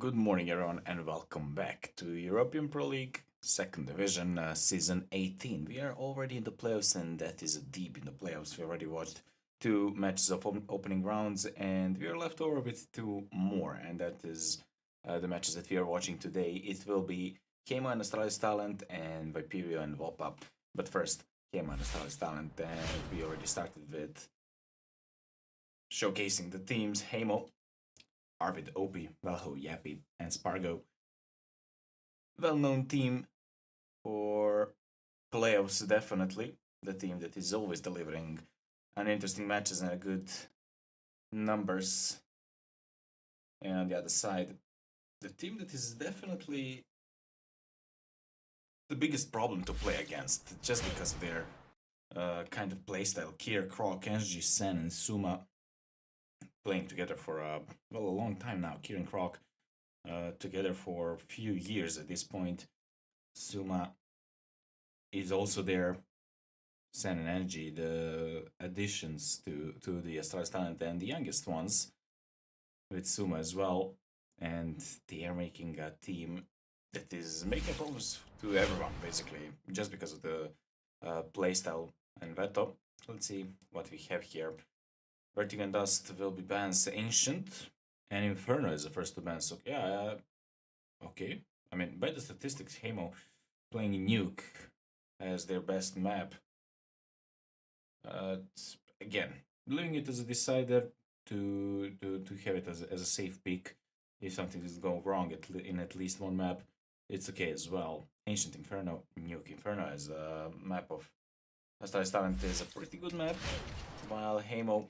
Good morning, everyone, and welcome back to European Pro League, Second Division, Season 18. We are already in the playoffs, and that is deep in the playoffs. We already watched two matches of opening rounds, and we are left over with two more, and that is the matches that we are watching today. It will be Heimo and Astralis Talent, and Viperio and WOPA. But first, Heimo and Astralis Talent, and we already started with showcasing the teams. Heimo, Arvid, Opie, Valho, Yappy, and Spargo. Well-known team for playoffs, definitely. The team that is always delivering an interesting matches and good numbers. And on the other side, the team that is definitely the biggest problem to play against, just because of their kind of playstyle. Kier, Krog, Enji, Sen, and Suma playing together for a long time now. Kier and Krog together for a few years at this point. Suma is also there. Sen and Energy, the additions to the Astralis Talent, and the youngest ones with Suma as well. And they are making a team that is making problems to everyone, basically, just because of the playstyle and veto. Let's see what we have here. Vertigo and Dust will be bans. Ancient and Inferno is the first to ban. So yeah, okay. I mean, by the statistics, Heimo playing Nuke as their best map. Again, leaving it as a decider to have it as a safe pick. If something is going wrong in at least one map, it's okay as well. Ancient Inferno, Nuke Inferno as a map of Astralis Talent is a pretty good map, while Heimo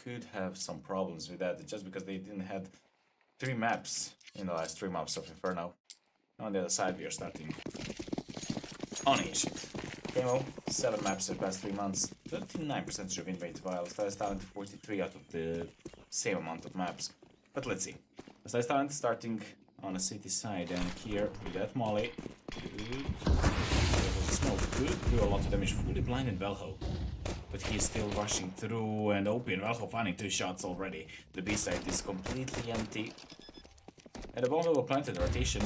could have some problems with that just because they didn't have 3 maps in the last 3 maps of Inferno. On the other side, we are starting on Ancient. Heimo, 7 maps in the past 3 months, 39% win rate, while Astralis Talent 43 out of the same amount of maps. But let's see. Astralis Talent starting on a city side, and here with that Molly. Good. There was a smoke. Could do a lot of damage. Fully blinded Velho. But he is still rushing through, and OP and Velho finding 2 shots already. The B side is completely empty. And the bomb will plant the rotation.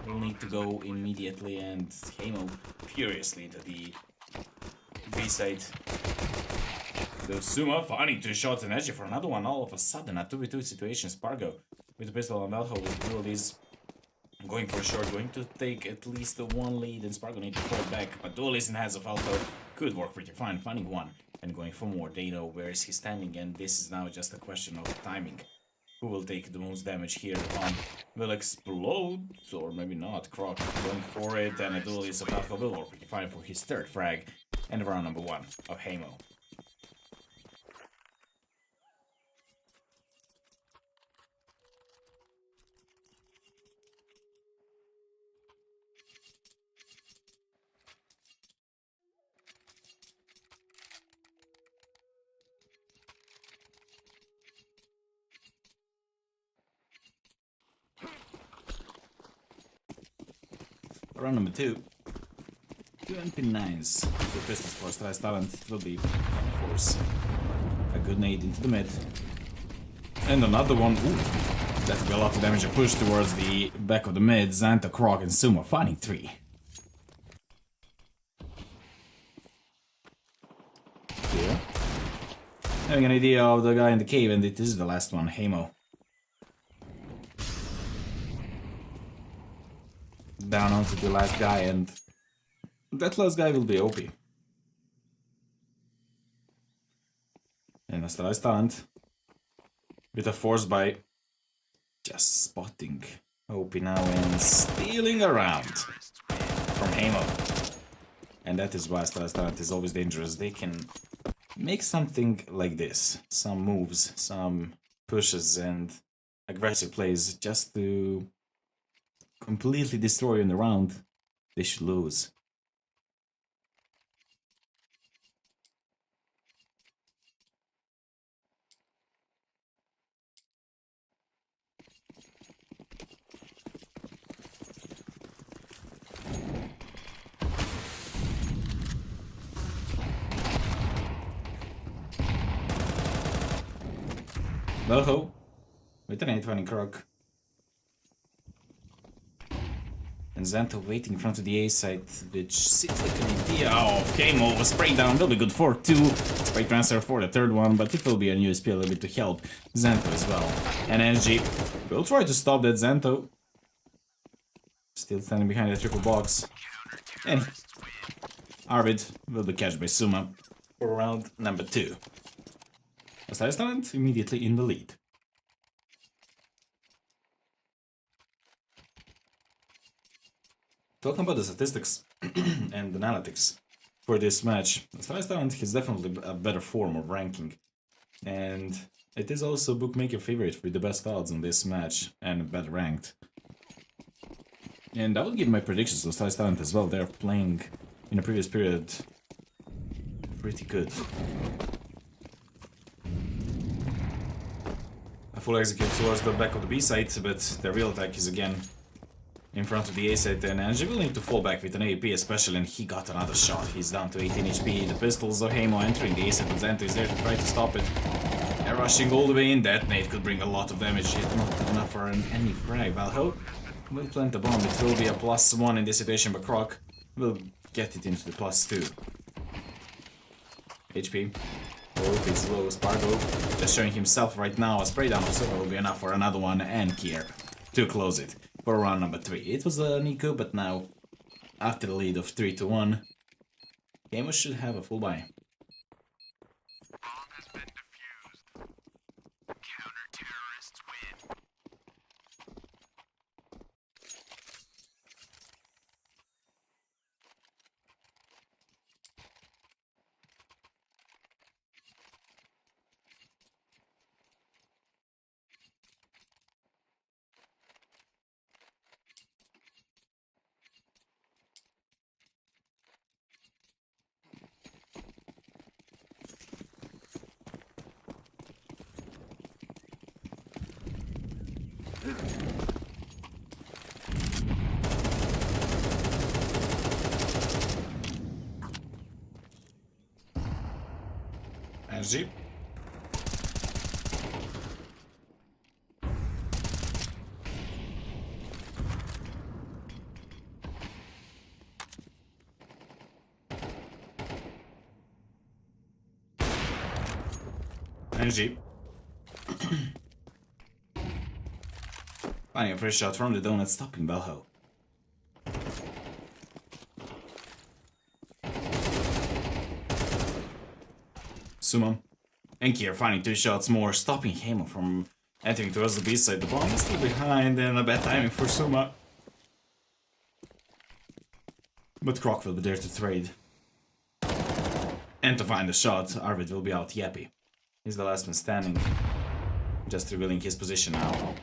Will need to go immediately, and Heimo furiously into the B side. The Suma finding 2 shots and Edgy for another one. All of a sudden, a 2v2 situation. Spargo with the pistol and Velho with dualies going for short, going to take at least the 1 lead, and Spargo need to fall back. But dualies in hands of Velho could work pretty fine, finding 1 and going for more. They know where is he standing, and this is now just a question of timing. Who will take the most damage here? The bomb will explode, or maybe not. Krog going for it, and a duelist of Velho will work pretty fine for his 3rd frag, and round number 1 of Heimo. Round number 2. 2 MP9s. The pistols for Astralis Talent. It will be, of course, a good nade into the mid. And another one. Ooh, that will be a lot of damage. A push towards the back of the mid. Xanta, Krog, and Suma finding 3. Here. Having an idea of the guy in the cave, and it is the last one, Heimo. Down onto the last guy, and that last guy will be OP. And Astralis Talent with a force by just spotting OP now and stealing around from Heimo. And that is why Astralis Talent is always dangerous. They can make something like this, some moves, some pushes and aggressive plays just to completely destroy in the round. They should lose. Velho with an 8 finding Krog. And Xanto waiting in front of the A side, which seems like an idea. Oh, Heimo was sprayed down, will be good for 2. Spray transfer for the third one, but it will be a new SP a little bit to help Xanto as well. And NG will try to stop that Xanto. Still standing behind the triple box. And Arvid will be catched by Suma for round number 2. Astralis Talent immediately in the lead. Talking about the statistics and analytics for this match, Astralis Talent has definitely a better form of ranking. And it is also bookmaker favorite with the best odds on this match and better ranked. And I will give my predictions to Astralis Talent as well. They're playing in the previous period pretty good. A full execute towards the back of the B side, but the real attack is again in front of the A side, and Angie will need to fall back with an AP especially, and he got another shot. He's down to 18 HP. The pistols of Heimo entering the A side, but Xanto is there to try to stop it. They're rushing all the way in. That nade could bring a lot of damage, yet not good enough for any frag. Valho will plant the bomb. It will be a +1 in this situation, but Croc will get it into the +2. HP. Both is low. Spargo just showing himself right now. A spray down of Silver will be enough for another one, and Kier to close it for round number 3. It was a Nico, but now, after the lead of 3-1, Heimo should have a full buy. Energy. Energy. Finding a fresh shot from the donut, stopping Valho. Sumo and Kier finding 2 shots more, stopping Heimo from entering towards the B side. The bomb is still behind, and a bad timing for Suma. But Croc will be there to trade. And to find the shot, Arvid will be out Yappy. He's the last man standing. Just revealing his position now.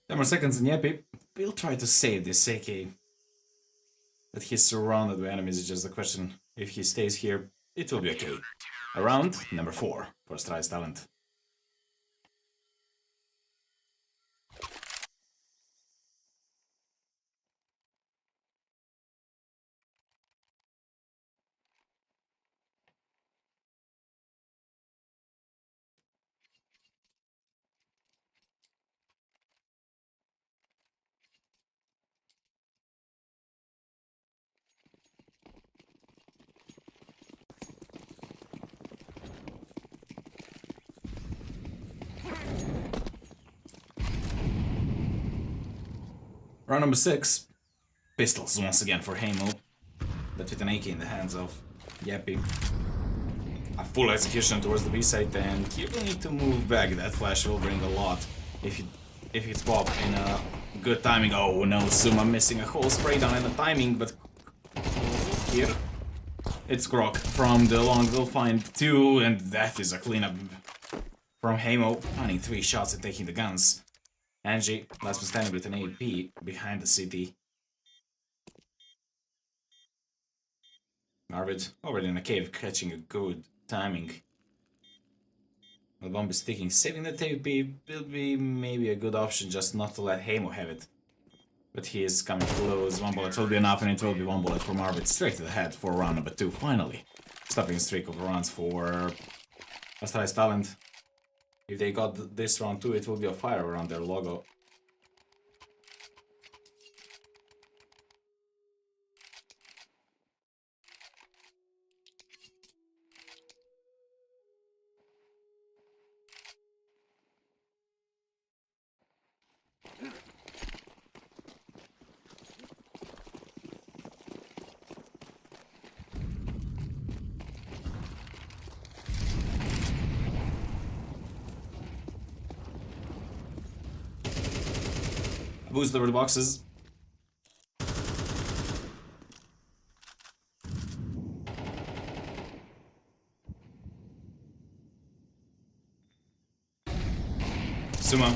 Ten more seconds and Yappy will try to save this AK. That he's surrounded by enemies is just a question. If he stays here, it will be okay. Round number 4 for Astralis Talent. Round number 6. Pistols once again for Heimo. But with an AK in the hands of Yappy. A full execution towards the B side, and he will need to move back. That flash will bring a lot if it's pop in a good timing. Oh no, Suma missing a whole spray down in the timing, but here It's Grok from the long will find 2, and that is a cleanup from Heimo, finding 3 shots and taking the guns. Angie, last man standing with an AP behind the city. Arvid, already in a cave, catching a good timing. The bomb is sticking. Saving that AP will be maybe a good option, just not to let Heimo have it. But he is coming close. 1 bullet will be enough, and it will be 1 bullet from Arvid straight to the head for round number 2, finally. Stopping a streak of runs for Astralis Talent. If they got this round 2, it will be a fire around their logo. Boost over the boxes. Suma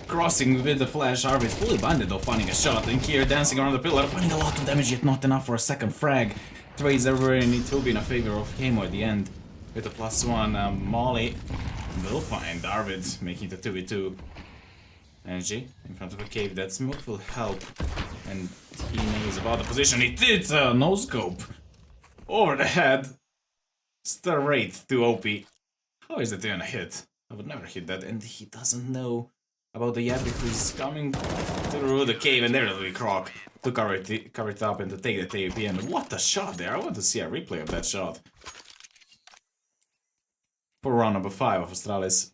crossing with the flash. Arvid fully blinded though, finding a shot. And Kier dancing around the pillar, finding a lot of damage, yet not enough for a second frag. Trades everywhere, and it will be in a favor of Heimo at the end. With a +1, Molly will find Arvid, making the 2v2. Energy in front of a cave. That smoke will help. And he knows about the position. He did a no scope over the head. Straight to OP. How is that even a hit? I would never hit that. And he doesn't know about the Yappy who's coming through the cave. And there will be Croc to cover it up and to take the TP. And what a shot there. I want to see a replay of that shot. For round number 5 of Astralis.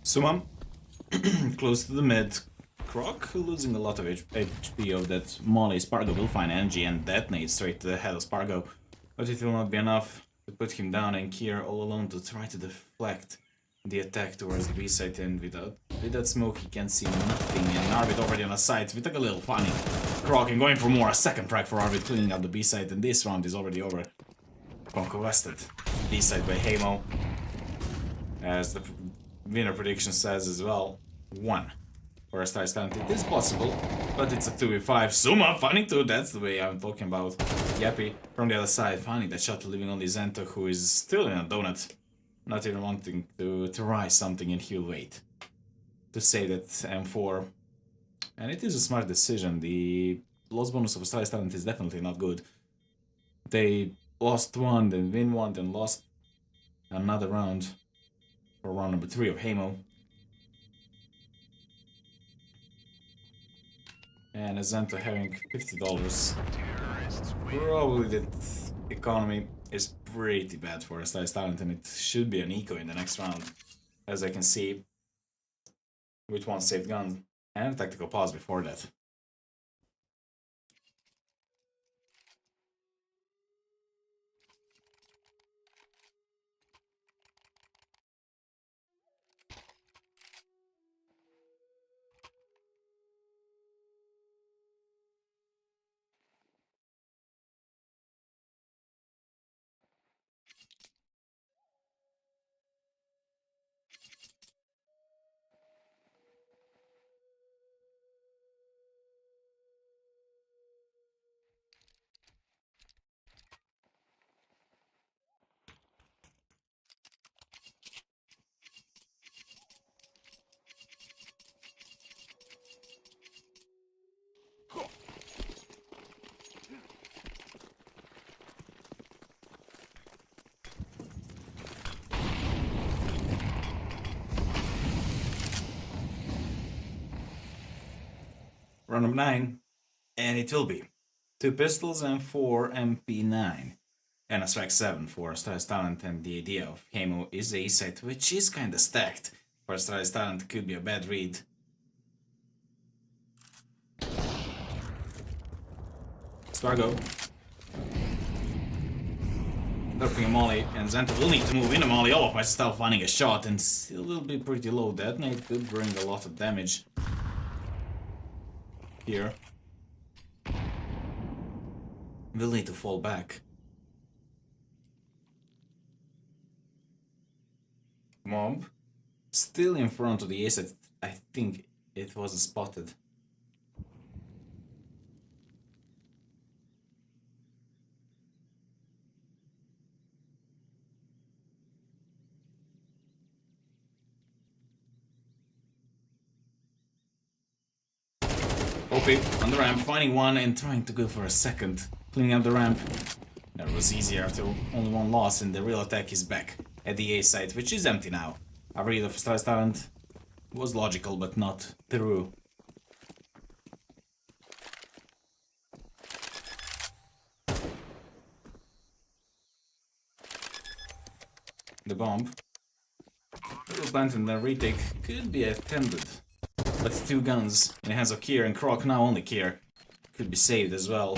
Sumam, close to the mid. Croc losing a lot of HP of that Molly. Spargo will find energy and detonate straight to the head of Spargo. But it will not be enough to put him down, and Kier all alone to try to deflect the attack towards the B-side, and with that smoke he can see nothing, and Arvid already on the side. We took a little funny. Croc and going for more, a second frag for Arvid, cleaning up the B-side, and this round is already over. Conquested. B-side by Heimo. As the winner prediction says as well, 1 for Astralis Talent. It is possible, but it's a 2v5. Suma finding 2, that's the way I'm talking about. Yappy from the other side, finding that shot, leaving only Zento, who is still in a donut. Not even wanting to rise something, and he'll wait to save that M4. And it is a smart decision. The loss bonus of Astralis Talent is definitely not good. They lost 1, then win 1, then lost another round. For round number 3 of Heimo. And Azento having $50. Probably the economy is pretty bad for Astralis Talent, and it should be an eco in the next round. As I can see, with 1 saved gun and tactical pause before that. Round number 9, and it will be 2 pistols and 4 MP9. And a strike 7 for Astralis Talent, and the idea of Heimo is a set which is kinda stacked. For Astralis Talent could be a bad read. Stargo. Dropping a molly, and Zenta will need to move in a molly. Olaf by still finding a shot, and still will be pretty low. Detonate could bring a lot of damage. Here. Will need to fall back. Mob. Still in front of the ace. I think it wasn't spotted. OP on the ramp, finding one and trying to go for a second. Cleaning up the ramp. That was easier after only one loss, and the real attack is back at the A site, which is empty now. A read of Astralis Talent was logical, but not true. The bomb. Little plant and the retake could be attended. But 2 guns in the hands of Kier, and Krok, now only Kier, could be saved as well.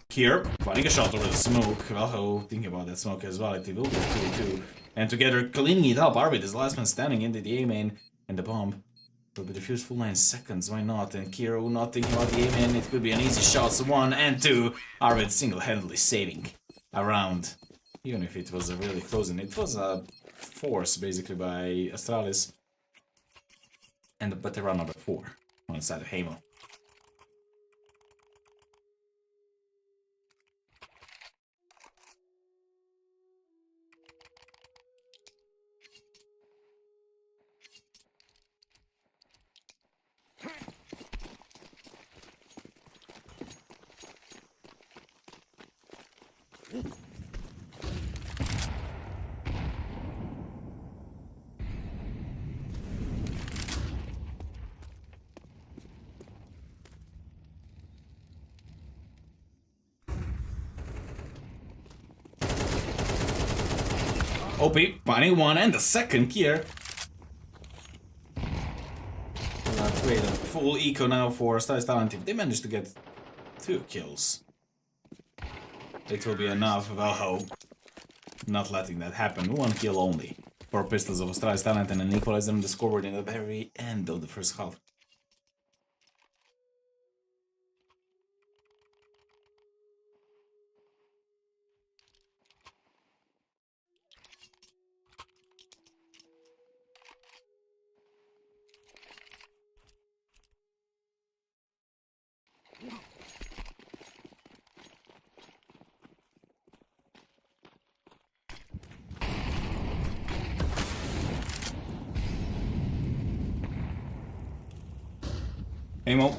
Kier, finding a shot over the smoke. Oh, thinking about that smoke as well, it will be 2-2. And together, cleaning it up, Arvid is the last man standing into the A-main, and the bomb will be defused full 9 seconds, why not? And Kiro not thinking about the A-main, it could be an easy shot, so 1 and 2. Arvid single-handedly saving a round. Even if it was a really close, and it was a force basically by Astralis. And but round number 4 on the side of Heimo. OP, finding 1 and the second here. Wait, a full eco now for Astralis Talent. If they manage to get 2 kills, it will be enough. Well, not letting that happen. 1 kill only. 4 pistols of Astralis Talent and an equalizer on the scoreboard in the very end of the first half. Heimo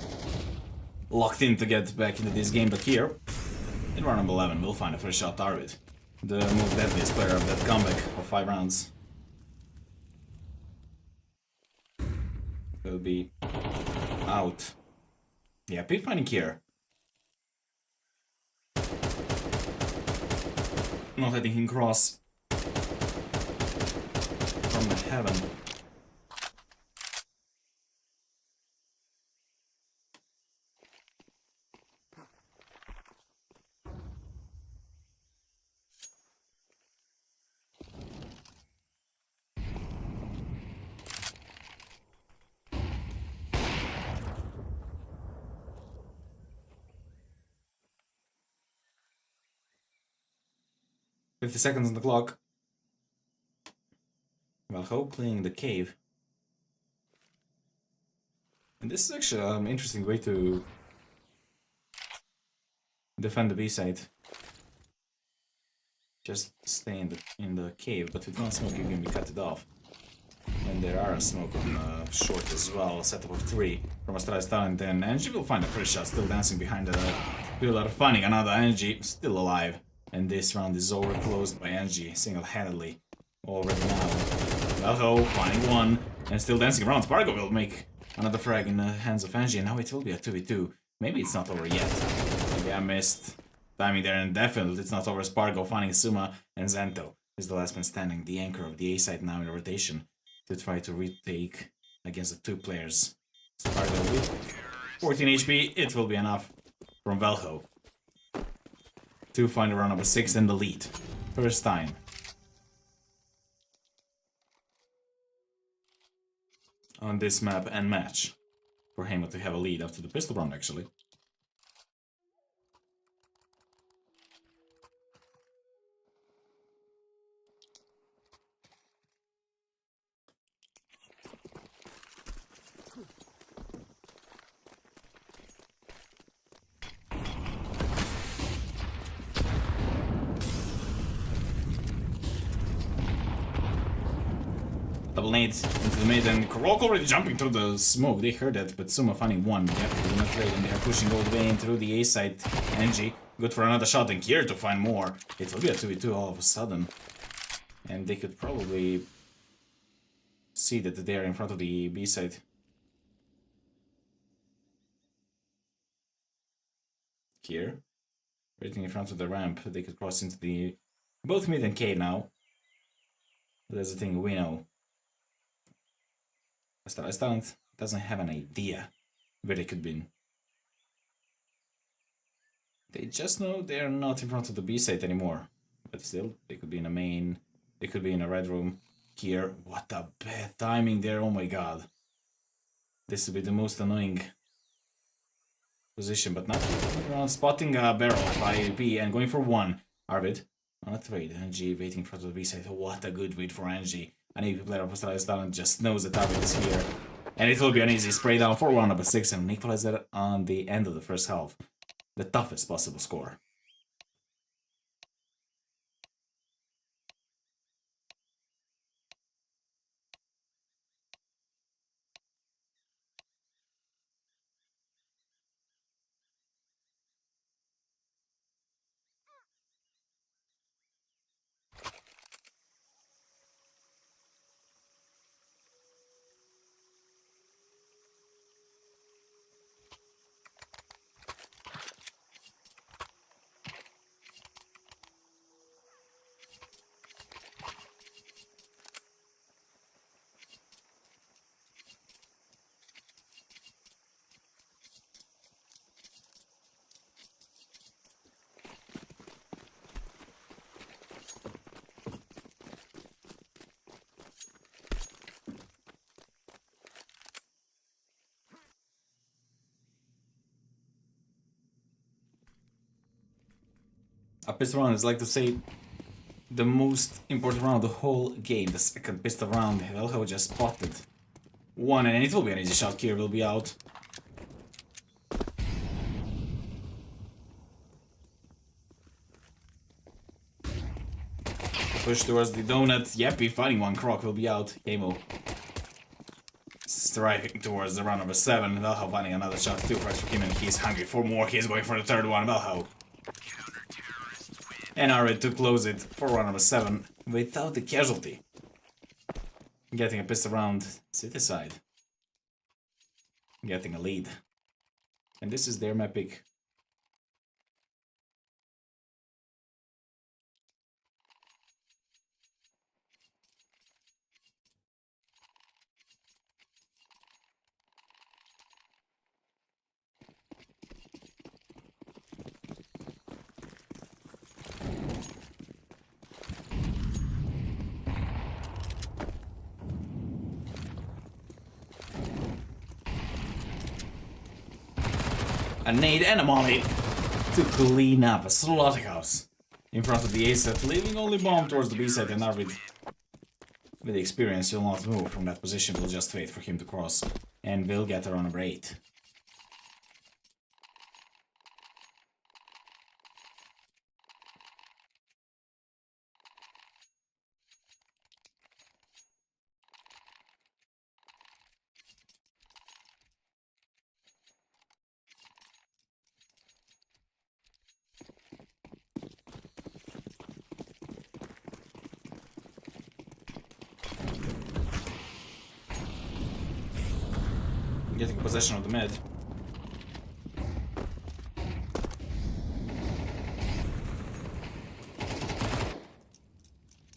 locked in to get back into this game, but here, in round number 11, we'll find a first shot Arvid, the most deadliest player of that comeback of 5 rounds. Will be out. Yeah, P finding here. Not letting him cross from the heaven. $50 seconds on the clock. Valho cleaning the cave. And this is actually an interesting way to defend the B side. Just stay in the cave, but with 1 smoke you can be cut it off. And there are a smoke on short as well, a setup of 3 from Astralis Talent, and Angie will find a first shot, still dancing behind the pillar, finding another Angie, still alive. And this round is over, closed by Angie single-handedly already now. Valho finding one and still dancing around. Spargo will make another frag in the hands of Angie, and now it will be a 2v2. Maybe it's not over yet. Maybe I missed timing there, and definitely it's not over. Spargo finding Suma, and Zento is the last man standing, the anchor of the A side now in rotation to try to retake against the two players. Spargo with 14 HP, it will be enough from Valho to find round number 6 in the lead. First time. On this map and match for Heimo to have a lead after the pistol round, actually. Double nades into the mid, and Korok already jumping through the smoke. They heard that, but Suma finding one. Yep, they're not trade, and they are pushing all the way in through the A side. Angie, good for another shot, and Kier to find more. It will be a 2v2 all of a sudden. And they could probably see that they are in front of the B side. Here, waiting in front of the ramp, they could cross into the both mid and K now. But that's the thing we know. Astralis doesn't have an idea where they could be. They just know they're not in front of the B side anymore. But still, they could be in a main, they could be in a red room. Here, what a bad timing there, oh my god. This would be the most annoying position, but not around spotting a barrel by B and going for one. Arvid on a trade. Angie waiting in front of the B side. What a good read for Angie. An AP player of Astralis talent just knows that Arvid is here. And it will be an easy spray down for round number 6 and an equalizer on the end of the first half. The toughest possible score. A pistol round is like to say the most important round of the whole game. The second pistol round, Velho just spotted one, and it will be an easy shot. Kier will be out. Push towards the donut. Yep, he's finding one. Croc will be out. Heimo striving towards the round number 7. Velho finding another shot. 2 first for him, and he's hungry for more. He's going for the third one. Velho. And Arvid to close it for round number 7 without the casualty. Getting a pistol round city side. Getting a lead. And this is their map pick. A nade and a molly to clean up a slaughterhouse in front of the A set, leaving only bomb towards the B side, and Arvid, with the experience, will not move from that position. We'll just wait for him to cross, and we'll get around number 8. getting possession of the mid.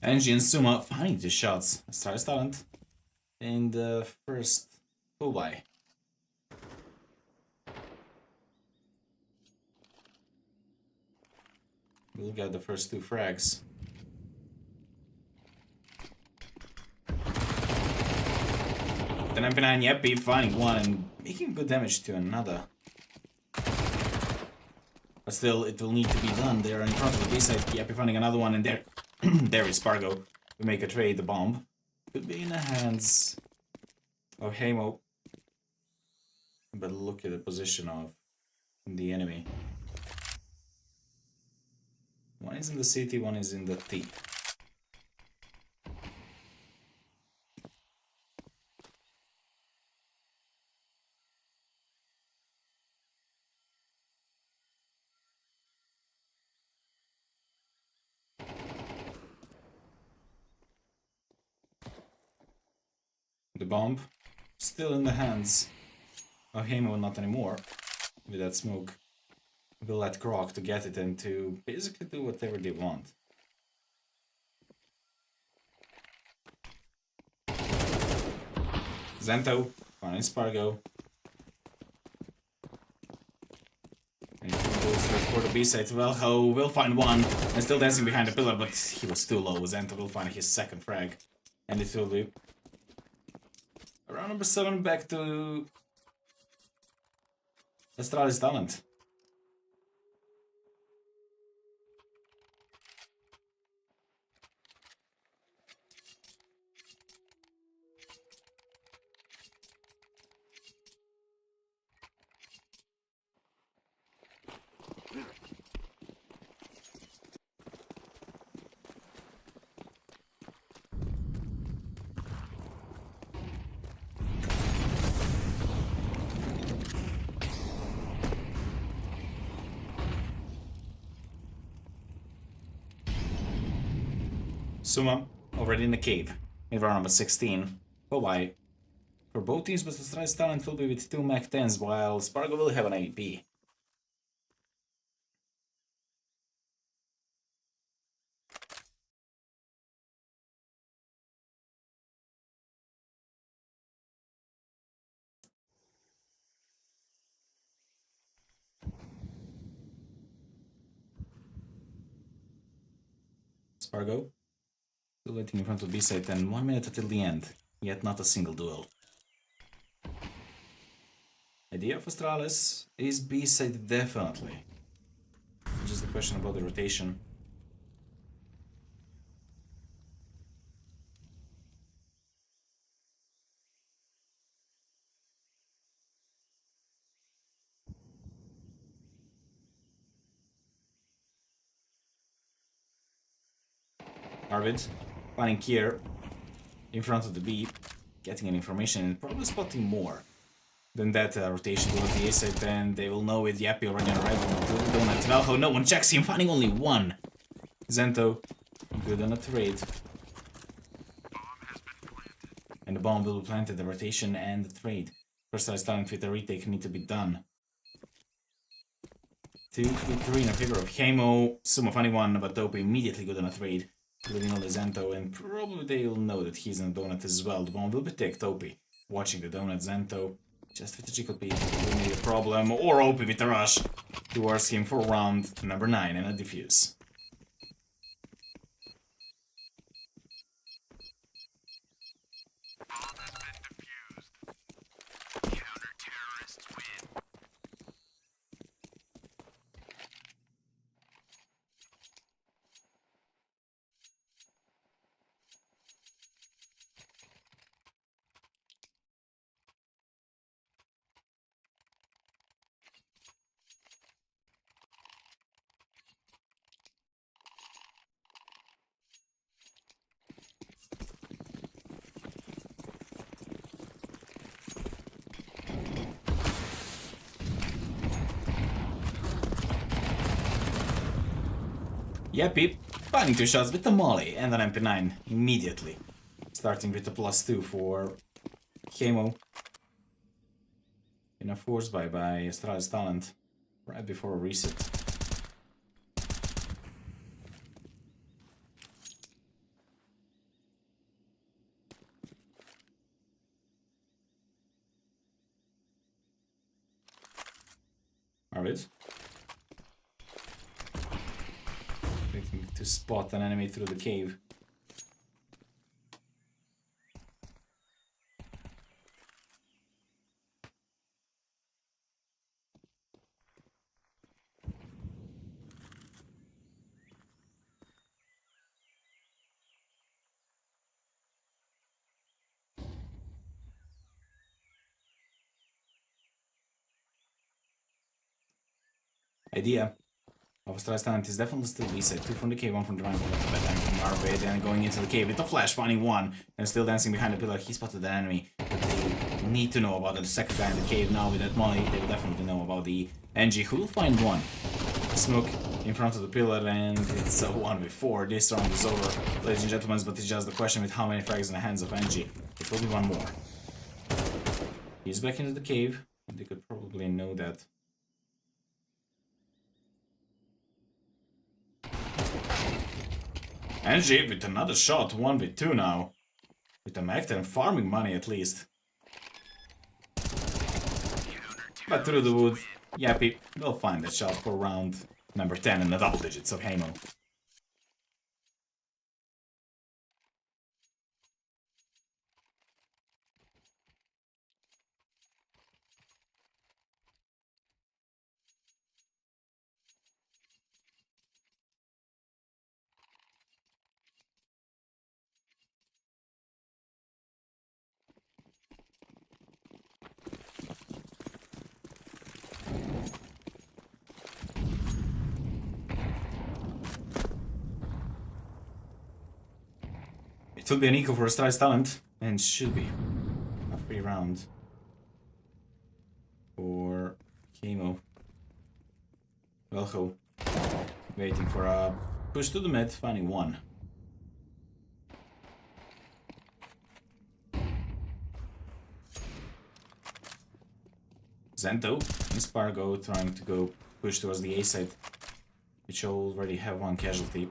Angie and Suma finding 2 shots. Astralis talent in the first full buy. We'll get the first 2 frags. Then MP9 Yeppy finding 1 and making good damage to another. But still, it will need to be done. They are in front of the B-side. Yeppy finding another one, and there, there is Spargo to make a trade. The bomb could be in the hands of Heimo. But look at the position of the enemy. One is in the city, one is in the T. The bomb still in the hands of Heimo, not anymore. With that smoke, will let Croc to get it and to basically do whatever they want. Zento, finding Spargo. And he goes for the B-side. Velho will find 1 and still dancing behind the pillar, but he was too low. Zento will find his second frag. And it will be round number 7 back to Astralis talent. Suma already in the cave in round number 16. Oh why? For both teams, but Astralis talent will be with 2 Mach 10s, while Spargo will have an AP. Spargo still waiting in front of B-side and 1 minute until the end, yet not a single duel. Idea of Astralis is B-side definitely. Just a question about the rotation. Arvid finding Kier in front of the B, getting an information and probably spotting more than that rotation towards the A side. Then they will know with Yappy already on arrival. Donut Velho, no one checks him, finding only 1. Zento, good on a trade. And the bomb will be planted, the rotation and the trade. First size talent with the retake need to be done. 2, 3 in a favor of Heimo. Suma finding 1, but Dope immediately good on a trade. Leaving on the Zento, and probably they'll know that he's in the donut as well. The bomb will be take Topi. Watching the donut, Zento. Just with the Chickle P, will be a problem. Or OP with the rush towards him for round number 9 and a defuse. Yeppy finding 2 shots with the molly and an MP9 immediately. Starting with a +2 for Heimo. in a force buy by Astralis Talent right before a reset. Alright. Waiting to spot an enemy through the cave. Idea of Astralis Talent is definitely still B-side. 2 from the cave, 1 from the ramp, and from our way, then going into the cave with a flash, finding 1, and still dancing behind the pillar. He spotted the enemy, but they need to know about the second guy in the cave now. With that molly, they will definitely know about the NG, who will find 1. Smoke in front of the pillar, and it's a 1v4. This round is over, ladies and gentlemen, but it's just the question with how many frags in the hands of NG. It will be 1 more. He's back into the cave, and they could probably know that. NG with another shot, 1v2 now. With the Mech and farming money at least. But through the wood, Yappy will find the shot for round number 10 in the double digits of Heimo. It will be an eco for Astralis Talent, and should be a free round for Heimo. Velho waiting for a push to the mid, finding 1. Zento and Spargo trying to go push towards the A side, which already have 1 casualty.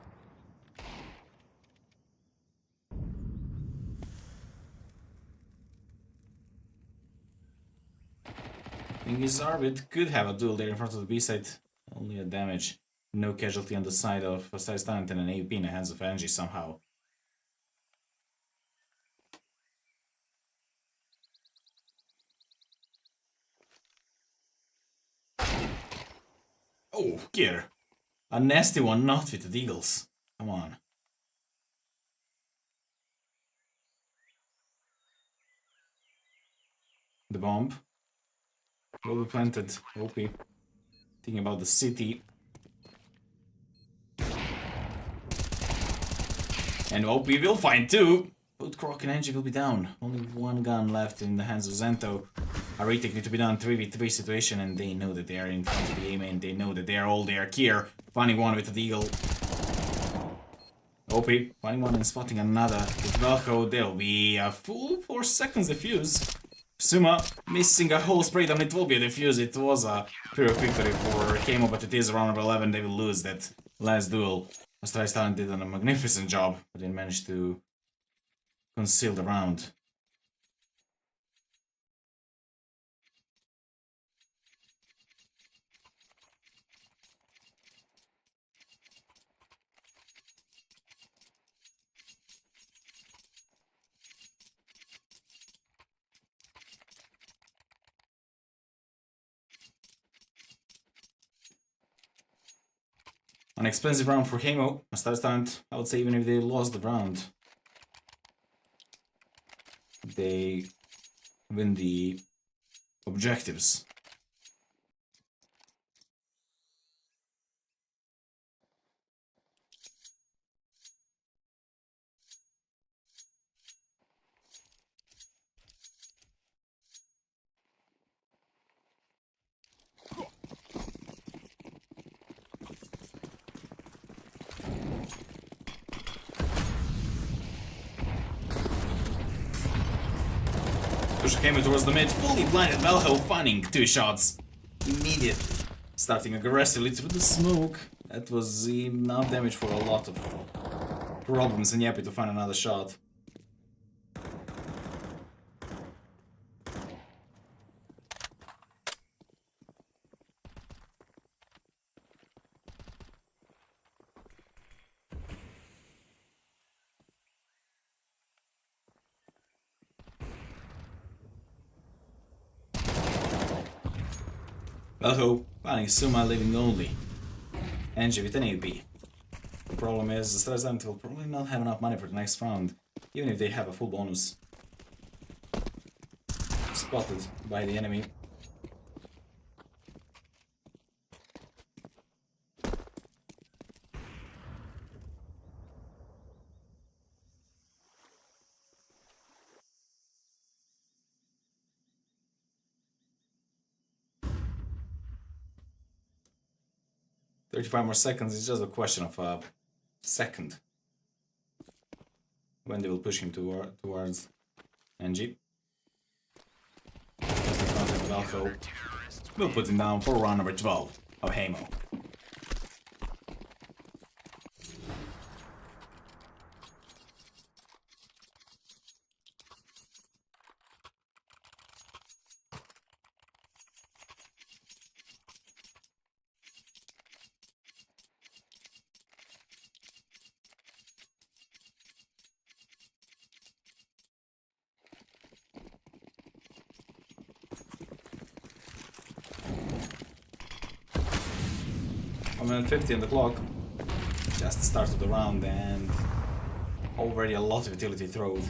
His Arbit could have a duel there in front of the B side. Only a damage. No casualty on the side of Astralis Talent and an AUP in the hands of Angie somehow. Oh, gear. A nasty one, not with the Eagles. Come on. The bomb will be planted. OP. Thinking about the city. And OP will find 2. Both Croc and Angie will be down. Only 1 gun left in the hands of Zento. A retake need to be done 3v3 situation, and they know that they are in front of the A main. They know that they are all there. Kier finding 1 with the Eagle. OP finding 1 and spotting another with Velho. There'll be a full 4 seconds defuse. Suma missing a whole spray down. It will be a defuse. It was a pure victory for Heimo, but it is round number 11. They will lose that last duel. Astralis Talent did a magnificent job, but they managed to conceal the round. An expensive round for Heimo. Astralis Talent, I would say, even if they lost the round, they win the objectives. Push Heimo towards the mid, fully blinded Velho, finding 2 shots immediately. Starting aggressively through the smoke. That was enough damage for a lot of problems, and happy to find another shot. Velho, finding Suma living only. Angie with an AP. The problem is, the Astralis will probably not have enough money for the next round, even if they have a full bonus. Spotted by the enemy. "35 more seconds, it's just a question of a second when they will push him towards NG. Just in front of Valko. We'll put him down for round number 12 of Heimo. A minute 50 on the clock. Just the start of the round, and already a lot of utility thrown.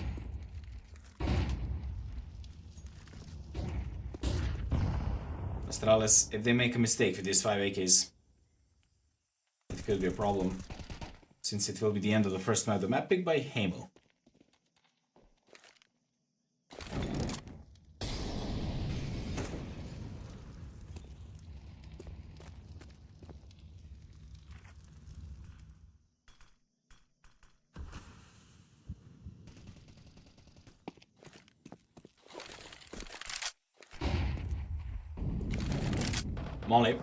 Astralis, if they make a mistake with these 5 AKs, it could be a problem, since it will be the end of the first map. The map picked by Heimo. Molly.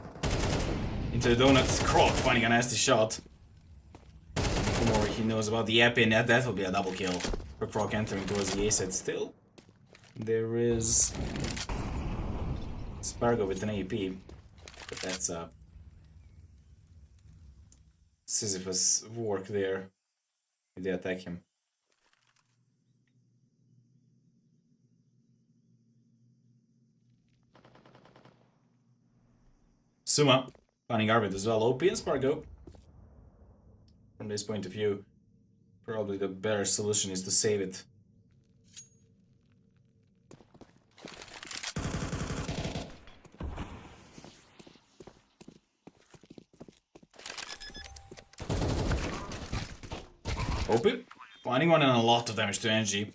Into the donuts. Croc finding a nasty shot. The more he knows about the AP, and that will be a double kill. For Croc entering towards the A side still. There is Spargo with an AP. But that's a Sisyphus work there if they attack him. Suma, finding Arvid as well. OP and Spargo. From this point of view, probably the better solution is to save it. OP, finding one and a lot of damage to NG.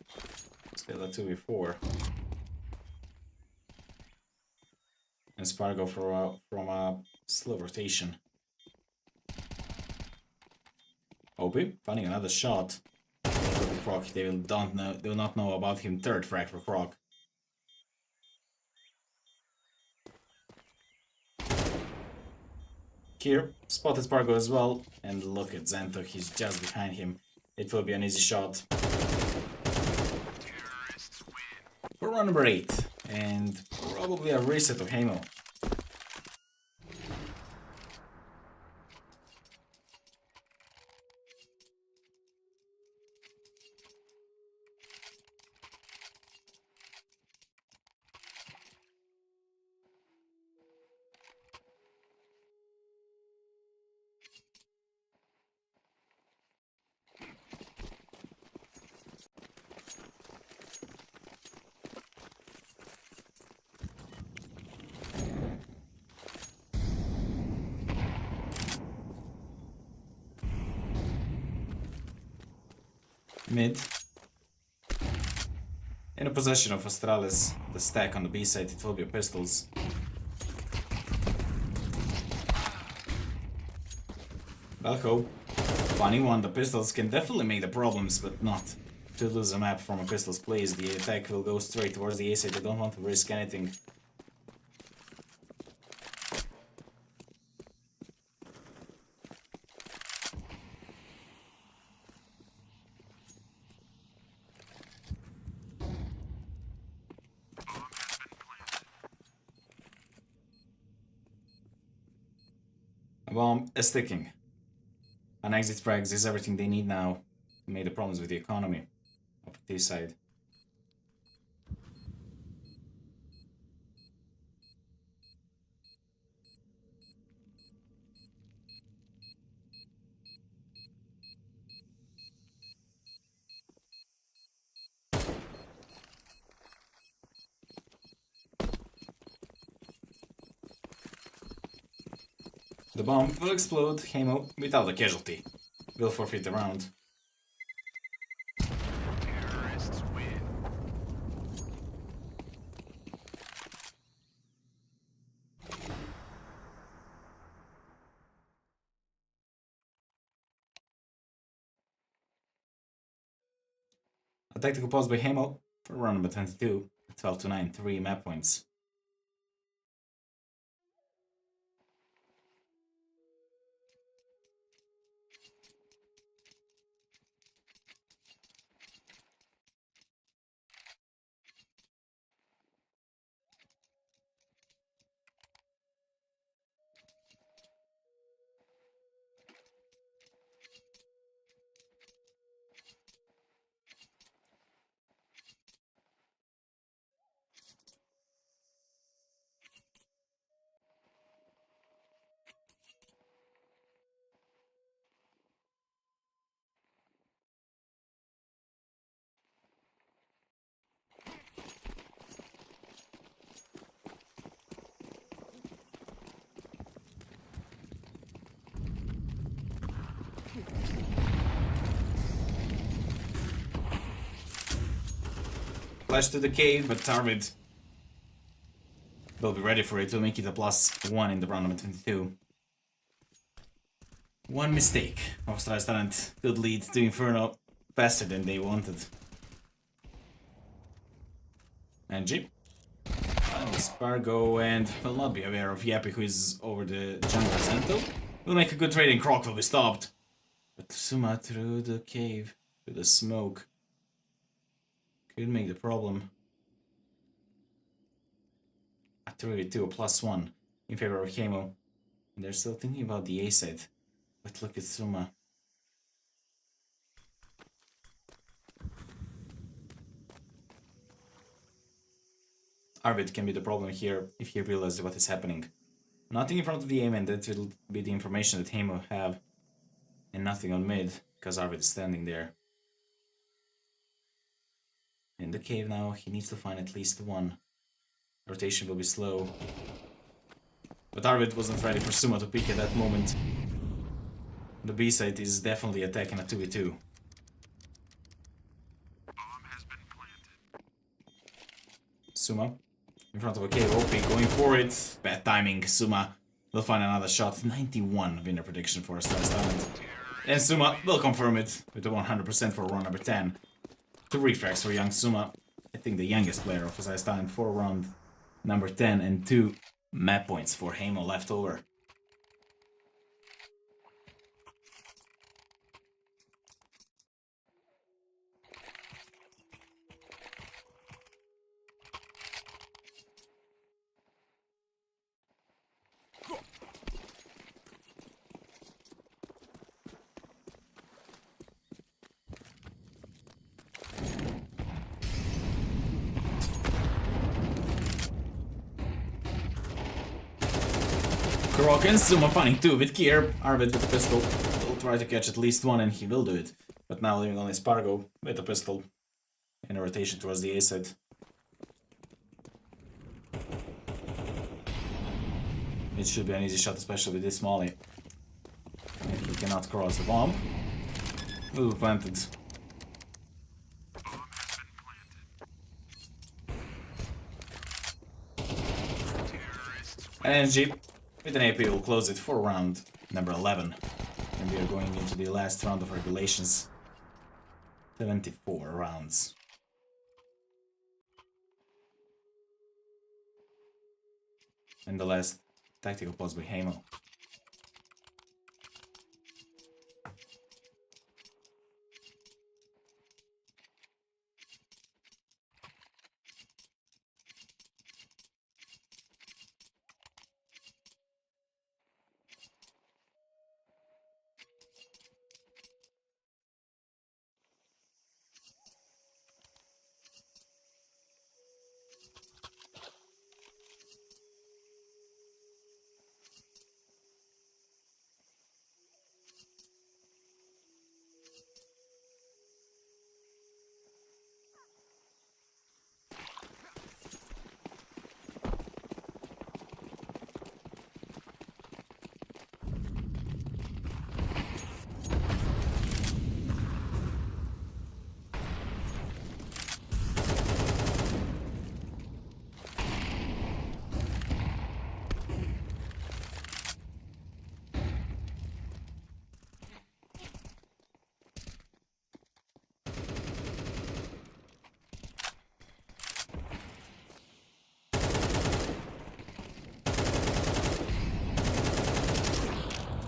Still that 2v4. And Spargo from a slow rotation. OP, finding another shot. Croc, they will not know about him. Third frag for Croc. Here, spotted Spargo as well, and look at Zento, he's just behind him. It will be an easy shot. For round number 8, and probably a reset of Heimo. Mid. In the possession of Astralis, the stack on the B side, it will be pistols. Velho, funny one, the pistols can definitely make the problems, but not to lose a map from a pistols, please. The attack will go straight towards the A side. I don't want to risk anything. A bomb is ticking. An exit frags is everything they need now to make the problems with the economy up at this side. The bomb will explode, Heimo, without a casualty. Will forfeit the round. Terrorists win. A tactical pause by Heimo for round number 22. 12 to 9, 3 map points. Flash to the cave, but Tarvid will be ready for it to make it a +1 in the round number 22. One mistake. Astralis talent could lead to Inferno faster than they wanted. And Jeep. Spargo and will not be aware of Yappy, who is over the jungle center. Will make a good trade and Croc will be stopped. But Suma through the cave with the smoke could make the problem. A 3v2, a +1 in favor of Heimo. And they're still thinking about the A side. But look at Suma. Arvid can be the problem here if he realizes what is happening. Nothing in front of the aim, and that will be the information that Heimo have. And nothing on mid, because Arvid is standing there. In the cave now, he needs to find at least one. Rotation will be slow. But Arvid wasn't ready for Suma to peek at that moment. The B side is definitely attacking a 2v2. Bomb has been planted. Suma in front of a cave, OP going for it. Bad timing. Suma will find another shot. 91 winner prediction for Astralis talent. And Suma will confirm it with a 100% for round number 10. 3 frags for young Suma. I think the youngest player of Astralis talent for round number 10, and 2 map points for Heimo left over. Croc and Suma finding 2 with gear. Arvid with a pistol will try to catch at least one, and he will do it. But now leaving only Spargo with a pistol in a rotation towards the A side. It should be an easy shot, especially with this molly. And he cannot cross the bomb. Will be planted. Bomb has been planted. Terrorists win. And Jeep with an AP will close it for round number 11. And we are going into the last round of regulations. 74 rounds. And the last tactical pause by Heimo.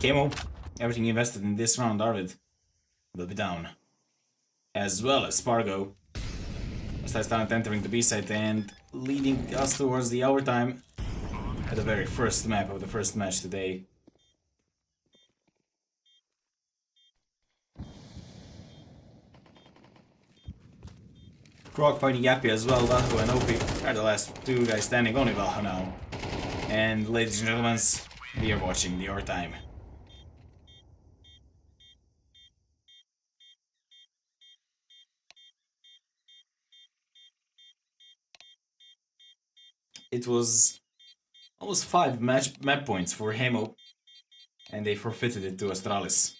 Heimo, everything invested in this round, Arvid, will be down. As well as Spargo. Starts down entering the B site and leading us towards the overtime at the very first map of the first match today. Krog fighting Yappy as well, Valho and OP are the last two guys standing, only Valho now. And ladies and gentlemen, we are watching the overtime. It was almost 5 map points for Heimo, and they forfeited it to Astralis.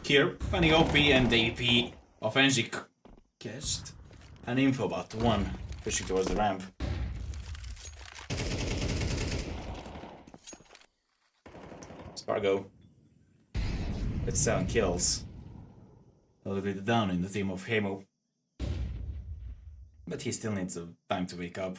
Here, finding OP and AP of Enjik catched an infobot, one pushing towards the ramp. Spargo with 7 kills. A little bit down in the team of Heimo. But he still needs some time to wake up.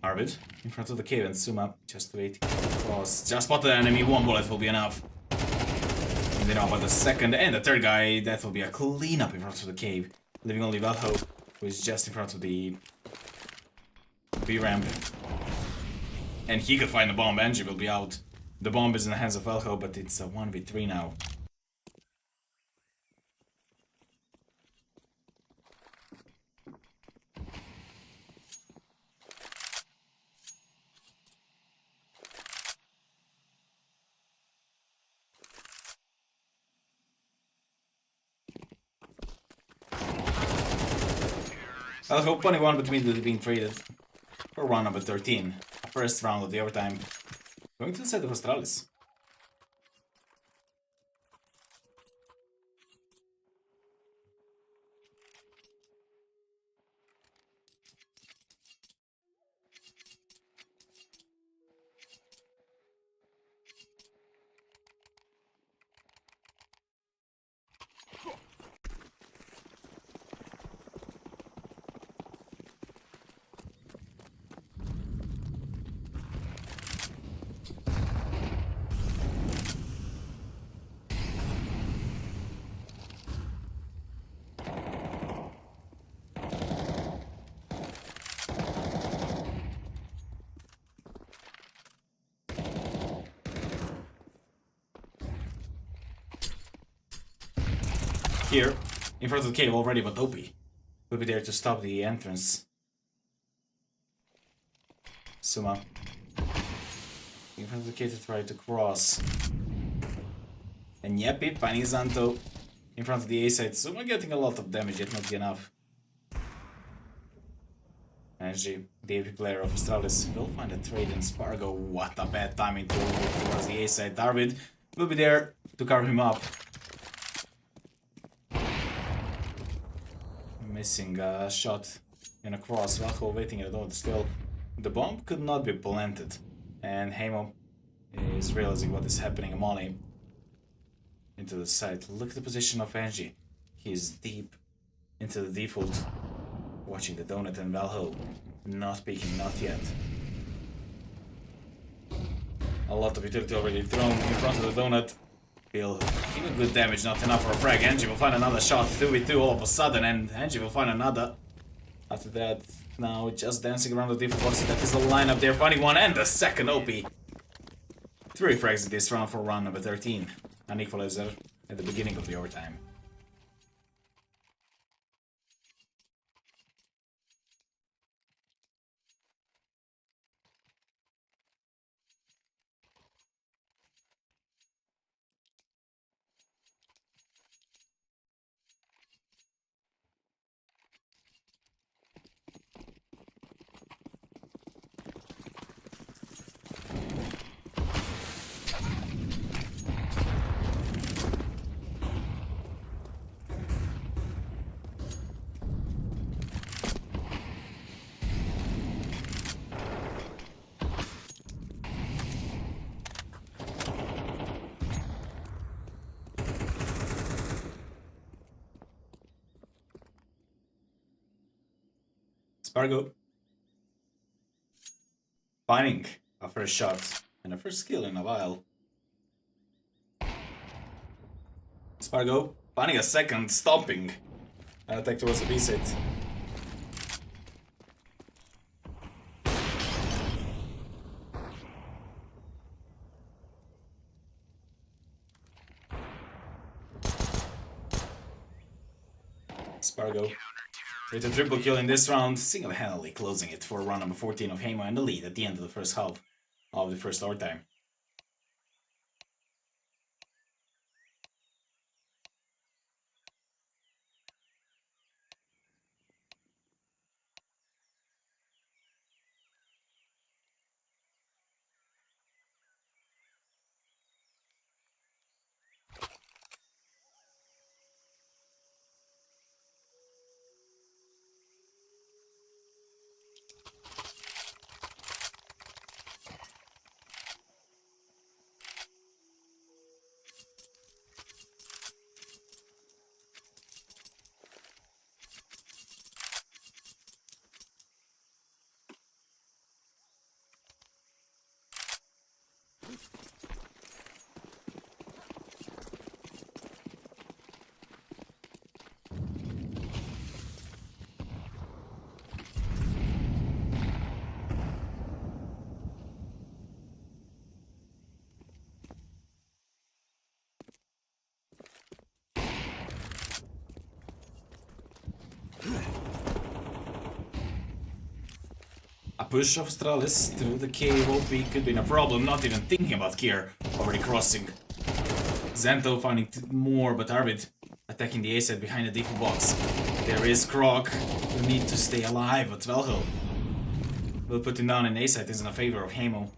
Arvid, in front of the cave and zoom up, just wait. Pause. Just spot the enemy, 1 bullet will be enough. And then about the second and the third guy, that will be a cleanup in front of the cave. Leaving only Valho, who is just in front of the B ramp. And he could find the bomb, Angie will be out. The bomb is in the hands of Valho, but it's a 1v3 now. Valho, 21 but immediately being traded for round number 13. First round of the overtime. Going to the side of Astralis. Here, in front of the cave already, but Opie will be there to stop the entrance. Suma in front of the cave to try to cross. And Yepi finding Zanto in front of the A side. Suma getting a lot of damage, yet not enough. Angie, the AP player of Astralis, will find a trade in Spargo. What a bad timing to move towards the A side. Darvid will be there to cover him up. Missing a shot in a cross. Valho waiting at all. Still, the bomb could not be planted. And Heimo is realizing what is happening. Molly into the side. Look at the position of Angie. He's deep into the default. Watching the donut and Valho not peeking, not yet. A lot of utility already thrown in front of the donut. Bill, even good damage, not enough for a frag. Angie will find another shot, 2v2 all of a sudden, and Angie will find another. After that, now just dancing around the default box. That is the lineup there, finding one and the second OP. 3 frags in this round for round number 13. An equalizer at the beginning of the overtime. Spargo finding a first shot and a first kill in a while. Spargo finding a second, stomping an attack towards the B side. Spargo with a triple kill in this round, single-handedly closing it for round number 14 of Heimo and the lead at the end of the first half of the first overtime. A push of Astralis through the cave OP could be no problem, not even thinking about Kier already crossing. Zento finding more, but Arvid attacking the A side behind the default box. There is Krog, who need to stay alive, but Velho will put him down, and A side is in favor of Heimo.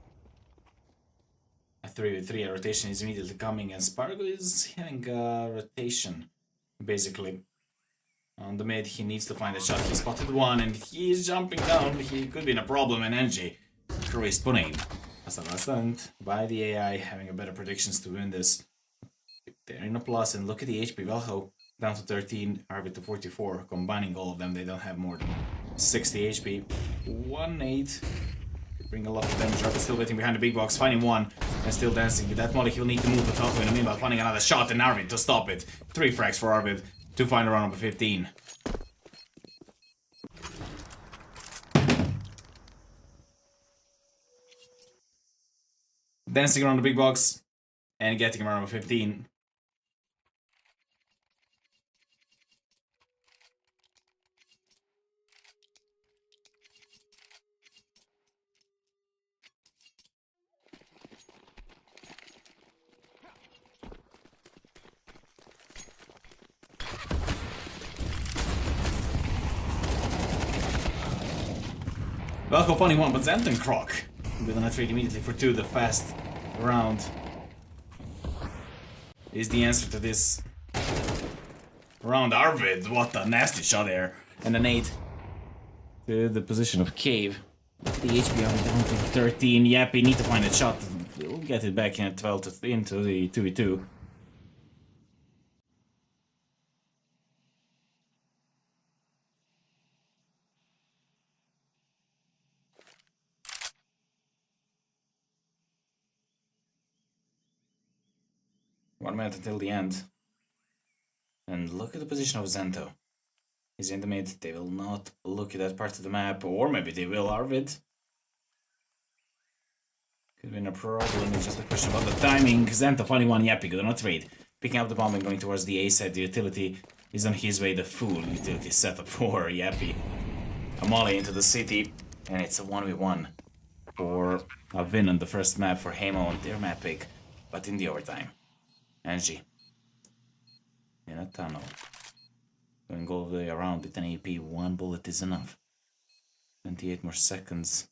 A 3v3 rotation is immediately coming, and Spargo is having a rotation, basically. On the mid, he needs to find a shot. He spotted one, and he is jumping down. He could be in a problem, and NG corresponding as a last stand by the AI, having a better predictions to win this. They're in a plus, and look at the HP. Velho down to 13, Arvid to 44. Combining all of them, they don't have more than 60 HP. 1-8. Bring a lot of damage. Arvid still waiting behind the big box, finding one, and still dancing. With that molly, he'll need to move the Velho in the meanwhile, finding another shot, and Arvid to stop it. 3 frags for Arvid to find round number 15. Dancing around the big box and getting round number 15. Velko funny one, but Zent and Croc with an trade immediately for 2. The fast round is the answer to this round. Arvid, what a nasty shot there. And an 8 to the position of Cave. The HBR down to 13. Yappy need to find a shot. We'll get it back in at 12 to into the 2v2. One minute until the end. And look at the position of Zento. He's in the mid. They will not look at that part of the map. Or maybe they will, Arvid. Could be a problem. It's just a question about the timing. Zento, funny one. Yappy, good on a trade. Picking up the bomb and going towards the A side. The utility is on his way. The full utility setup for Yappy. A molly into the city. And it's a 1v1 for a win on the first map for Heimo on their map pick. But in the overtime. Angie. In a tunnel. Going all the way around with an AP. 1 bullet is enough. 28 more seconds.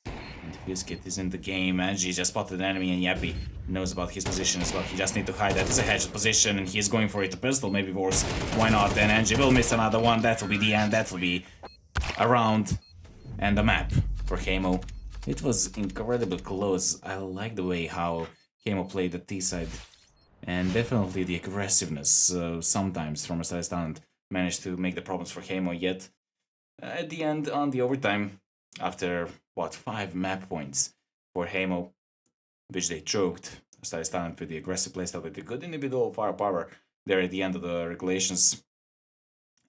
And Fiskit is in the game. Angie just spotted an enemy and Yappy knows about his position as well. He just needs to hide that. It's a hedged position and he's going for it. A pistol maybe worse. Why not? Then Angie will miss another one. That will be the end. That will be a round and a map for Heimo. It was incredibly close. I like the way how Heimo played the T side. And definitely the aggressiveness sometimes from Astralis talent managed to make the problems for Heimo. Yet at the end on the overtime, after what 5 map points for Heimo, which they choked, Astralis talent with the aggressive playstyle with the good individual firepower there at the end of the regulations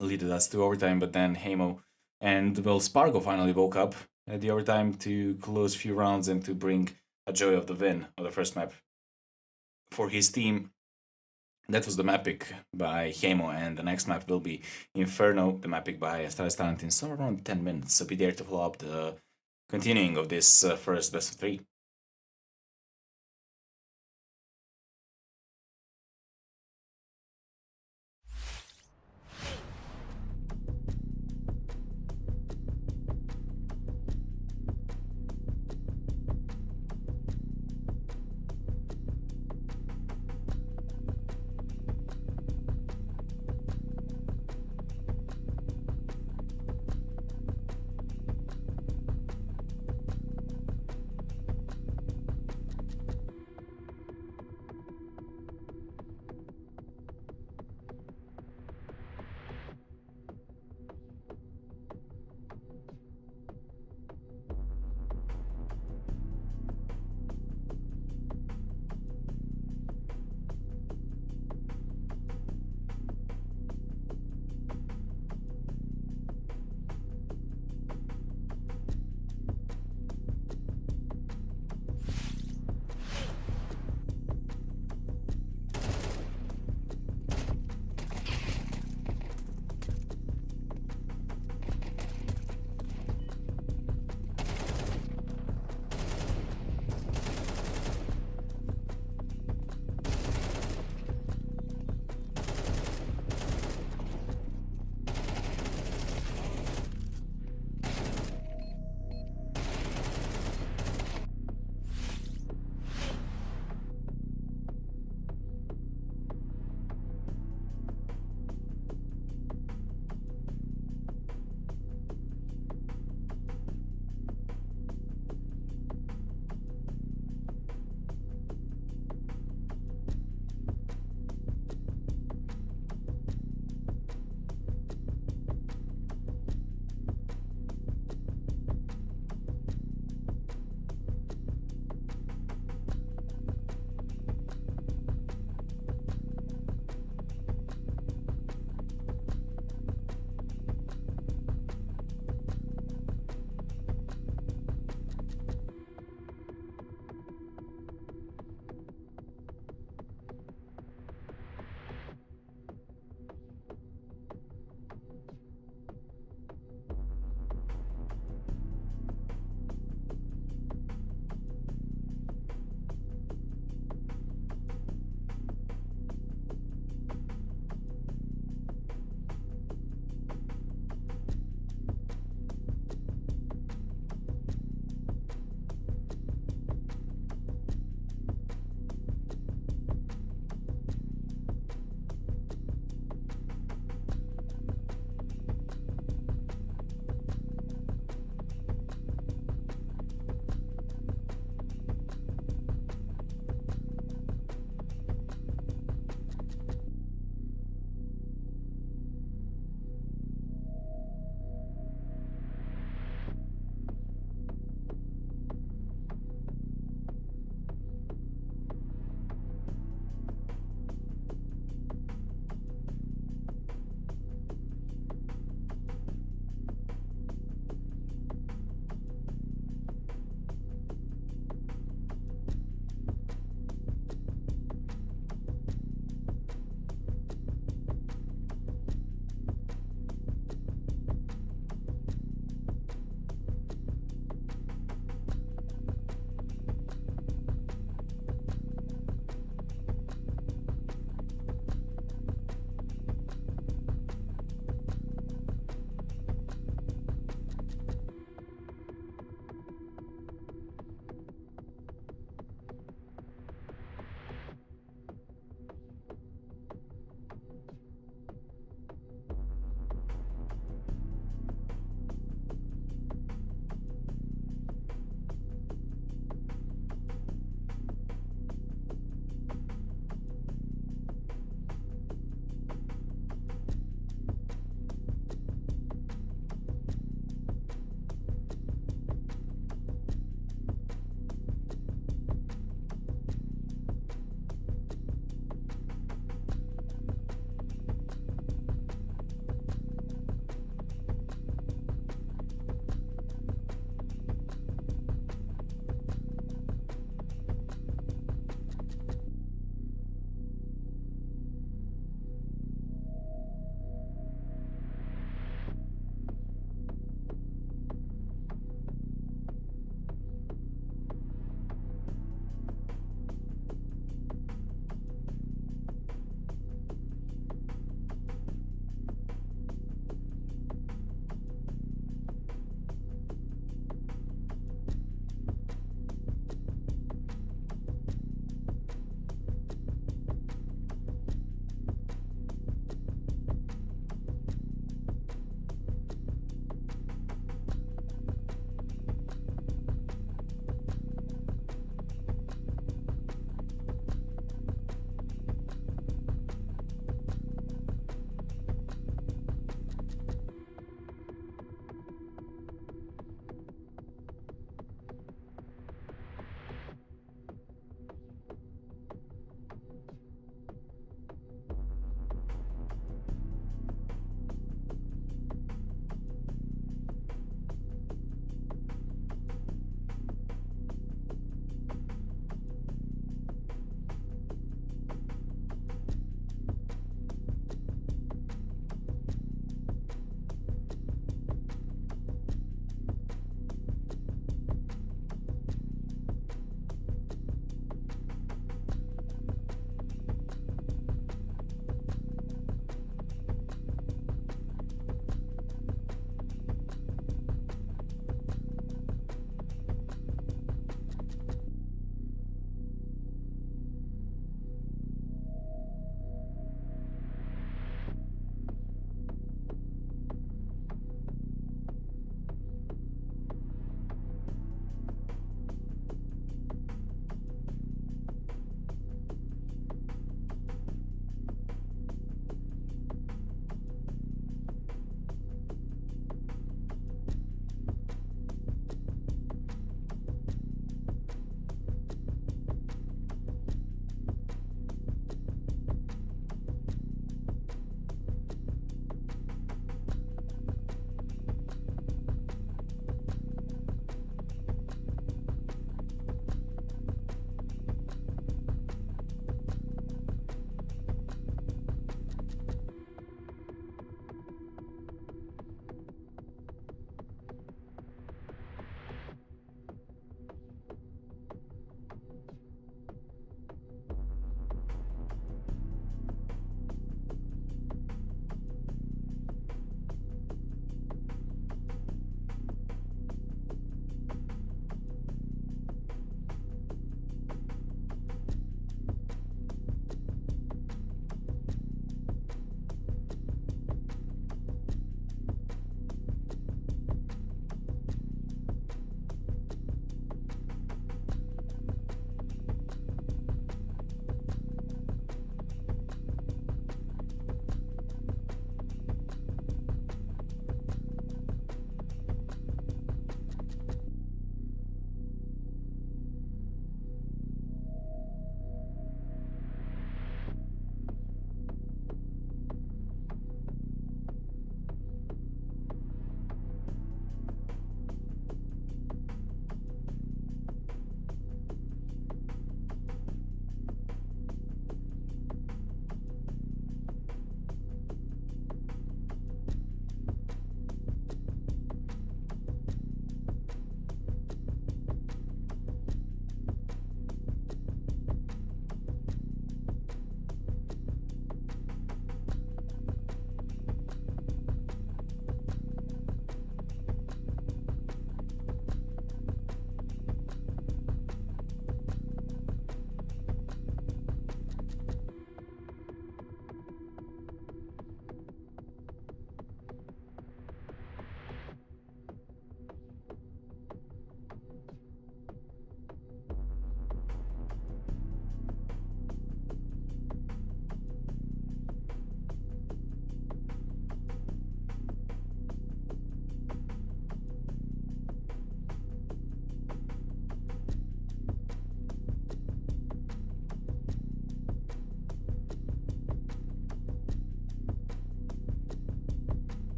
leaded us to overtime. But then Heimo and well Spargo finally woke up at the overtime to close few rounds and to bring a joy of the win of the first map for his team. That was the map pick by Heimo, and the next map will be Inferno, the map pick by Astralis talent in somewhere around 10 minutes. So be there to follow up the continuing of this first best of 3.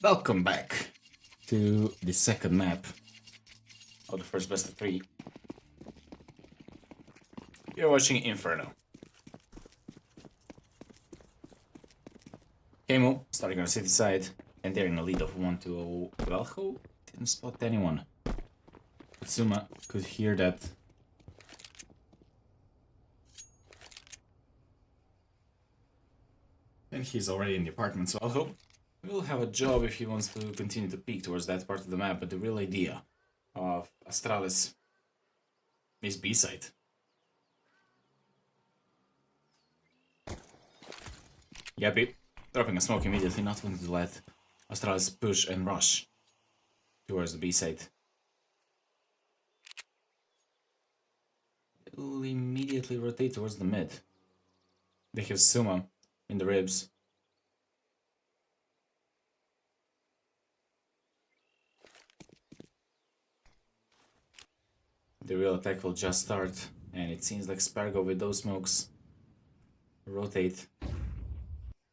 Welcome back to the second map of the first best of 3. You're watching Inferno. Heimo starting on the city side, and they're in a lead of 1-0. Velho didn't spot anyone. Suma could hear that. And he's already in the apartment, so Velho will have a job if he wants to continue to peek towards that part of the map, but the real idea of Astralis is B-side. Yappy, dropping a smoke immediately, not wanting to let Astralis push and rush towards the B-side. Will immediately rotate towards the mid. They have Suma in the ribs. The real attack will just start, and it seems like Spargo with those smokes rotate.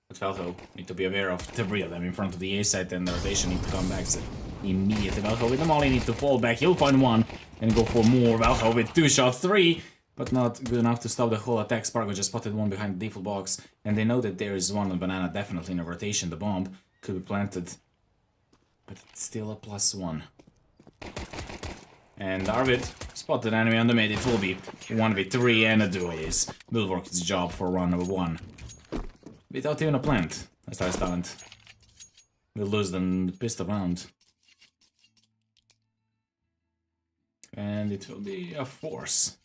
But Velho need to be aware of 3 of them in front of the A side, and the rotation need to come back so immediately. Velho with the molly need to fall back. He'll find one and go for more. Velho with 2 shots, 3, but not good enough to stop the whole attack. Spargo just spotted one behind the default box, and they know that there is one on banana definitely in a rotation. The bomb could be planted, but it's still a +1. And Arvid spotted enemy on the mid. It will be 1v3, and a duel will work its job for round number 1. Without even a plant, Astralis talent. We'll lose the pistol round. And it will be a force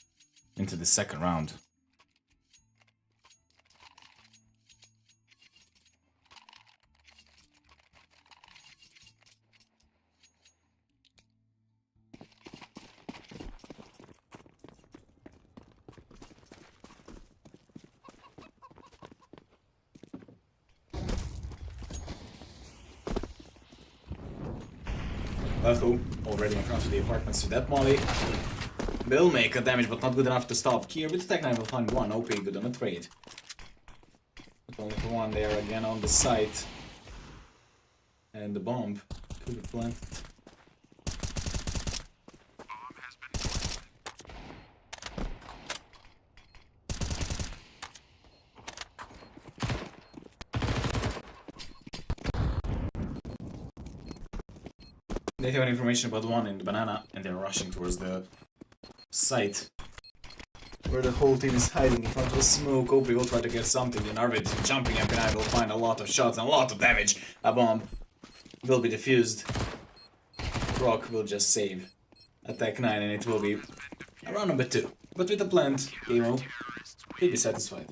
into the second round. Velho already in front of the apartments with that molly. Will make a damage, but not good enough to stop. Kier with the tech 9 will find one. OP good on a trade. But only for one there again on the site. And the bomb could be planted. They have information about one in the banana, and they're rushing towards the site where the whole team is hiding in front of the smoke. OP will try to get something, and Arvid jumping up, and I will find a lot of shots and a lot of damage. A bomb will be defused. Rock will just save attack 9, and it will be around number 2. But with the plant, Heimo will be satisfied.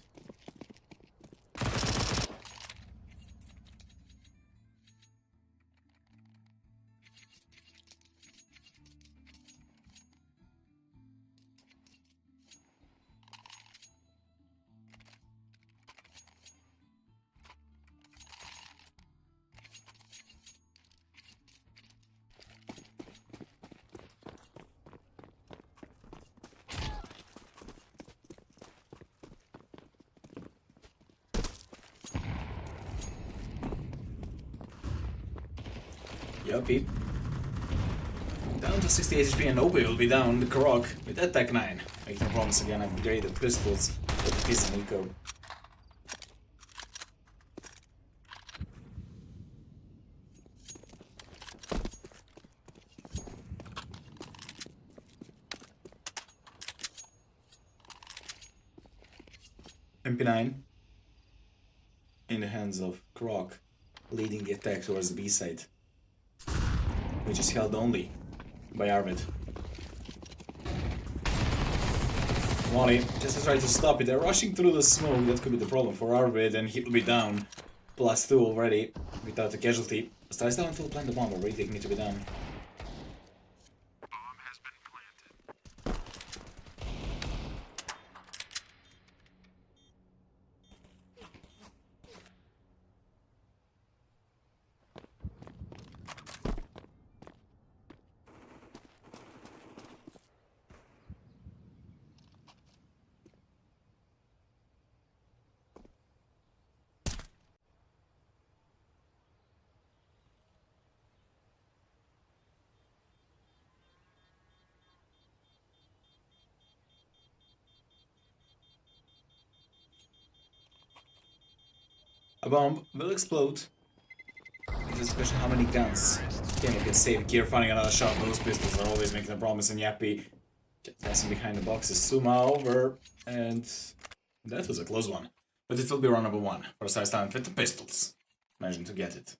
Yuppie. Down to 60 HP, and OP will be down the Karok with that Tech 9. Making a promise again, upgraded pistols with the piece of Nico. MP9 in the hands of Karok, leading the attack towards the B side, which is held only by Arvid. Molly just to try to stop it. They're rushing through the smoke. That could be the problem for Arvid, and he'll be down. +2 already without a casualty. Astralis down full plant the bomb, already taking it to be down. Bomb has been planted. A bomb will explode. It's just a question how many guns Heimo can save. Gear finding another shot. Those pistols are always making a promise, and Yappy just passing behind the boxes. Suma over, and that was a close one. But it will be round number 1 for a size talent with the pistols. Imagine to get it.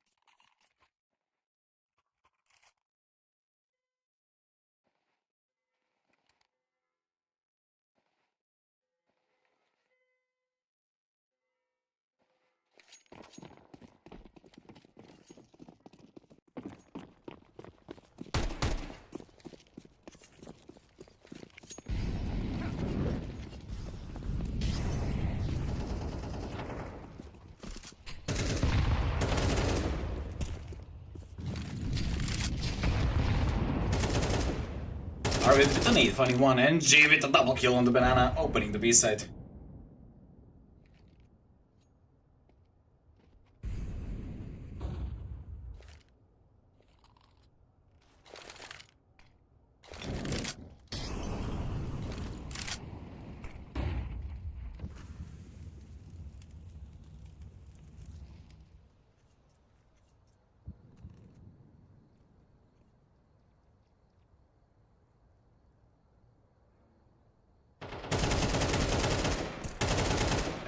Arvid with a nade, finding one, and G with a double kill on the banana, opening the B-side.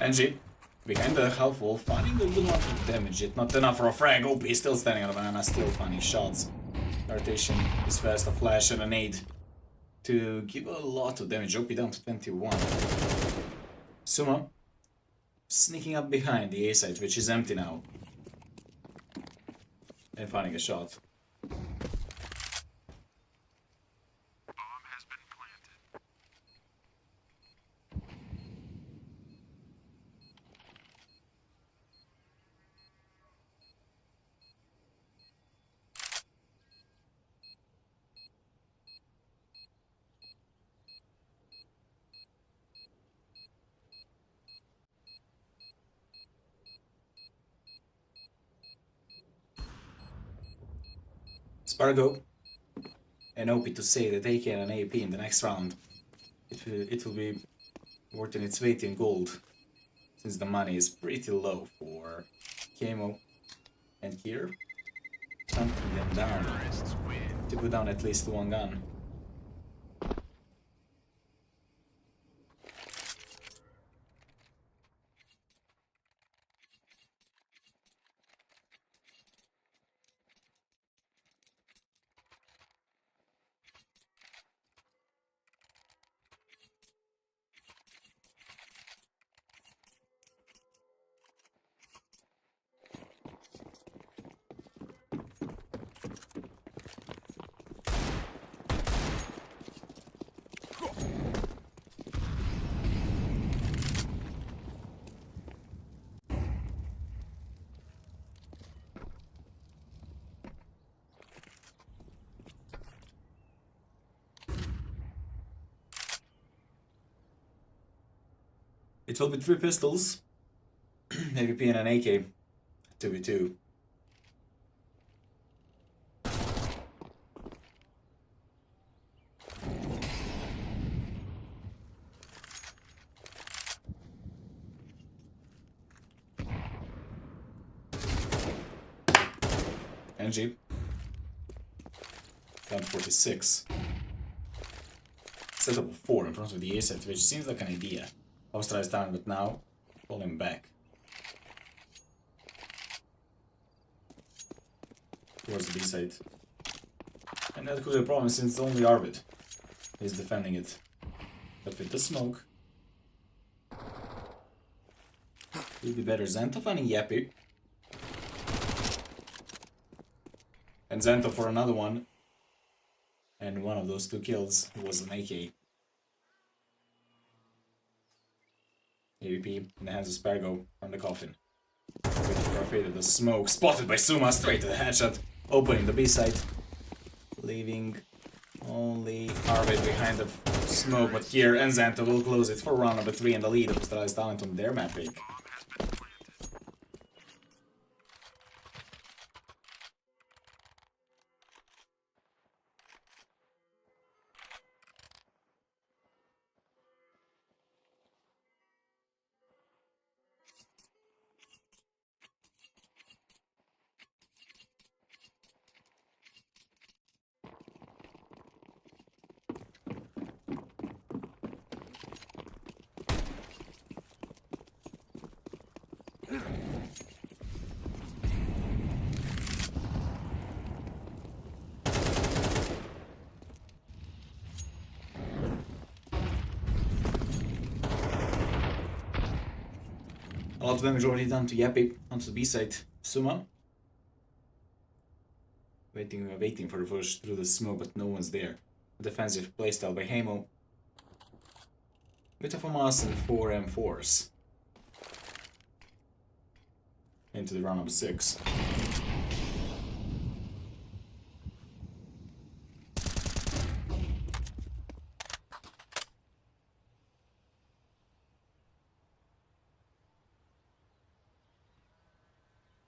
NG, behind the half wall, finding a good amount of damage, yet not enough for a frag. OP still standing on the banana, still finding shots. Rotation is fast, a flash and a nade to give a lot of damage. OP down to 21. Suma sneaking up behind the A site, which is empty now. And finding a shot. Bomb has been planted. Spargo and OP to say that AK and an AP in the next round. It will be worth its weight in gold, since the money is pretty low for Heimo. And here, hunting them down to put down at least one gun. It will be 3 pistols, AVP and an AK, 2v2. NG. Down 46. Set up a 4 in front of the A set, which seems like an idea. Astralis down, but now falling back towards the B side. And that could be a problem since only Arvid is defending it. But with the smoke, it'll be better. Zento finding Yappy. And Zento for another one. And one of those 2 kills was an AK. AVP in the hands of Spargo from the coffin. Waiting for a fade of the smoke. Spotted by Suma, straight to the headshot. Opening the B side. Leaving only Arvid behind the smoke, but here and Zento will close it for round number 3 and the lead of Astralis talent on their map pick. A lot of damage already done to Yappy onto the B side. Suma. Waiting for the push through the smoke, but no one's there. A defensive playstyle by Heimo. Bit of a mass and 4 M4s. Into the round number 6.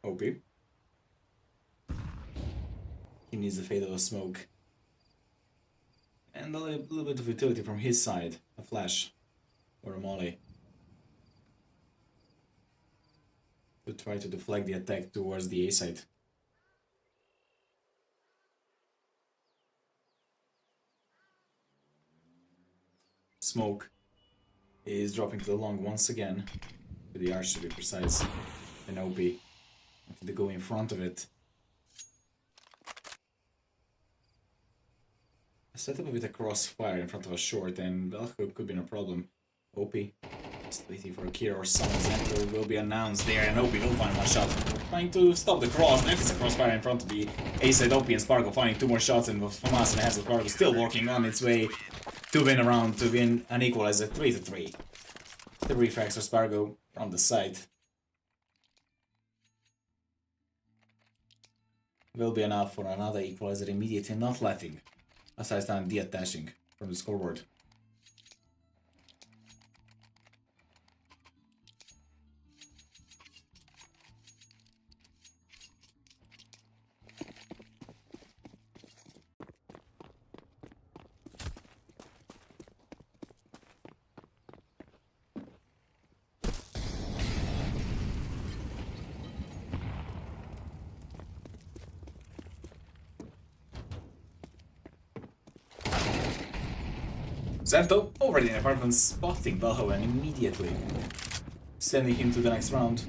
OP. He needs the fade of a smoke. And a little bit of utility from his side. A flash. Or a molly. To try to deflect the attack towards the A side. Smoke is dropping to the long once again. To the arch to be precise. And OP. To go in front of it. Set up with a crossfire in front of a short, and Belko could be no problem. OP just waiting for a Kira or someone. Zento will be announced there, and OP will find one shot. Trying to stop the cross. That is a crossfire in front of the A-side. OP and Sparkle finding 2 more shots, and Famas and Hazel Sparkle still working on its way to win a round, to win an equalizer 3-3. 3 frags for Spargo from the side. Will be enough for another equalizer immediately, not letting Astralis down detaching from the scoreboard. Zento already in apartment, spotting Belho and immediately sending him to the next round.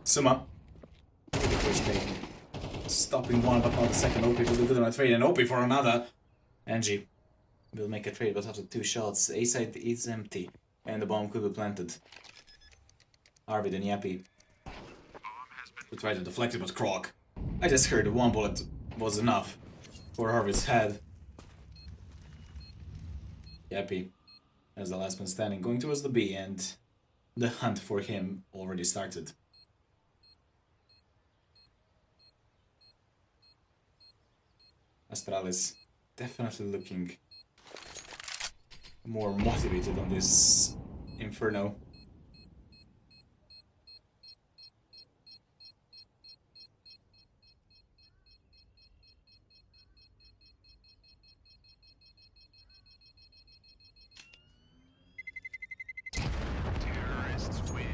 Suma. Stopping one, but not the second. OP will be good on a trade, and OP for another. Angie will make a trade, but after 2 shots, A side is empty, and the bomb could be planted. Arvid and Yappy will try to deflect it, but Croc. I just heard 1 bullet was enough for Arvid's head. Yappy as the last man standing, going towards the B, and the hunt for him already started. Astralis definitely looking more motivated on this Inferno. Terrorists win.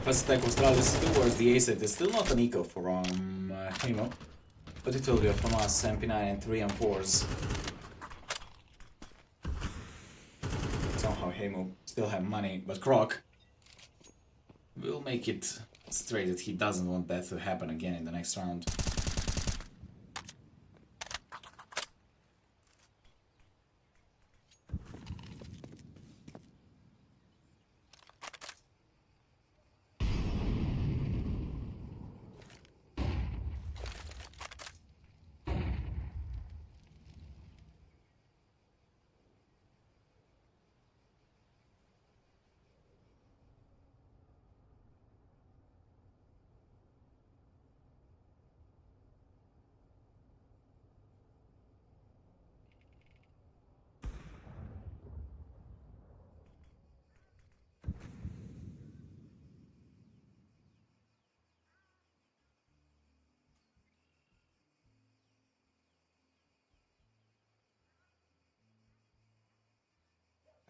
First attack of Astralis towards the A side is still not an eco from Heimo, but it will be from us, MP9 and 3 and 4s. Somehow Heimo still have money, but Croc will make it straight that he doesn't want that to happen again in the next round.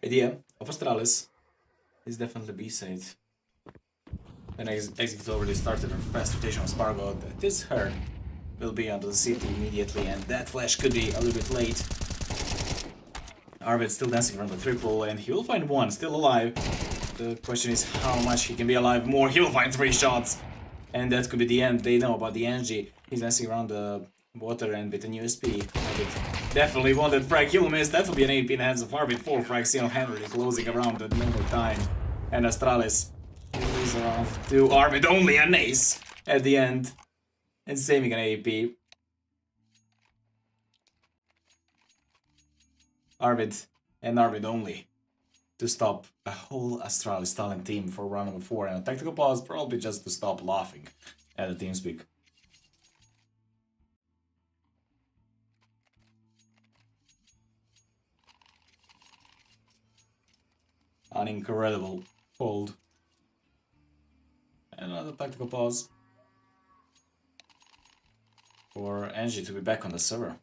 idea of Astralis is definitely B-side. And Execute already started her fast rotation of Spargo. This herd will be onto the city immediately, and that flash could be a little bit late. Arvid still dancing around the triple, and he will find one still alive. The question is how much he can be alive more. He will find 3 shots, and that could be the end. They know about the NG. He's dancing around the water, and with a new SP, Arvid definitely wanted frag. He'll miss. That will be an AP in the hands of Arvid. 4 frags single-handedly closing around at no more time. And Astralis is around to Arvid, only an ace at the end, and saving an AP. Arvid and Arvid only to stop a whole Astralis talent team for round number 4, and a tactical pause probably just to stop laughing at the TeamSpeak. An incredible hold. And another tactical pause for Angie to be back on the server.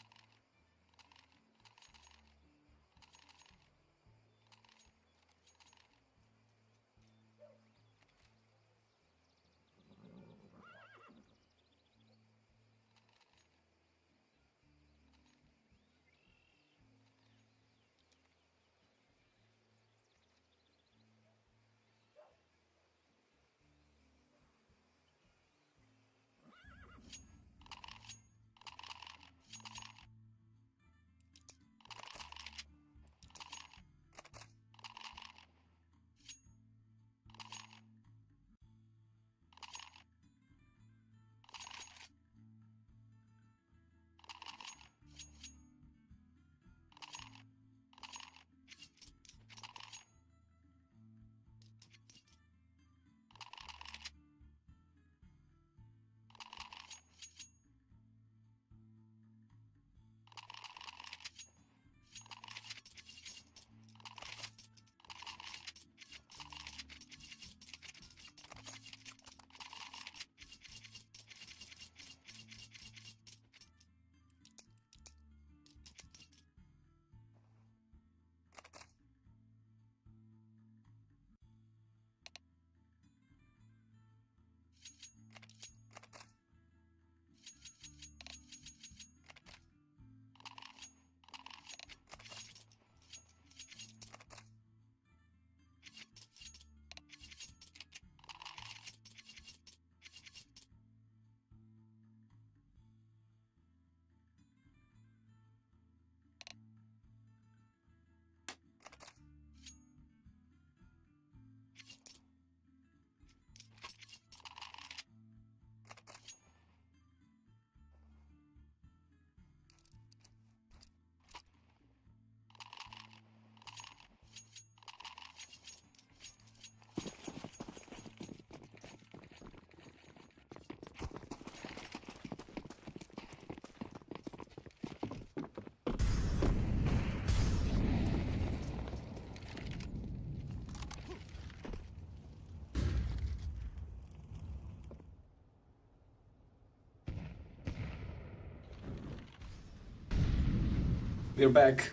We're back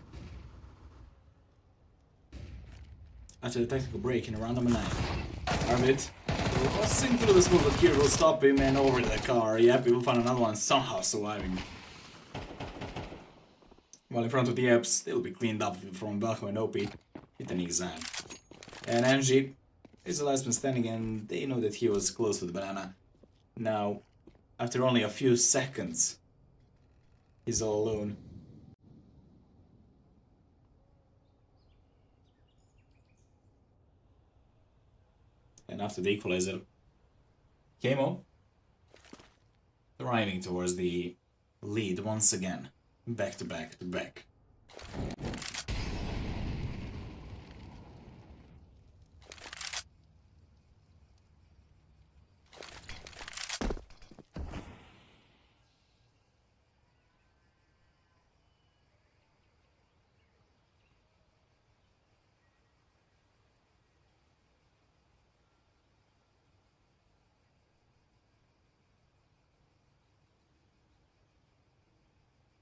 after the tactical break in round number 9. Arvid crossing through the smoke, but Kira will stop him and over the car. Yep, we will find another one somehow surviving. While in front of the apps, they'll be cleaned up from Balco and OP with an exam. And Angie is the last man standing, and they know that he was close to the banana. Now, after only a few seconds, he's all alone. And after the equalizer, Heimo driving towards the lead once again, back to back to back.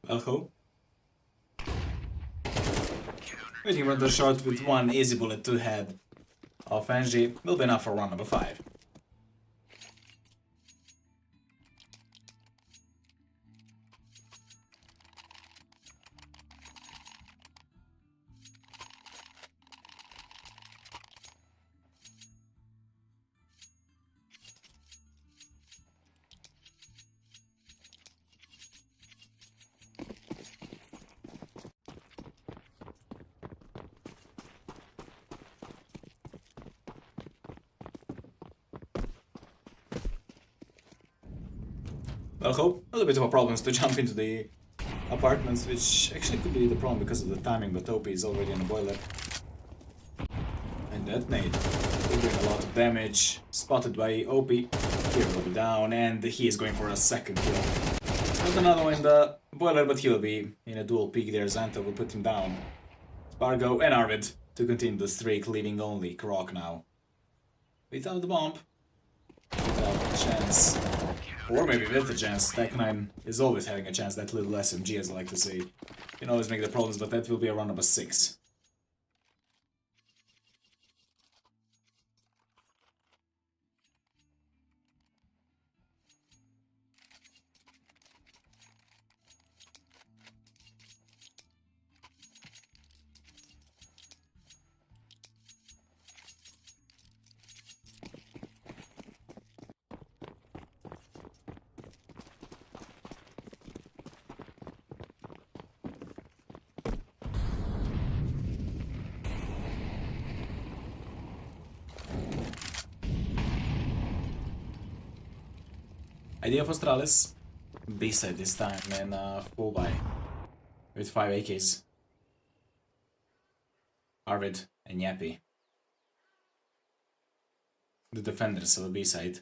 Welcome. Waiting for the shot with one easy bullet to head of Angie will be enough for round number 5. Well, hope a little bit of a problem is to jump into the apartments, which actually could be the problem because of the timing, but OP is already in the boiler. And that nade will bring a lot of damage. Spotted by OP. Here will be down, and he is going for a second kill. Not another one in the boiler, but he'll be in a dual peek there. Xanta will put him down. Spargo and Arvid to continue the streak, leaving only Croc now. Without the bomb, without a chance. Or maybe with a chance. Tech 9 is always having a chance, that little SMG, as I like to say. You can always make the problems, but that will be a round number 6. Idea of Astralis. B-side this time, and full buy. With 5 AKs. Arvid and Yappy. The defenders of the B-side.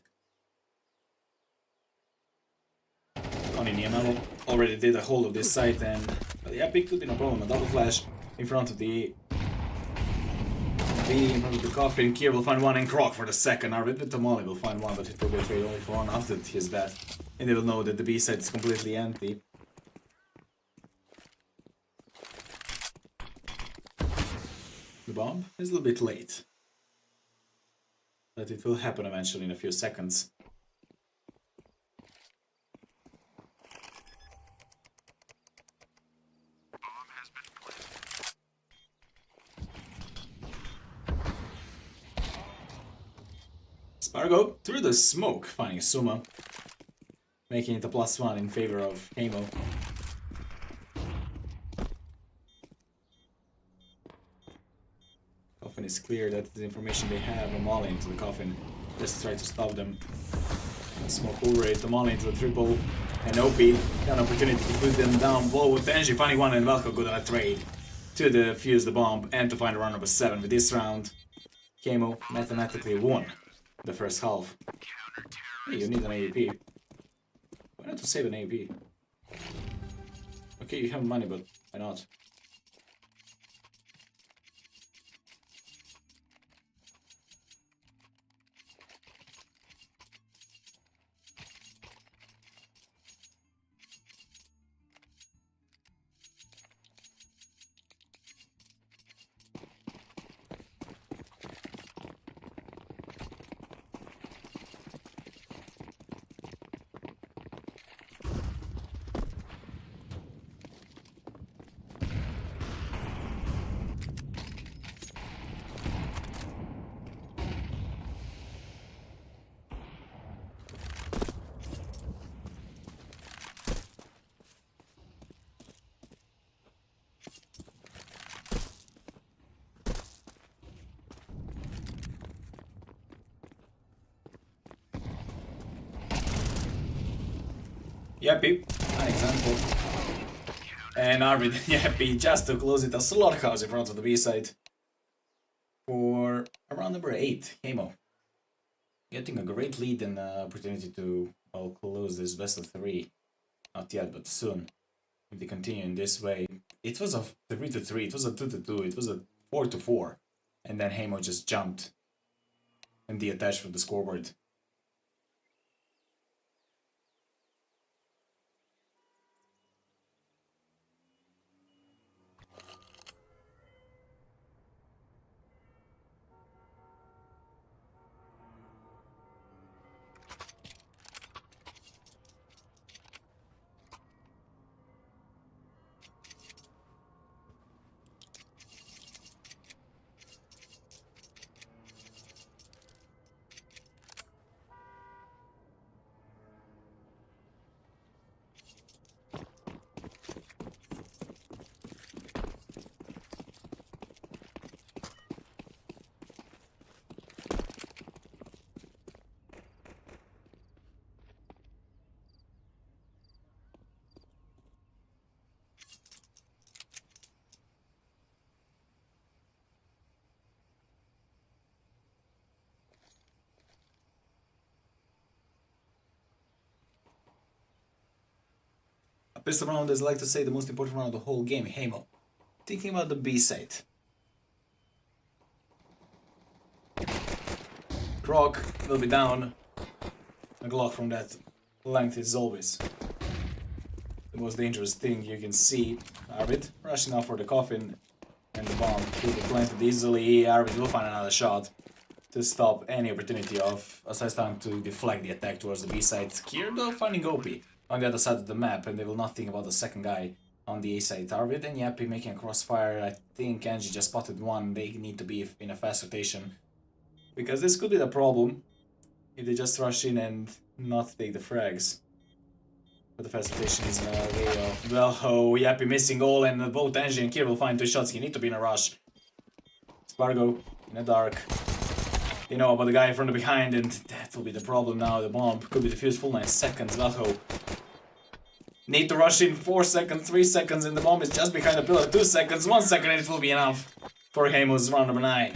Only Niamelo already did a hold of this site, and well, Yappy could be no problem. A double flash in front of the B, in front of the coffin. Kier will find one, and Croc for the second. Arvid with Tamale will find one, but it will be trade only for one after his death. And they will know that the B side is completely empty. The bomb is a little bit late, but it will happen eventually in a few seconds. Spargo through the smoke, finding Suma, making it a +1 in favor of Heimo. Coffin is clear, that the information they have. Amali into the coffin, just try to stop them. Smoke over it, Amali into the triple, and OP, an opportunity to put them down. Blow with Angie, finding one, and Velko good on a trade to defuse the bomb and to find round number 7 with this round. Heimo mathematically won the first half. Hey, you need an AAP. Why not to save an AAP? Okay, you have money, but why not? Yappy, an example. And Arvid and Yappy just to close it, a slaughterhouse in front of the B-side. For around number 8, Heimo. Getting a great lead and opportunity to close this best of 3. Not yet, but soon. If they continue in this way. It was a 3-3, it was a 2-2, it was a 4-4. And then Heimo just jumped and detached from the scoreboard. Pistol round is, like to say, the most important round of the whole game. Heimo, thinking about the B side. Croc will be down. A Glock from that length is always the most dangerous thing you can see. Arvid rushing out for the coffin, and the bomb will be planted easily. Arvid will find another shot to stop any opportunity of Astralis time to deflect the attack towards the B side. Kier though finding Gopi on the other side of the map, and they will not think about the second guy on the A side. Arvid and Yappy making a crossfire. I think Angie just spotted one. They need to be in a fast rotation, because this could be the problem if they just rush in and not take the frags. But the fast rotation is in a way of, well, oh, Yappy missing all, and both Angie and Kier will find 2 shots. You need to be in a rush. Spargo in the dark. They know about the guy from the behind, and that will be the problem now. The bomb could be defused full 9 seconds. Valho need to rush in 4 seconds, 3 seconds, and the bomb is just behind the pillar. 2 seconds, 1 second, and it will be enough for Heimo's round number 9.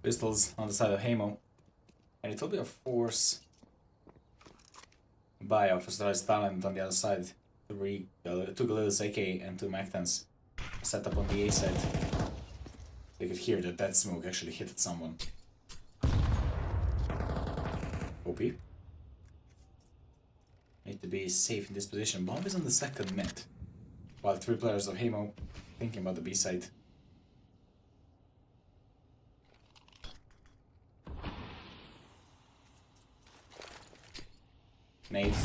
Pistols on the side of Heimo, and it will be a force buy of Astralis talent on the other side. 2 Galil's AK and 2 Mac-10s set up on the A side. They could hear that smoke actually hit someone. OP. Need to be safe in this position. Bomb is on the second mid, while 3 players of Heimo thinking about the B side. Nate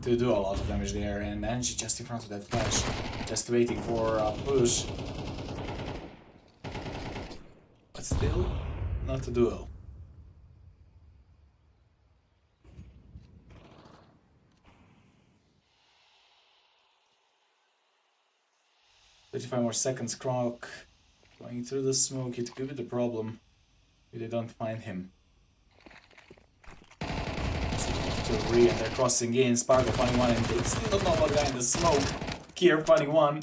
to do a lot of damage there, and Angie just in front of that flash, just waiting for a push. But still, not a duel. "35 more seconds, Croc. Going through the smoke, it could be the problem if they don't find him. And they're crossing in. Spargo finding one, and they still don't know about the guy in the smoke. Kier finding one.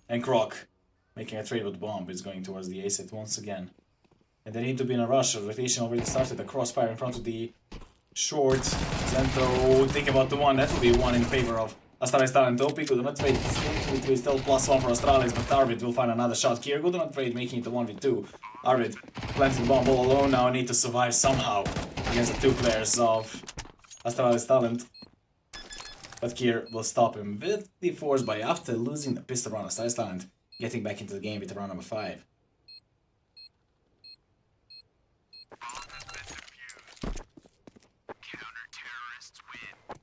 And Croc making a trade with the bomb is going towards the A set once again. And they need to be in a rush. Rotation already started. The crossfire in front of the short. Zento think about the one. That will be one in favor of Astralis talent. OP could not trade. Still +1 for Astralis, but Arvid will find another shot. Kier could not trade, making it a 1v2. Arvid planting the bomb all alone now, need to survive somehow against the 2 players of Astralis talent. But Kier will stop him with the force by, after losing the pistol round. Astralis talent getting back into the game with round number 5. Counter-terrorists win.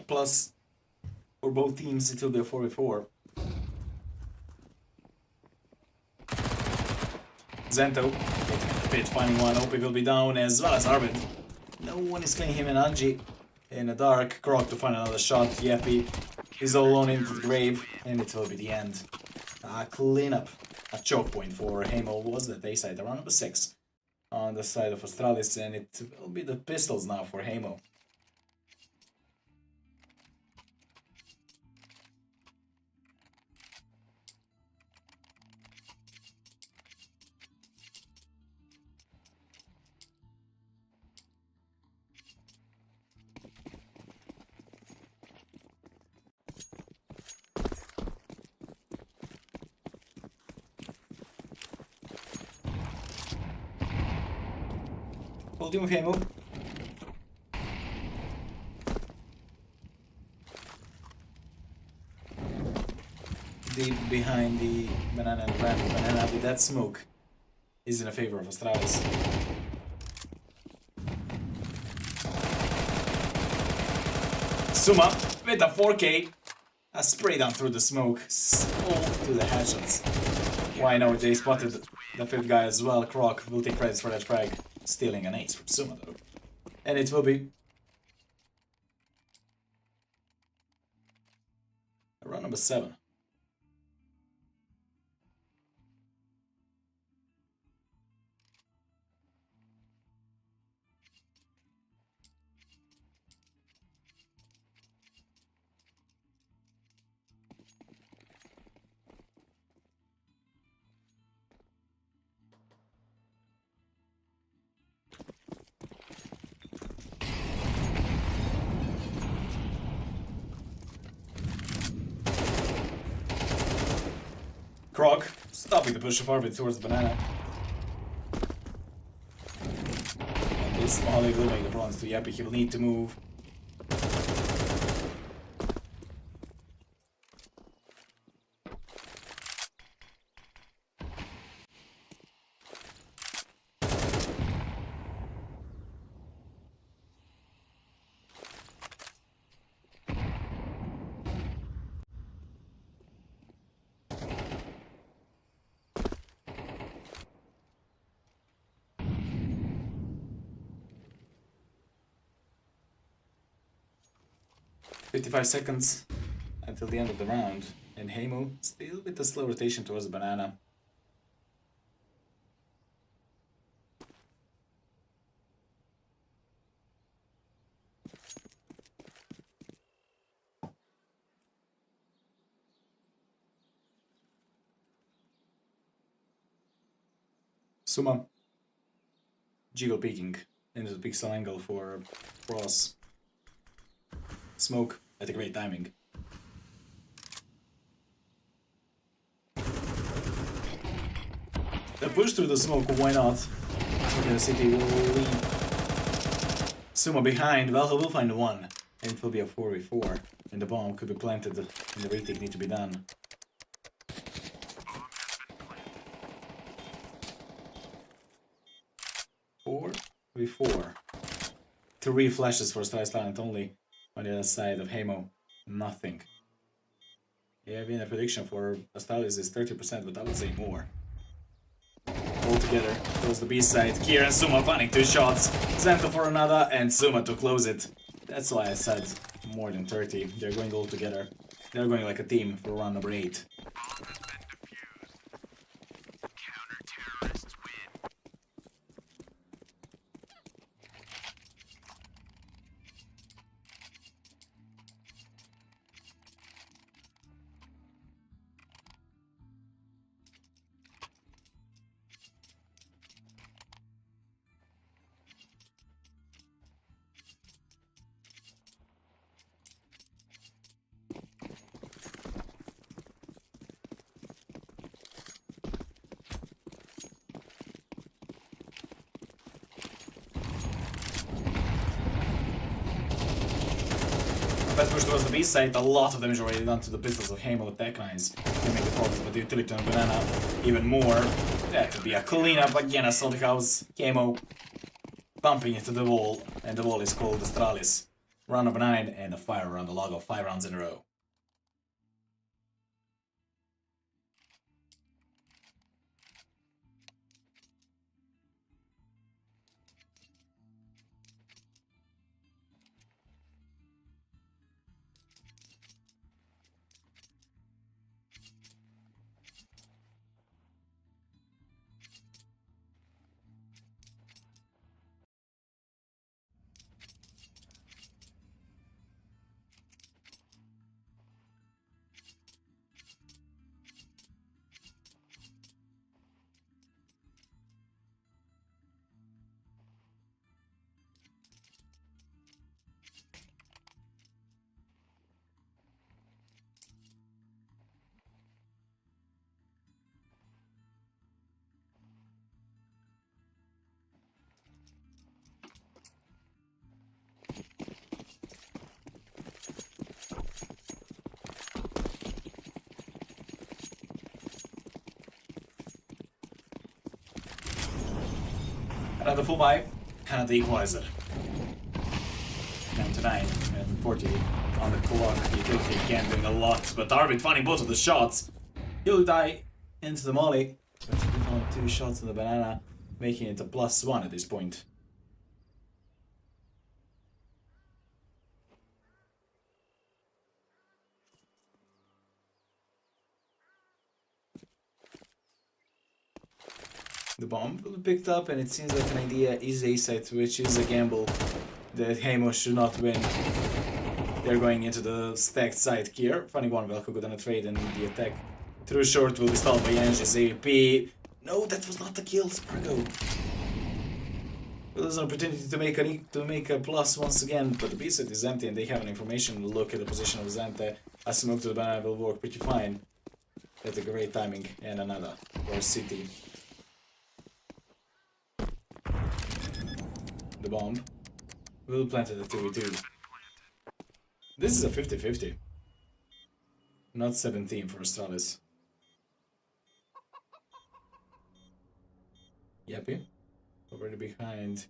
Plus, for both teams, it will be a 4v4. Zento getting the pit, finding one. OP will be down as well as Arvid. No one is killing him in Anji. In the dark, Croc to find another shot. Yappy is all alone into the grave, and it will be the end. A cleanup. A choke point for Heimo was that A side, around number 6 on the side of Astralis, and it will be the pistols now for Heimo. Full team of Heimo. Deep behind the banana and ramp. Banana with that smoke is in a favor of Astralis. Suma with a 4K. A spray down through the smoke. All to the headshots. Why no, they spotted the 5th guy as well. Croc will take credits for that frag. Stealing an ace from Suma though. And it will be round number 7. Croc stopping the push of Arvid towards the banana. And this Molly will make the bronze to Yappy. He will need to move. "55 seconds until the end of the round, and Heimo still with a slow rotation towards the banana. Suma jiggle peeking into the pixel angle for cross. Smoke at a great timing. The push through the smoke, why not? Okay, the city will leave Suma behind. Well, he will find one. And it will be a 4v4. And the bomb could be planted and the retake need to be done. Four v4. 3 flashes for Astralis Talent only. On the other side of Heimo, nothing. Yeah, a prediction for Astralis is 30%, but I would say more. All together, goes the B side. Kier and Suma finding 2 shots. Zento for another, and Suma to close it. That's why I said more than 30. They're going all together. They're going like a team for round number 8. Let's push towards the B side. A lot of damage already done to the pistols of Heimo with Tech 9s. Can make the problems with the utility on Banana even more. That could be a cleanup again. Assault House. Heimo bumping into the wall, and the wall is called Astralis. Round number 9 and a fire around the log of 5 rounds in a row. Another full buy, and the equalizer. Down to 9 and 40 on the clock. Utility again doing a lot, but Arvid finding both of the shots. He'll die into the molly, but he found 2 shots on the banana, making it a +1 at this point. The bomb will be picked up, and it seems like an idea is A-side, which is a gamble that Heimo should not win. They're going into the stacked side here. Funny one, Velko got on a trade, and the attack through short will be stalled by Ange's AVP. No, that was not the kill, Spargo. Well, there's an opportunity to make a plus once again, but the B set is empty and they have an information look at the position of Zante. A smoke to the banana will work pretty fine. That's a great timing, and another for City. The bomb will plant it at 2v2. This is a 50-50. Not 17 for Astralis. Yappy. Already behind.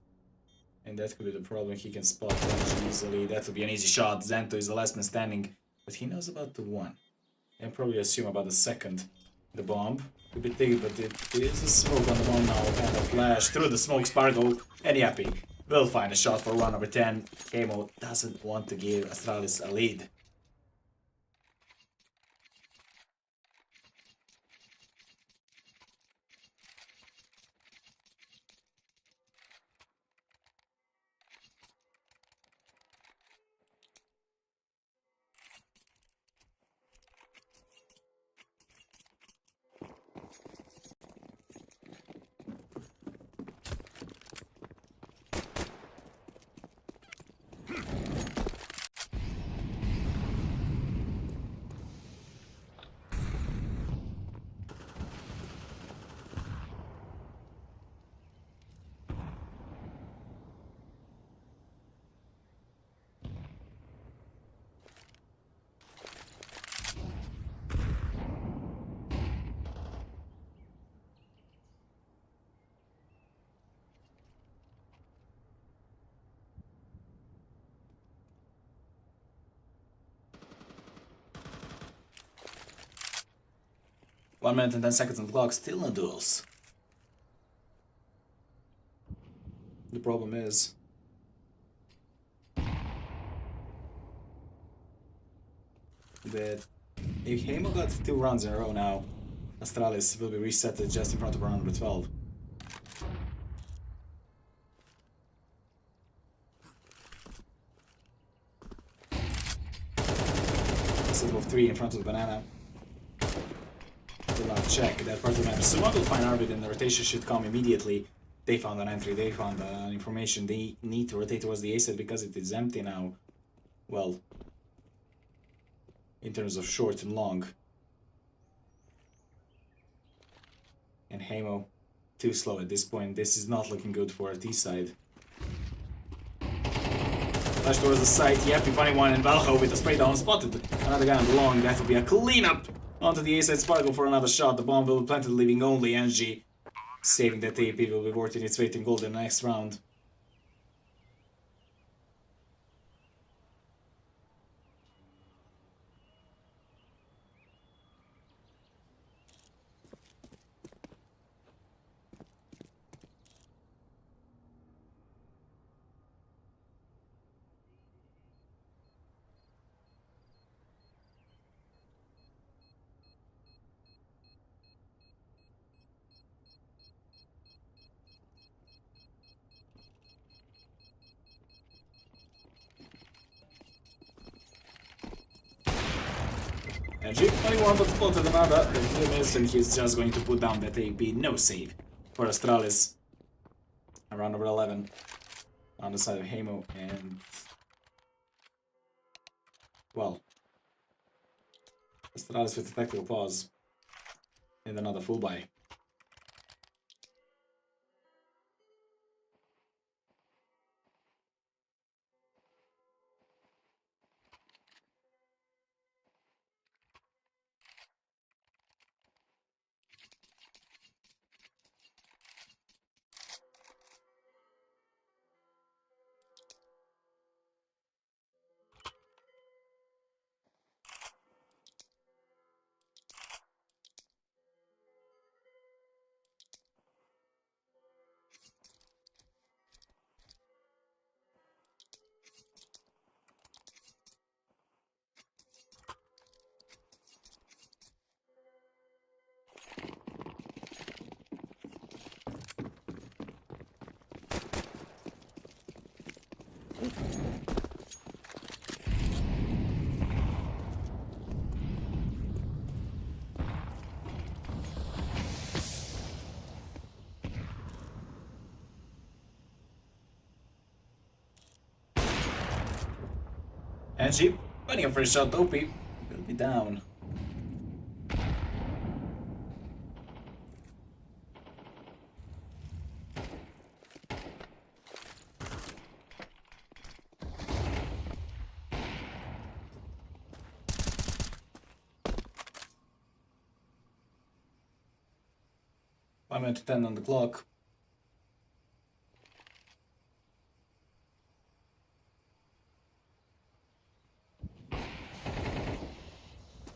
And that could be the problem. He can spot Denji easily. That would be an easy shot. Zento is the last man standing. But he knows about the 1. And probably assume about the 2nd. The bomb could be big, but it is a smoke on the bomb now. And a flash through the smoke. Spargo and Yappy will find a shot for 1 over 10. Heimo doesn't want to give Astralis a lead. One minute and 10 seconds on the clock, still no duels. The problem is that if Heimo got 2 rounds in a row now, Astralis will be reset just in front of round number 12. Set of 3 in front of the banana. Will not check that part of the map. Someone will find Arvid and the rotation should come immediately. They found an entry, they found an information. They need to rotate towards the A set because it is empty now. Well, in terms of short and long. And Heimo, too slow at this point. This is not looking good for T side. Flash towards the side. Yep, funny one, and Valho with a spray down spotted another guy on the long. That will be a cleanup onto the A side. Sparkle for another shot. The bomb will be planted, leaving only NG. Saving that AP will be worth its weight in gold in the next round. NG, 21 but spotted another. The miss, and he's just going to put down that AP. No save for Astralis. Around number 11 on the side of Heimo, and well, Astralis with a tactical pause and another full buy. Angie, running a first shot, OP. Will be down. I'm at 10 on the clock.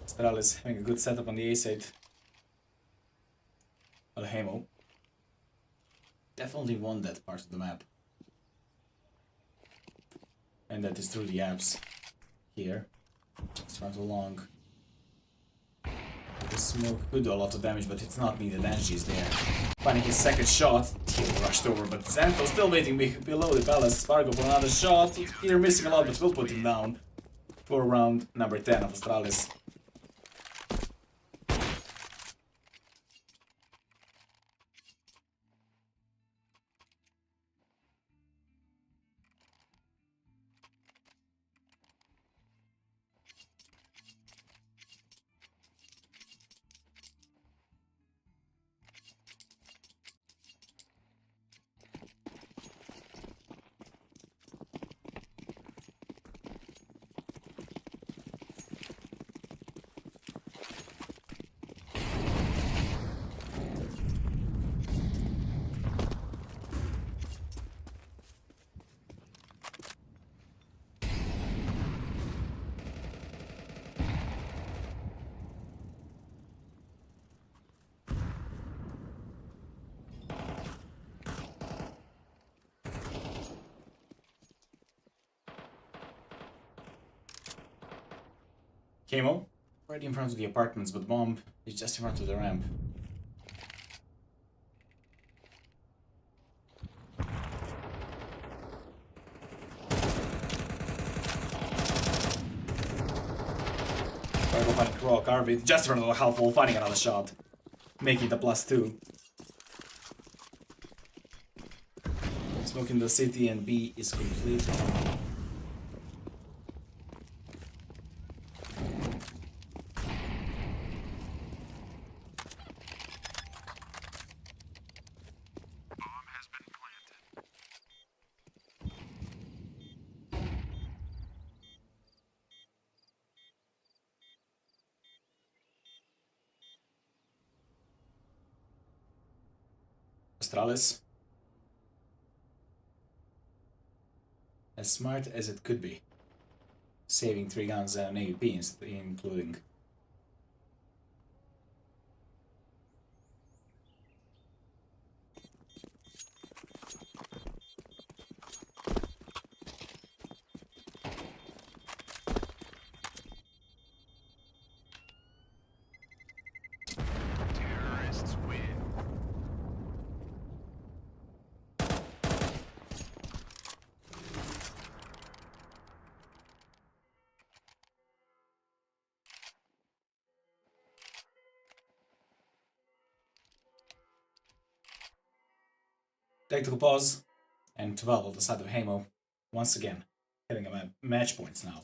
Astralis having a good setup on the A side. Well, Heimo definitely won that part of the map. And that is through the apps. Here. It's far too long. The smoke could do a lot of damage, but it's not needed. Angie is there. Finding his second shot. Teal rushed over, but Xanto still waiting below the palace. Spargo for another shot. Here missing a lot, but will put him down for round number 10 of Astralis. Heimo, right in front of the apartments, but Bomb is just in front of the ramp. Spargo finding Croc, Arvid just in front of the half wall, finding another shot. Making the +2. Smoking the city and B is complete. Bomb has been planted. Astralis. As smart as it could be. Saving 3 guns and an AWP including. Terrorists win. Tactical pause. And 12 on the side of Heimo. Once again, having a match points now.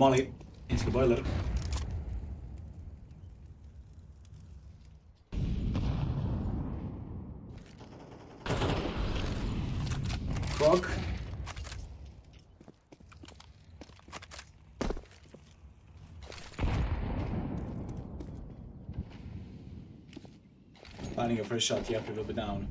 Molly into the boiler. Croc. Planning a fresh shot, yep, he will be down.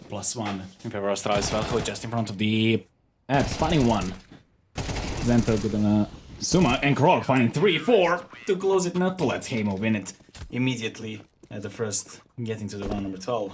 +1 in favor of Astralis. Velho just in front of the finding one. Zento gonna Suma and Krog finding 3-4 to close it, not to let Heimo win it immediately at the first, getting to the round number 12.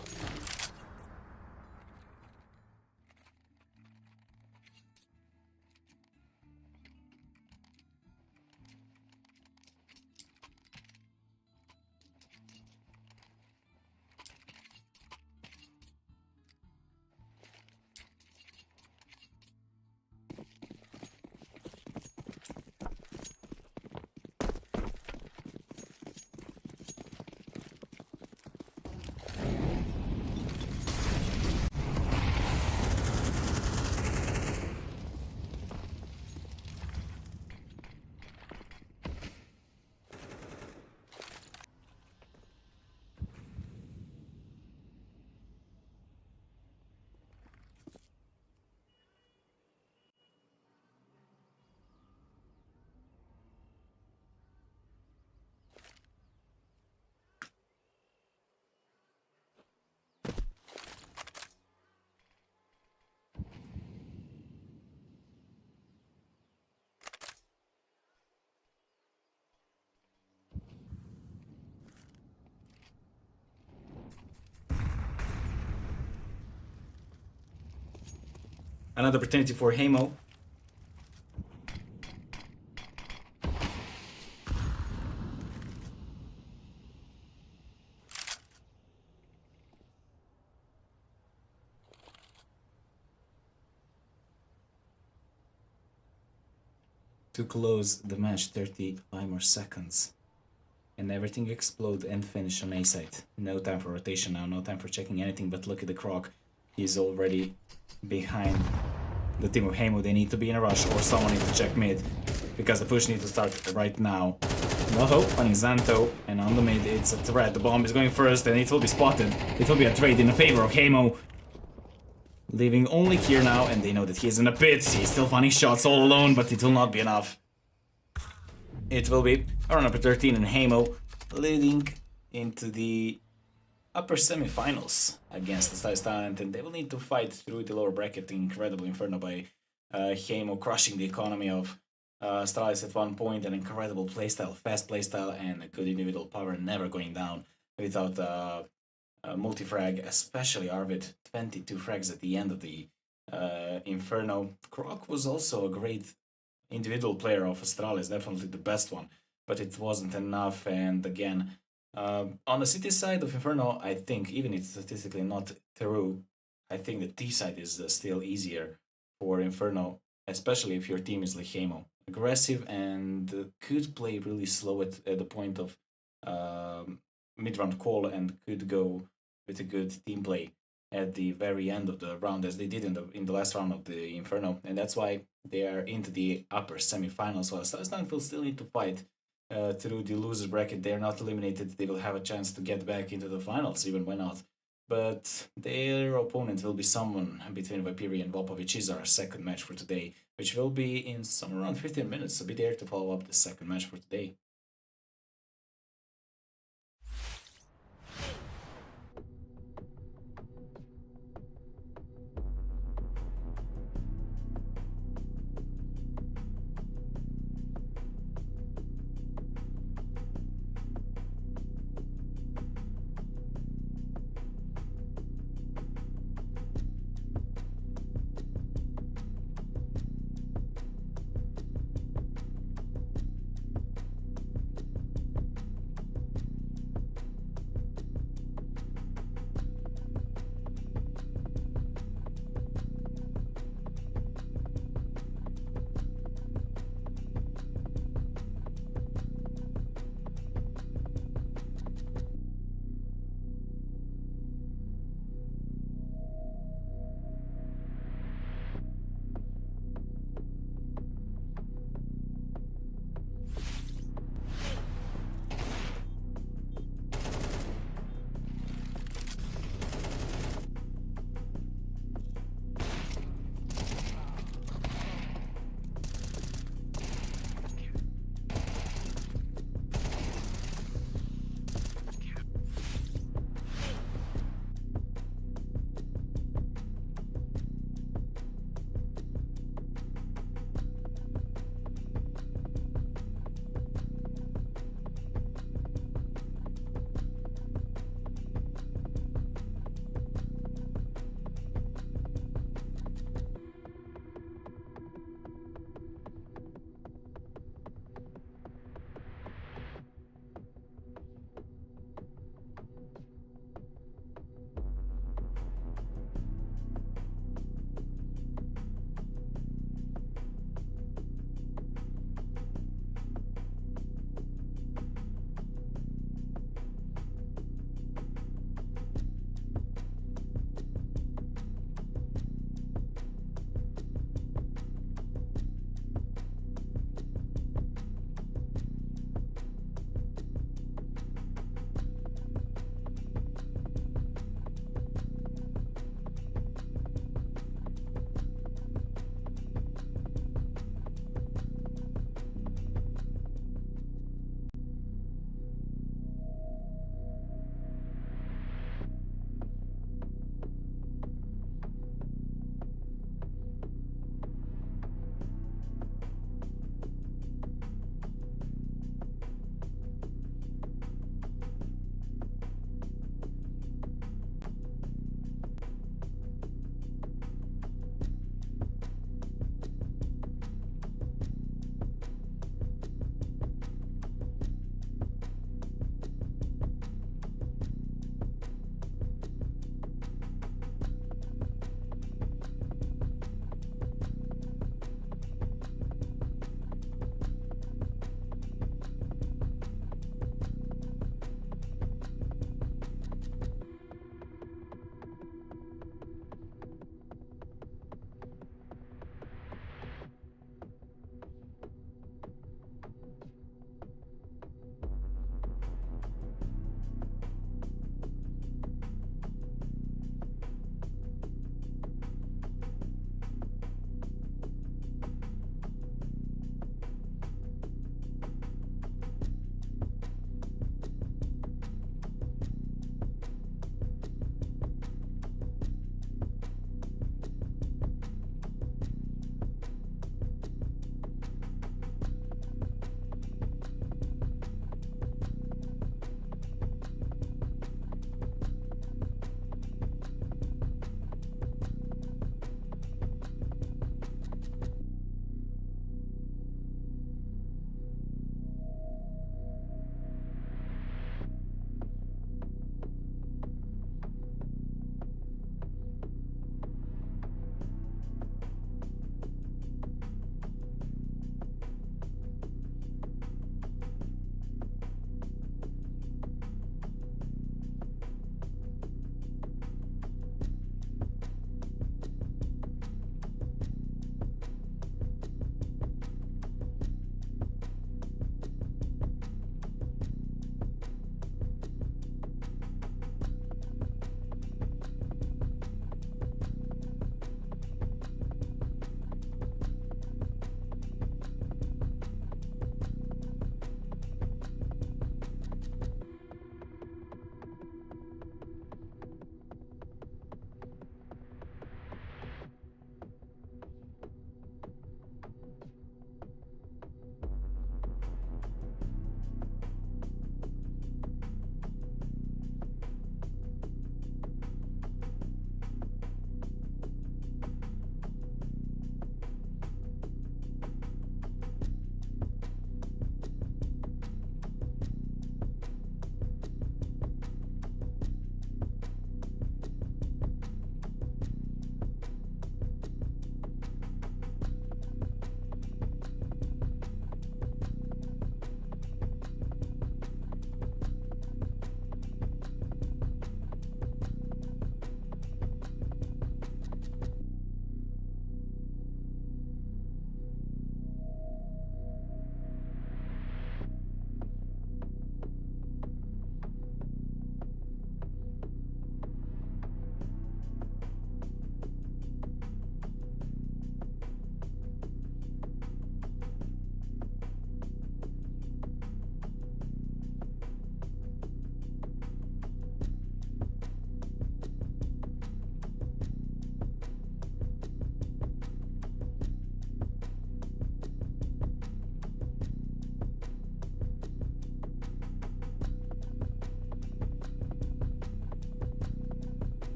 Another opportunity for Heimo. To close the match, 35 more seconds. And everything explode and finish on A side. No time for rotation now, no time for checking anything, but look at the Croc. He's already behind the team of Heimo. They need to be in a rush or someone needs to check mid, because the push needs to start right now. Noho finding Zanto, and on the mid it's a threat. The bomb is going first and it will be spotted. It will be a trade in favor of Heimo. Leaving only Kier now, and they know that he is in a pit. He's still finding shots all alone, but it will not be enough. It will be round number 13 and Heimo leading into the upper semifinals against the Astralis Talent, and they will need to fight through the lower bracket. Incredible Inferno by Heimo, crushing the economy of Astralis at one point. An incredible playstyle, fast playstyle, and a good individual power, never going down without multi-frag, especially Arvid. 22 frags at the end of the Inferno. Croc was also a great individual player of Astralis, definitely the best one, but it wasn't enough. And again, on the city side of Inferno, I think, even if it's statistically not true, I think the T side is still easier for Inferno, especially if your team is like Heimo. Aggressive and could play really slow at the point of mid-round call, and could go with a good team play at the very end of the round, as they did in the last round of the Inferno, and that's why they are into the upper semifinals. So Astralis will still need to fight through the loser bracket. They are not eliminated. They will have a chance to get back into the finals, even why not. But their opponent will be someone between Viperio and WOPA, which is our second match for today, which will be in somewhere around 15 minutes. So be there to follow up the second match for today.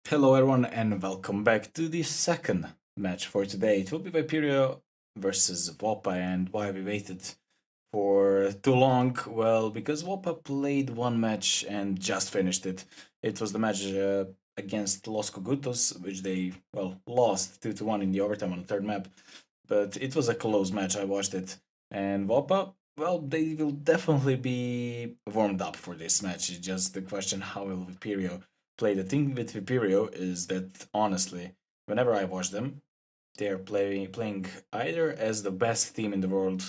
Hello everyone and welcome back to the second match for today. It will be Viperio versus WOPA, and why we waited for too long? Well, because WOPA played one match and just finished it. It was the match against Los Cogutos, which they, well, lost 2-1 in the overtime on the third map. But it was a close match, I watched it. And WOPA, well, they will definitely be warmed up for this match. It's just the question, how will Viperio play? The thing with Viperio is that, honestly, whenever I watch them, they're playing either as the best team in the world,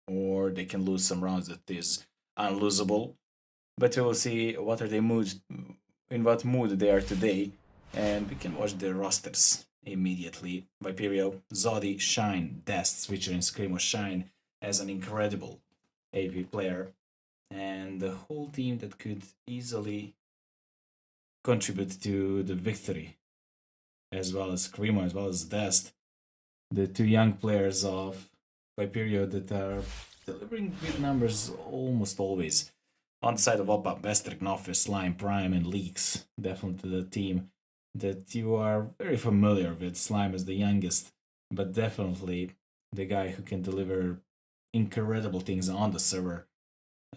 or they can lose some rounds that is unlosable. But we will see what are they in what mood they are today, and we can watch their rosters immediately. Viperio, Zodi, Shine, Dest, Switcher, and Screamo. Shine as an incredible AP player, and the whole team that could easily contribute to the victory, as well as Screamo, as well as Dest, the two young players of Viperio that are delivering good numbers almost always. On the side of WOPA, Vestric, Nofis, Slime, Prime, and Leaks, definitely the team that you are very familiar with. Slime is the youngest, but definitely the guy who can deliver incredible things on the server,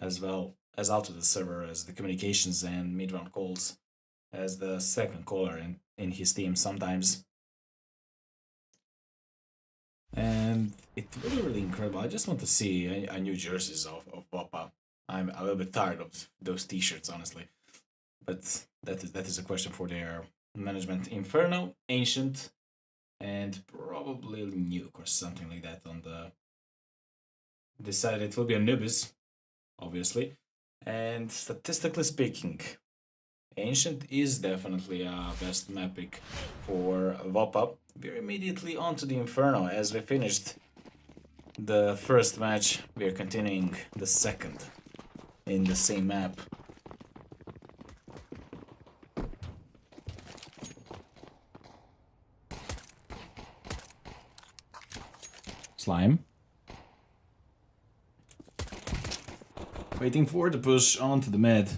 as well as out of the server, as the communications and mid-round calls, as the second caller in his team sometimes. And it's really, really incredible. I just want to see a new jerseys of WOPA. I'm a little bit tired of those t-shirts, honestly. But that is a question for their management. Inferno, Ancient, and probably Nuke or something like that on the... Decided it will be Anubis, obviously. And statistically speaking, Ancient is definitely a best map pick for WOPA. We're immediately on to the Inferno. As we finished the first match, we are continuing the second in the same map. Slime. Waiting for the push onto the mid.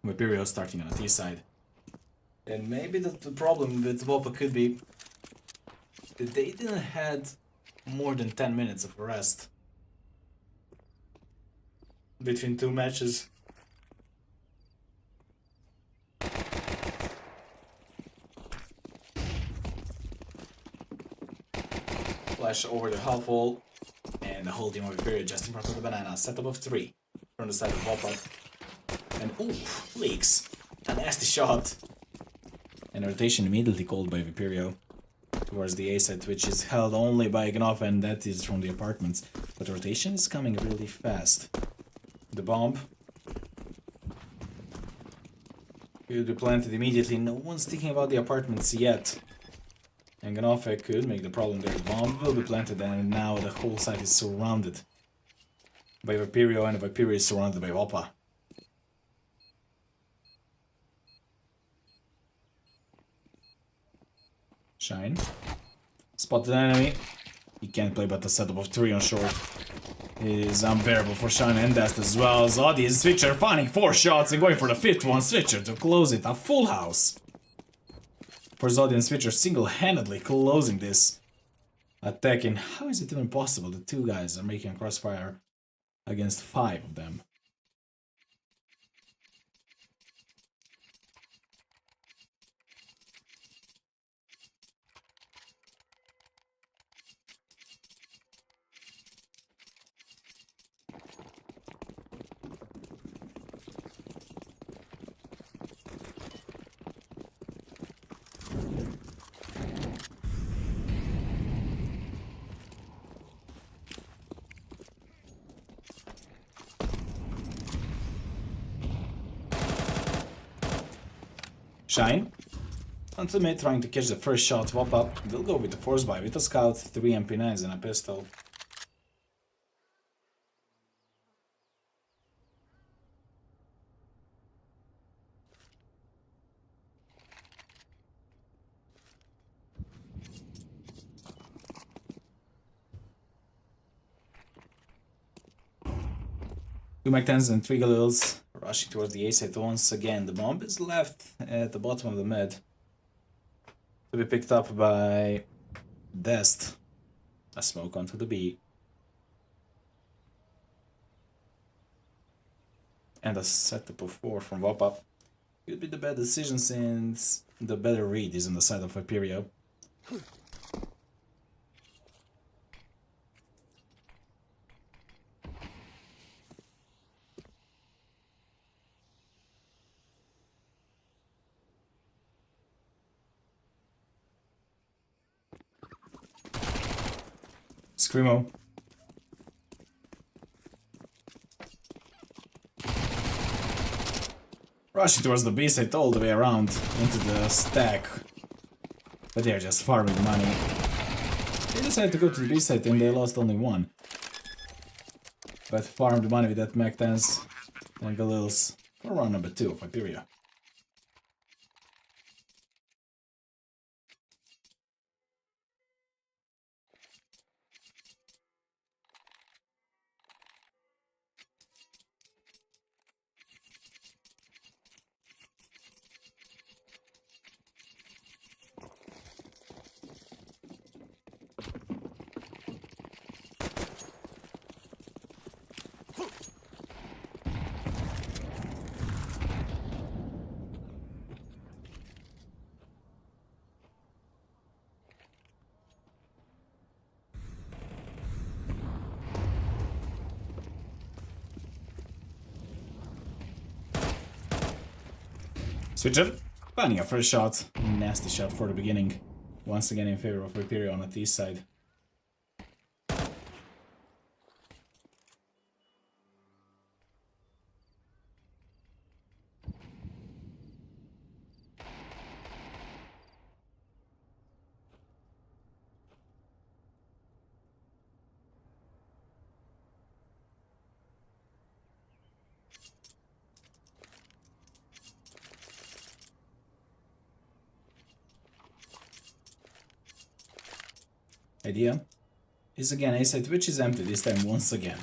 Viperio starting on the T side. And maybe the problem with WOPA could be that they didn't had more than 10 minutes of rest between two matches. Flash over the half wall, and the whole team of Viperio just in front of the banana. Setup of 3 from the side of WOPA. And ooh, Leaks. A nasty shot. And rotation immediately called by Viperio towards the A side, which is held only by Gnoff, and that is from the apartments. But rotation is coming really fast. The bomb could be planted immediately. No one's thinking about the apartments yet. And Gnoff could make the problem there. The bomb will be planted, and now the whole site is surrounded by Viperio, and Viperio is surrounded by WOPA. Shine. Spotted an enemy. He can't play, but the setup of 3 on short is unbearable for Shine and Dest as well. Zodi is Switcher finding 4 shots and going for the 5th one. Switcher to close it. A full house for Zodi and Switcher, single-handedly closing this attack. And how is it even possible that 2 guys are making a crossfire against 5 of them? Shine. Until mid, trying to catch the first shot. WOPA will go with the force buy with a scout, 3 MP9s and a pistol. Two Mac 10s and 3 Galils Rushing towards the A site once again. The bomb is left at the bottom of the mid to be picked up by Dest. A smoke onto the B. And a setup of 4 from WOPA. Could be the bad decision since the better read is on the side of Viperio. Screamo. Rushing towards the B site all the way around into the stack. But they're just farming money. They decided to go to the B site and they lost only 1. But farmed money with that Mac 10s and Galils for round number 2 of Viperio. Switcher, finding a first shot. Nasty shot for the beginning. Once again in favor of Viperio on the east side. Idea is again a site which is empty this time once again.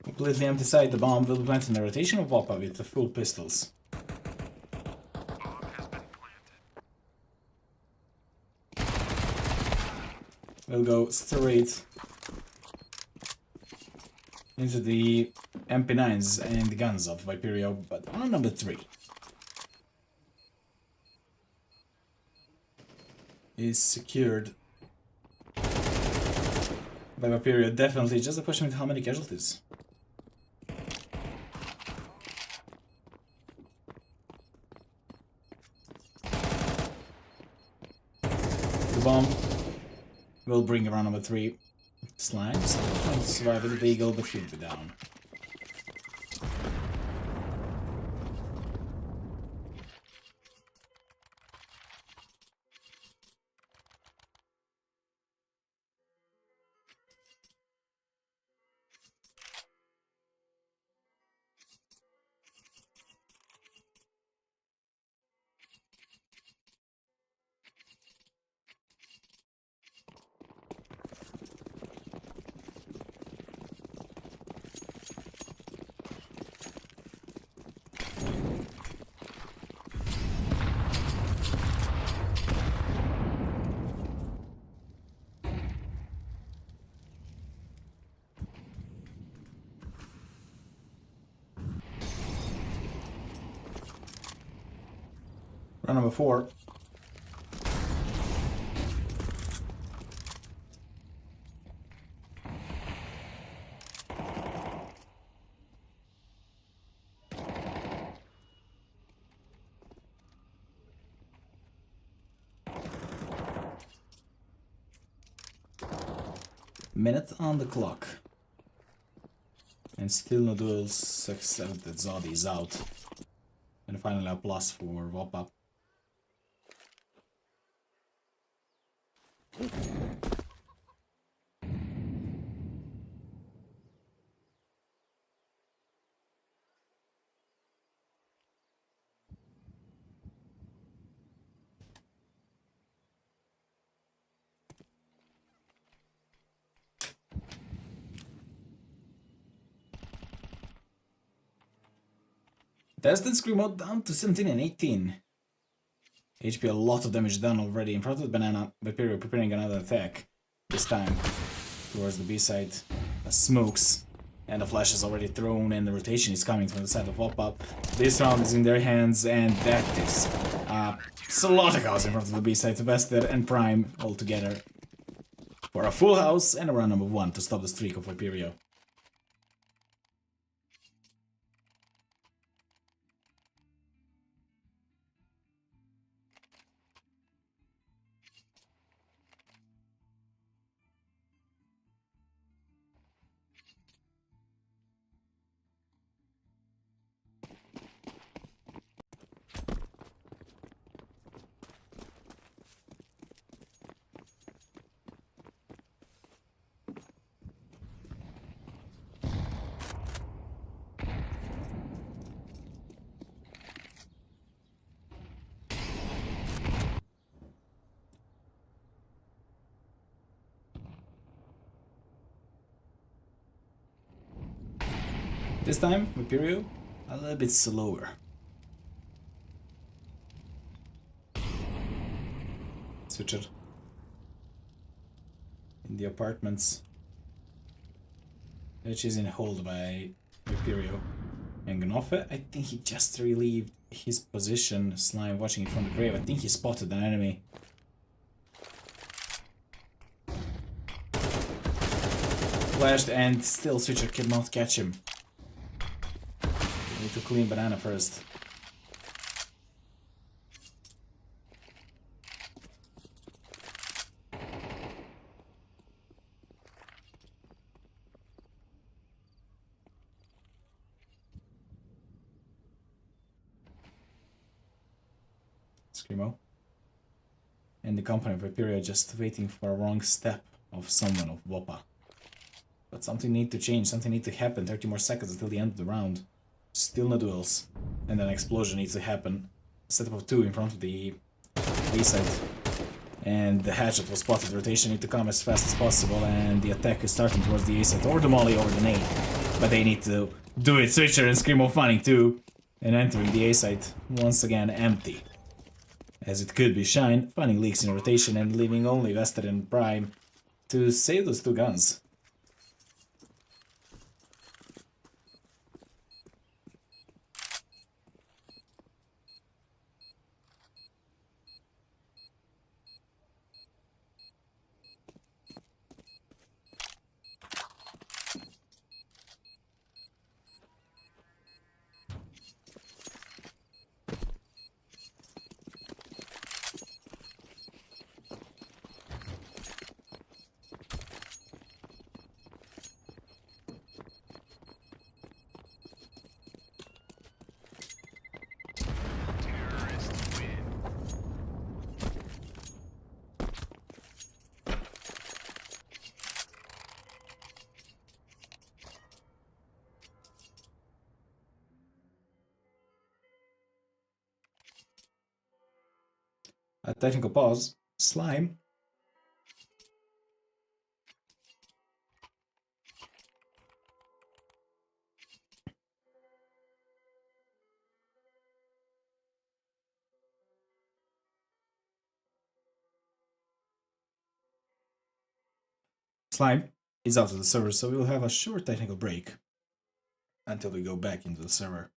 Completely empty site, the bomb will be planted in the rotation of WOPA with the full pistols. Bomb has been planted. We'll go straight into the MP9s and the guns of Viperio, but on number 3 is secured by Viperio. Definitely just a question with how many casualties. The bomb will bring around number 3. Slimes trying to survive with the eagle, but he'll be down. Round number 4. Minute on the clock. And still no duels except that Zodi is out. And finally a plus for WOPA. Destin Screamo down to 17 and 18. HP a lot of damage done already. In front of the banana, Viperio preparing another attack. This time towards the B side. Smokes. And the flash is already thrown and the rotation is coming from the side of WOPA. This round is in their hands and that is it's a lot of cows in front of the B side. Vested and Prime all together. For a full house and a round number 1 to stop the streak of Viperio. This time, Viperio, a little bit slower. Switcher. In the apartments. Which is in hold by Viperio. And Gnoffe, I think he just relieved his position. Slime watching it from the grave. I think he spotted an enemy. Flashed and still Switcher cannot catch him. Need to clean banana first. Screamo. And the company of Viperio just waiting for a wrong step of someone of WOPA. But something need to change, something need to happen. 30 more seconds until the end of the round. Still no duels. And an explosion needs to happen. Setup of 2 in front of the A side. And the hatchet was spotted. Rotation need to come as fast as possible. And the attack is starting towards the A side. Or the molly or the nade. But they need to do it. Switcher and Screamo funning too. And entering the A side. Once again empty. As it could be Shine. Finding leaks in rotation and leaving only Vested and Prime to save those 2 guns. Terrorists win. A technical pause. Slime. Slime is out of the server, so we will have a short technical break until we go back into the server.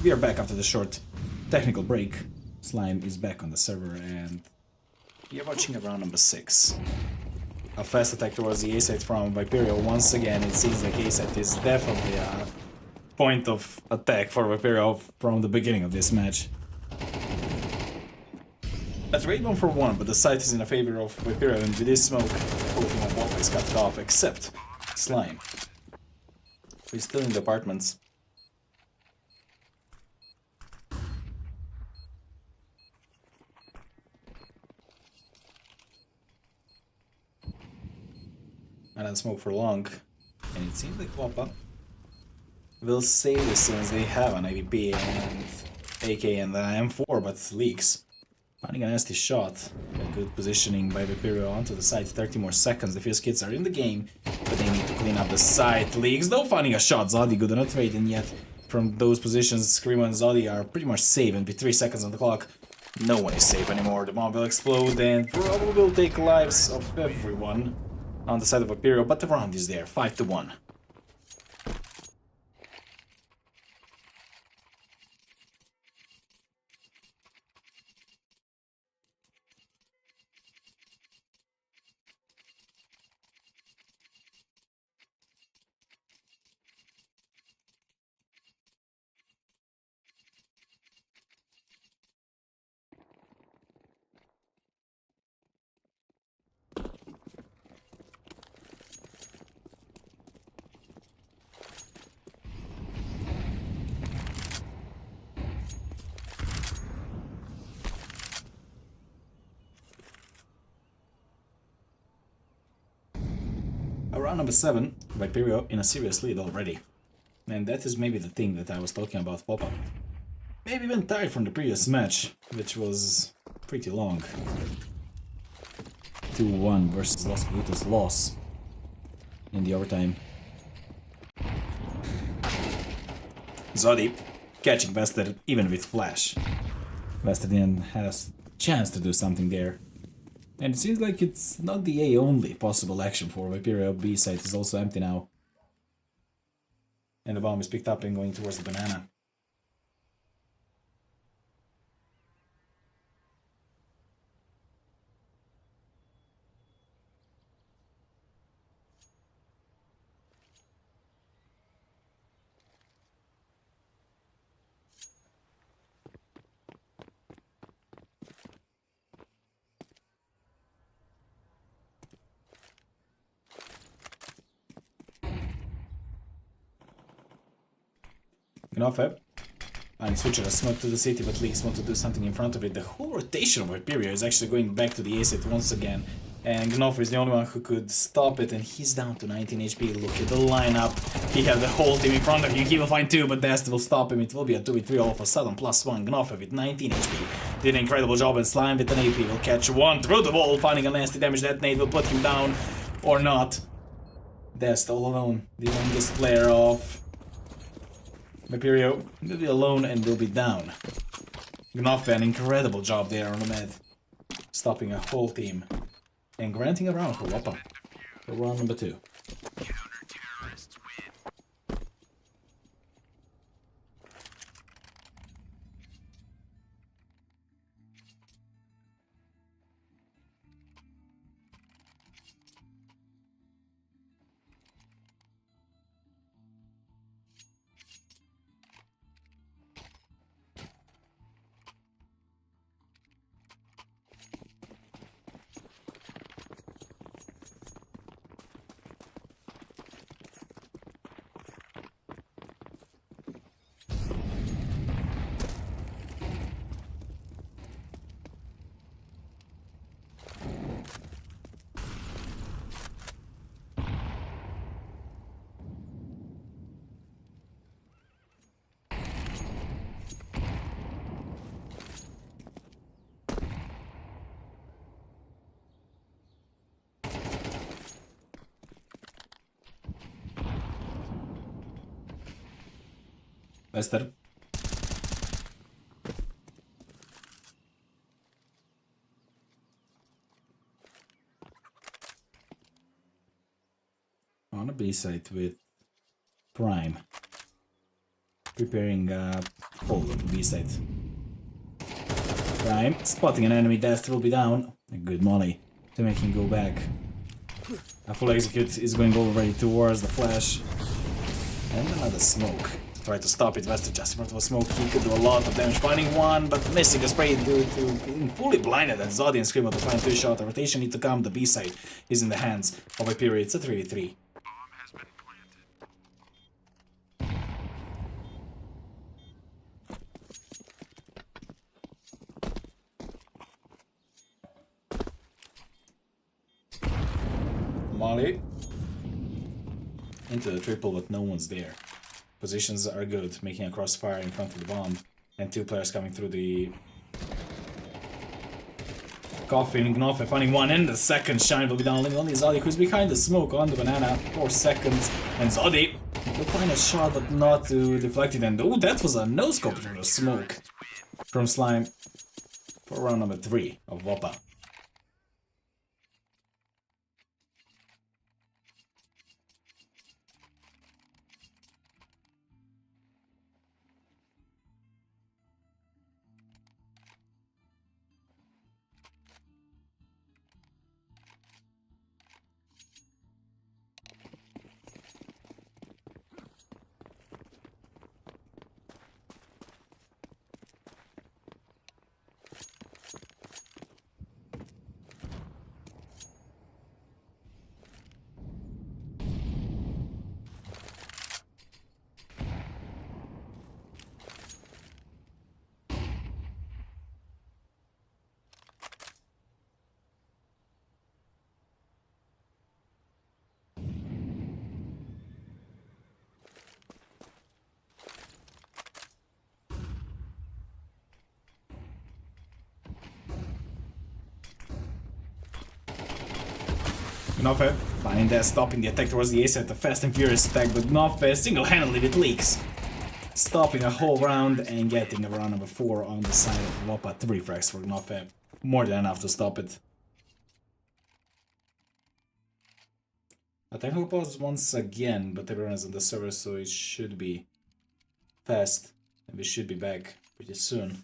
We are back after the short technical break. Slime is back on the server and we are watching round number 6. A fast attack towards the A-site from Viperio. Once again, it seems like A-site is definitely a point of attack for Viperio from the beginning of this match. At rate 1 for 1, but the site is in a favor of Viperio, and with this smoke, everything on WOPA is cut off except Slime. He's still in the apartments. I don't smoke for long, and it seems like WOPA will save this since they have an AVP and AK and the M4, but leaks. Finding a nasty shot, a good positioning by Viperio onto the side, 30 more seconds, the Fierce Kids are in the game, but they need to clean up the side, leaks, though finding a shot, Zodi good, not trading yet. From those positions, Screamo and Zodi are pretty much safe, and with 3 seconds on the clock, no one is safe anymore. The bomb will explode and probably will take lives of everyone on the side of Viperio, but the round is there, 5-1. Round number 7, Viperio in a serious lead already. And that is maybe the thing that I was talking about WOPA. Maybe even tired from the previous match, which was pretty long. 2-1 versus Los Brutus loss in the overtime. Zodi catching Bastard even with flash. Bastard has chance to do something there. And it seems like it's not the A only possible action for Viperio. B site is also empty now. And the bomb is picked up and going towards the banana. Gnofeb. And switcher a smoke to the city, but Leaks want to do something in front of it. The whole rotation of Viperio is actually going back to the A-site once again. And Gnofeb is the only one who could stop it, and he's down to 19 HP. Look at the lineup. He has the whole team in front of him. He will find 2, but Dast will stop him. It will be a 2v3 all of a sudden. +1. Gnofeb with 19 HP. Did an incredible job, and Slime with an AP will catch 1 through the wall, finding a nasty damage. That nade will put him down, or not. Dast all alone. The youngest player of Viperio will be alone and will be down. Gnofeb, an incredible job there on the med. Stopping a whole team. And granting a round for WOPA. For round number 2. Counter-terrorists win. Lester. On a B site with Prime. preparing a hole on the B side. Prime, spotting an enemy, Death will be down. A good molly to make him go back. A full execute is going already towards the flash. And another smoke. Try to stop it, Vester just in front of a smoke. He could do a lot of damage, finding one, but missing a spray due to being fully blinded. And Zodi and Screamo to find 2-shot. The rotation need to come. The B side is in the hands of Viperio. It's a 3v3. Bomb has been planted. Molly. Into the triple, but no one's there. Positions are good, making a crossfire in front of the bomb. And 2 players coming through the coffin. Gnofe finding one, and the second shine will be down. Only Zodi, who's behind the smoke on the banana. 4 seconds. And Zodi will find a shot, but not to deflect it. And oh, that was a no-scope from the smoke from Slime for round number 3 of WOPA. Gnofe finding that, stopping the attack towards the A side, a fast and furious attack, but Gnofe single-handedly with leaks. Stopping a whole round and getting a round number 4 on the side of WOPA. 3 frags for Gnofe. More than enough to stop it. A technical pause once again, but everyone is on the server, so it should be fast. And we should be back pretty soon.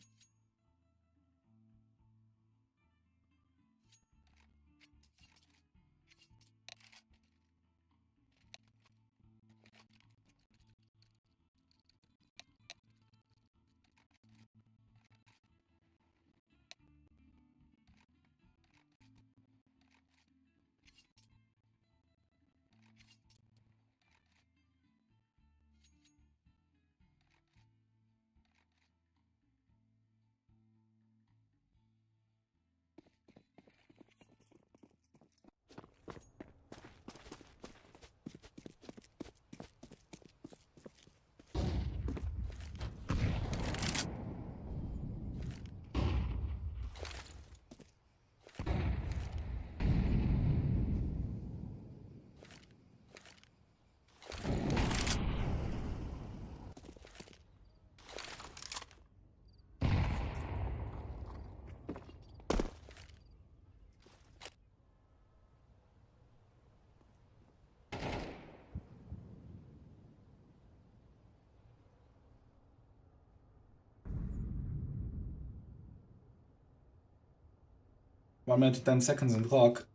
One minute to 10 seconds on the clock.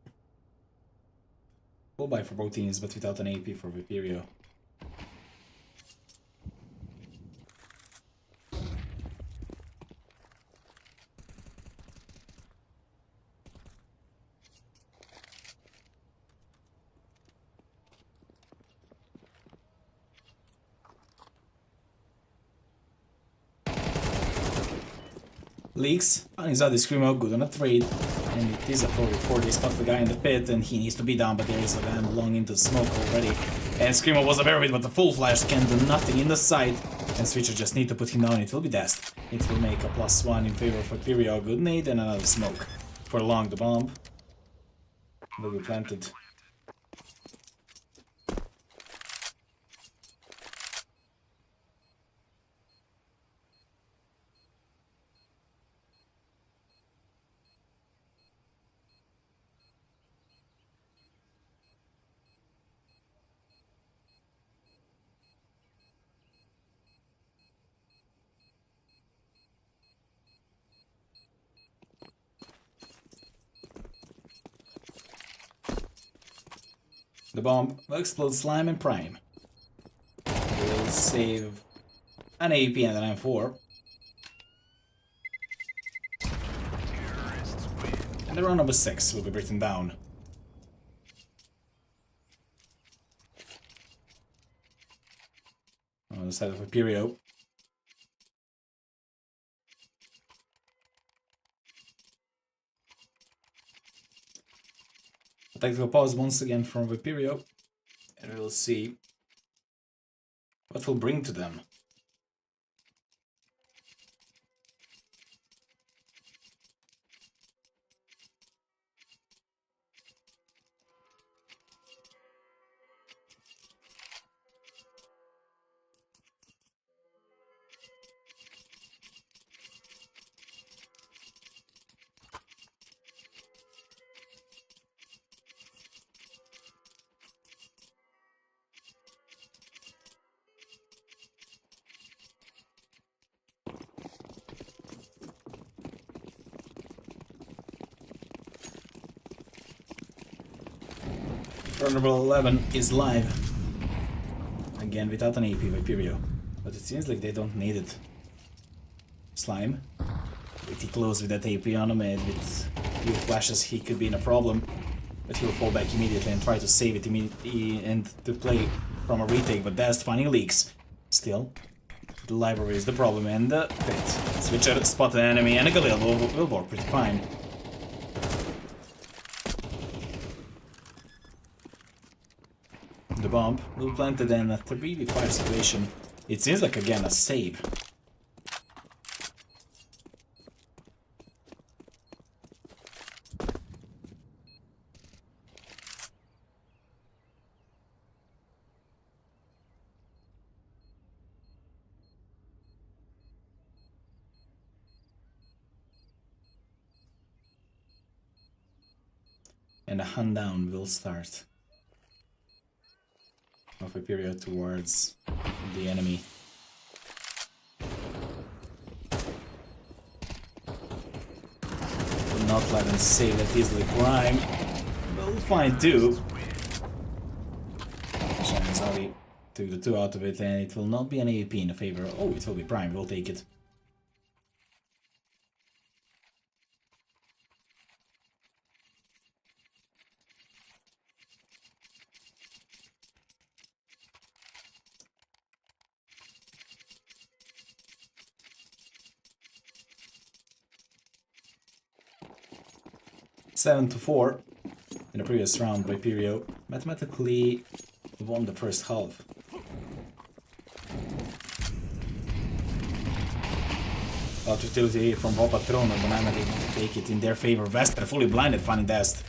Full buy for both teams, but without an AP for Viperio. Leaks. Anizadi Screamo, good on a trade. And it is a 4v4. They spot the guy in the pit, and he needs to be down, but there is a ram long into the smoke already. And Screamo was a very bit, but the full flash can do nothing in the side. And Switcher just need to put him down. It will be Dest. It will make a +1 in favor for Viperio. Good nade and another smoke. For long the bomb. Will be planted. The bomb will explode slime and prime. We'll save an AP and an M4. And the round number 6 will be written down. On the side of Viperio. A tactical pause once again from Viperio. And we'll see what will bring to them. Round number 11 is live. Again, without an AP Viperio. But it seems like they don't need it. Slime. Pretty close with that AP on him, and with few flashes he could be in a problem. But he'll fall back immediately and try to save it immediately and to play from a retake, but that's finding leaks. Still, the library is the problem, and the pit. Switcher spot an enemy, and a Galil will work pretty fine. The bomb will plant it in a 3v5 situation. It seems like again a save. And a hunt down will start of a period towards the enemy. Will not let them save that easily. Prime will find 2. Shanzali took the 2 out of it, and it will not be an AP in the favor. Oh, it will be Prime, we'll take it. Seven to 4 in the previous round. Viperio mathematically won the first half. Lot utility from WOPA Throne, and Banana did not take it in their favor. Vester fully blinded, finding Dest.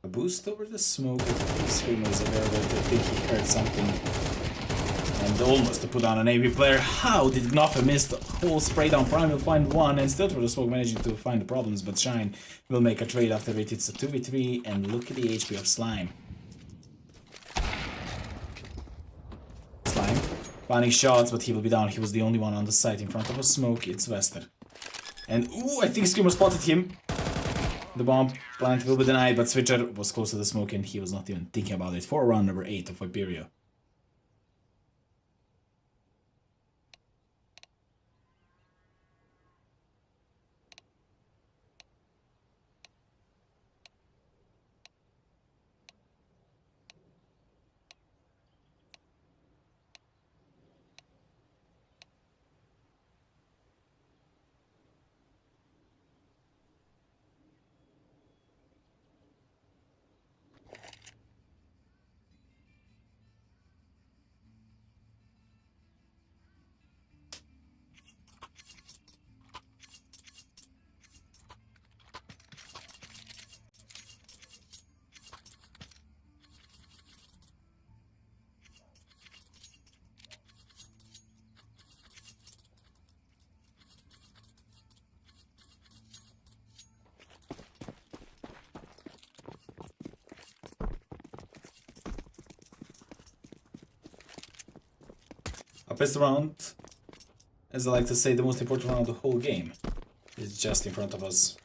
A boost over the smoke. His Heimo is aware that I think he heard something. And almost to put on an AV player. How did Gnofa miss the whole spray down? Prime will find 1 and still through the smoke managing to find the problems, but Shine will make a trade after it. It's a 2v3 and look at the HP of Slime. Slime finding shots, but he will be down. He was the only one on the site in front of a smoke. It's Vester. And ooh, I think Screamer spotted him. The bomb plant will be denied, but Switcher was close to the smoke and he was not even thinking about it for round number 8 of Viperio. A best round, as I like to say, the most important round of the whole game is just in front of us.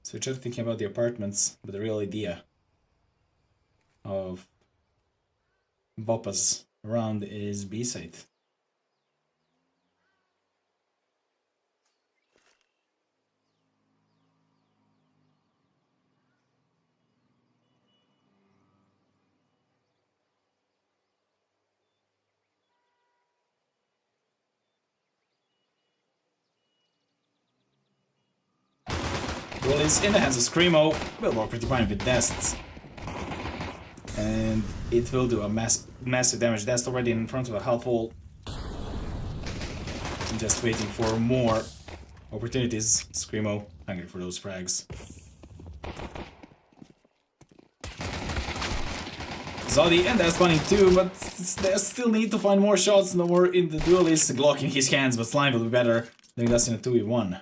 So we're just thinking about the apartments, but the real idea of WOPA's round is B-side. Well, it's in the hands of Screamo, will work pretty fine with Dests. And it will do a massive damage. Dest already in front of a half wall. Just waiting for more opportunities. Screamo, hungry for those frags. Zodi and Dest running too, but they still need to find more shots. No more in the duelist Glock in his hands, but Slime will be better than he does in a 2v1.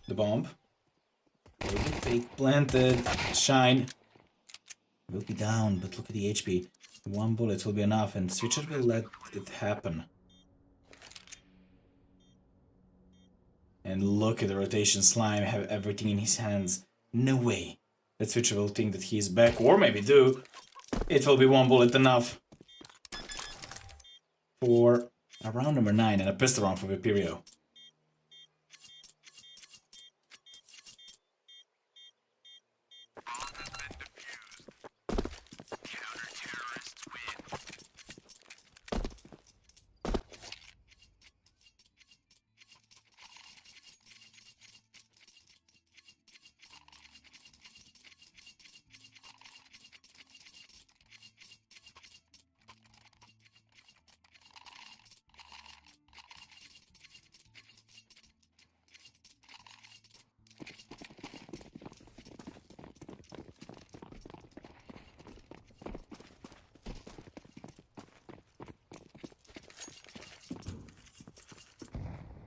The bomb will be fake planted. Shine will be down, but look at the HP. One bullet will be enough, and Switcher will let it happen. And look at the rotation. Slime have everything in his hands. No way that Switcher will think that he's back, or maybe do. It will be one bullet enough for a round number 9 and a pistol round for Viperio.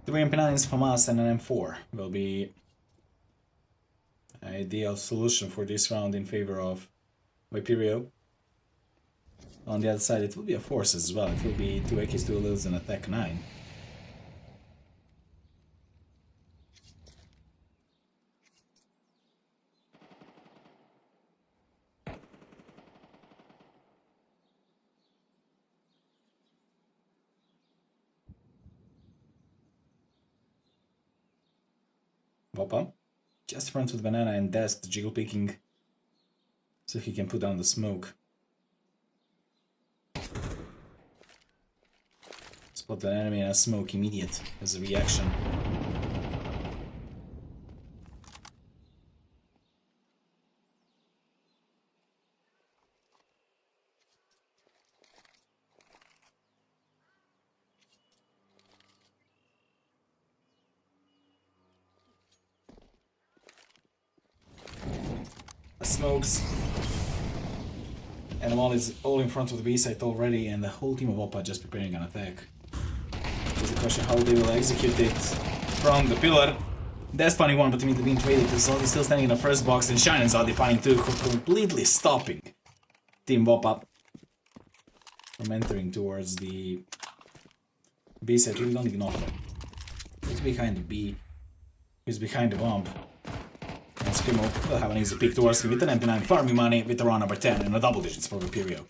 Three MP9s from us and an M4 will be an ideal solution for this round in favor of Viperio. On the other side, it will be a force as well. It will be 2 AKs, 2 Lils, and a Tech 9. WOPA just runs with Banana and Desk jiggle picking so he can put down the smoke. Spot an enemy and a smoke immediate as a reaction. Smokes. And Wall is all in front of the B site already, and the whole team of WOPA just preparing an attack. There's the question how they will execute it from the pillar. That's funny one, but immediately being traded. Zodi still standing in the first box, and Shine and Zodi fighting too, completely stopping Team WOPA from entering towards the B site. We don't ignore them. Who's behind the B? Who's behind the bomb? And Screamo will have an easy pick towards him with an MP9 farming money with the round number 10 and a double digits for Viperio.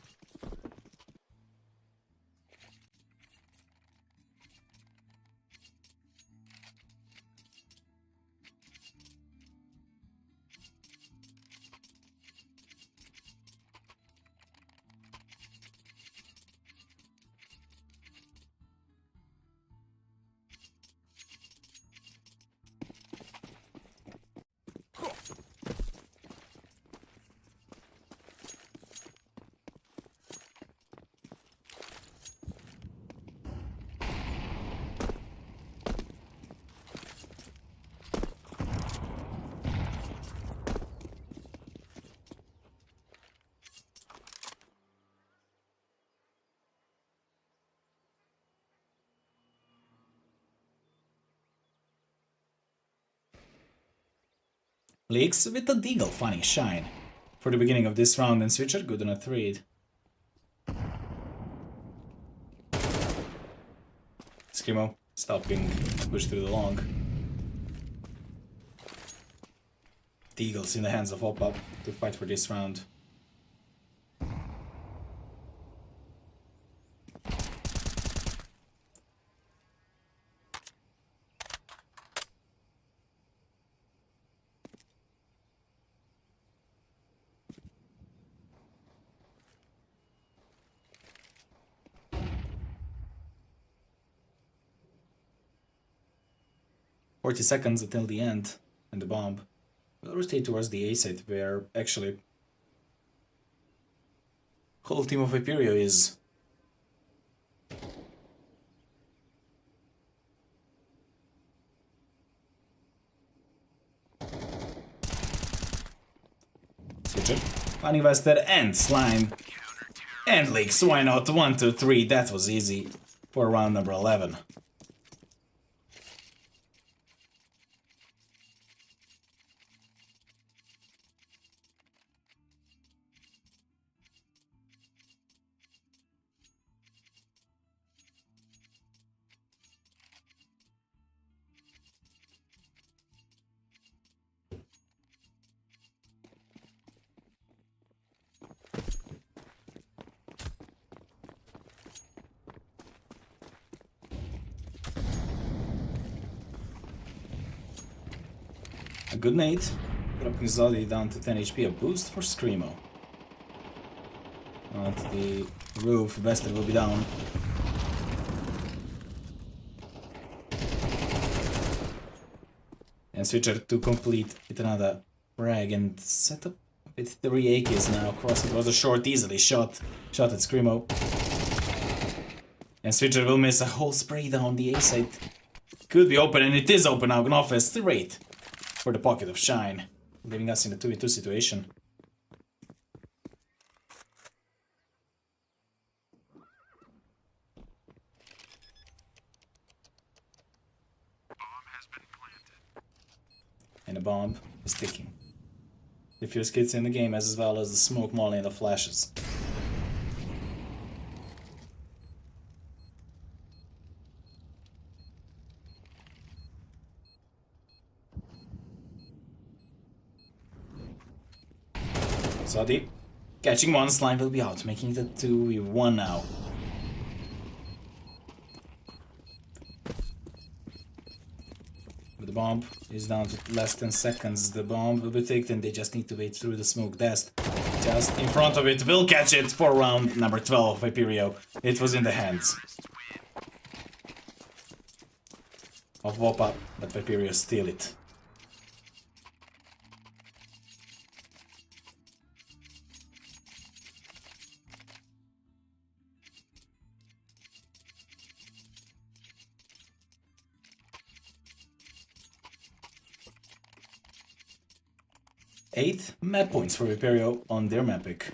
Leaks with a Deagle finding Shine. For the beginning of this round, and Switcher good on a trade. Screamo, stop being pushed through the long. Deagle's in the hands of WOPA to fight for this round. "40 seconds until the end, and the bomb will rotate towards the A side, where actually whole team of Viperio is. Switcher, finding Vester and Slime and Leaks. Why not? 1, 2, 3. That was easy for round number 11. A good nade, dropping Zodi down to 10 HP, a boost for Screamo. Onto the roof, Vester will be down. And Switcher to complete with another frag and set up with 3 AKs now. Crossing was a short, easily shot at Screamo. And Switcher will miss a whole spray down the A side. Could be open, and it is open now. Gnoff is straight for the pocket of Shine, leaving us in a 2v2 situation. Bomb has been planted. And the bomb is ticking. The fuse kits in the game, as well as the smoke molly and the flashes. Zodi catching one, Slime will be out, making it a 2v1 now. But the bomb is down to less than seconds. The bomb will be taken, they just need to wait through the smoke dust. Just in front of it, will catch it for round number 12, Viperio. It was in the hands of WOPA, but Viperio steal it. Eight map points for Viperio on their map pick.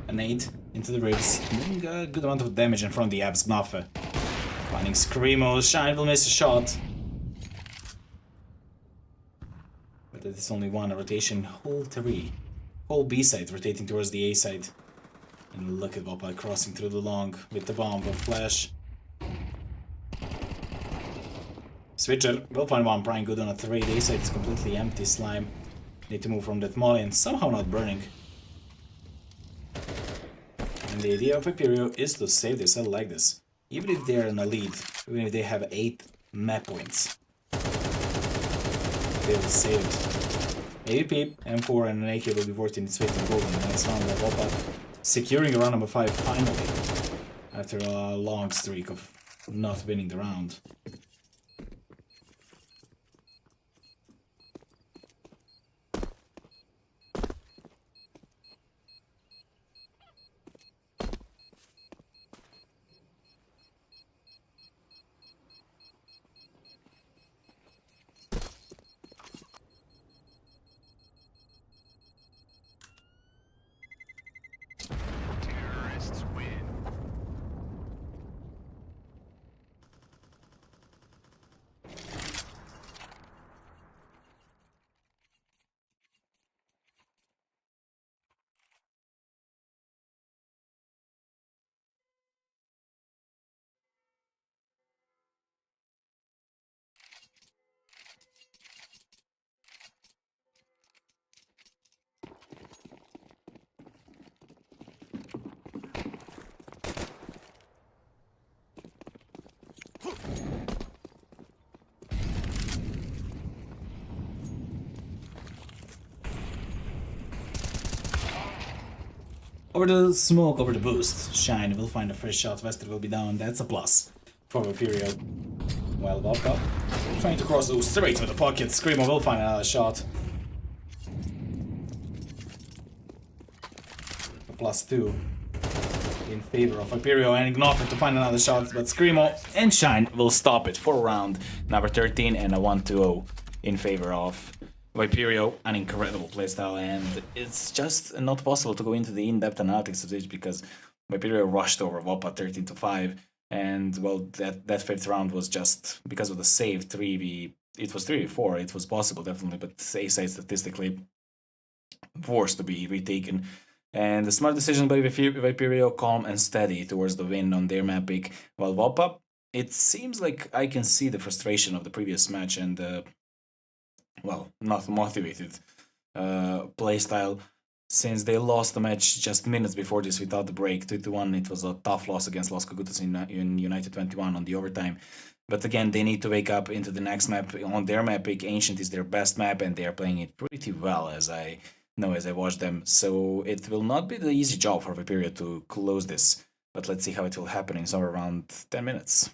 A nade into the ribs, doing a good amount of damage in front of the abs. Gnaffe finding Screamo. Shine will miss a shot, but it is only one. A rotation, whole 3, whole B side rotating towards the A side. And look at WOPA crossing through the long with the bomb of flash. Switcher will find one prying good on a 3. The A side is completely empty. Slime need to move from that molly and somehow not burning. And the idea of Viperio is to save this. I like this. Even if they're in a lead, even if they have 8 map points, they will save it. AVP, M4 and an AK will be working its way to the golden. Nice round by WOPA, securing round number 5 finally, after a long streak of not winning the round. Terrorists win. Over the smoke, over the boost. Shine will find a fresh shot. Vested will be down. That's a plus for Viperio. Well, WOPA trying to cross those straight with the pocket. Screamo will find another shot. A +2 in favor of Viperio and Gnopper to find another shot, but Screamo and Shine will stop it for round number 13 and a 1-2-0 in favor of Viperio. An incredible playstyle, and it's just not possible to go into the in-depth analytics of this because Viperio rushed over WOPA 13-5, and well, that fifth round was just because of the save 3v. It was 3v4. It was possible definitely, but A-side statistically forced to be retaken. And a smart decision by Viperio, calm and steady towards the win on their map pick. While WOPA, it seems like I can see the frustration of the previous match and well, not motivated playstyle, since they lost the match just minutes before this without the break, 2-1. It was a tough loss against Los Cogutos in United 21 on the overtime. But again, they need to wake up into the next map. On their map pick, Ancient is their best map, and they are playing it pretty well, as I know as I watch them. So it will not be the easy job for Viperio to close this. But let's see how it will happen in somewhere around 10 minutes.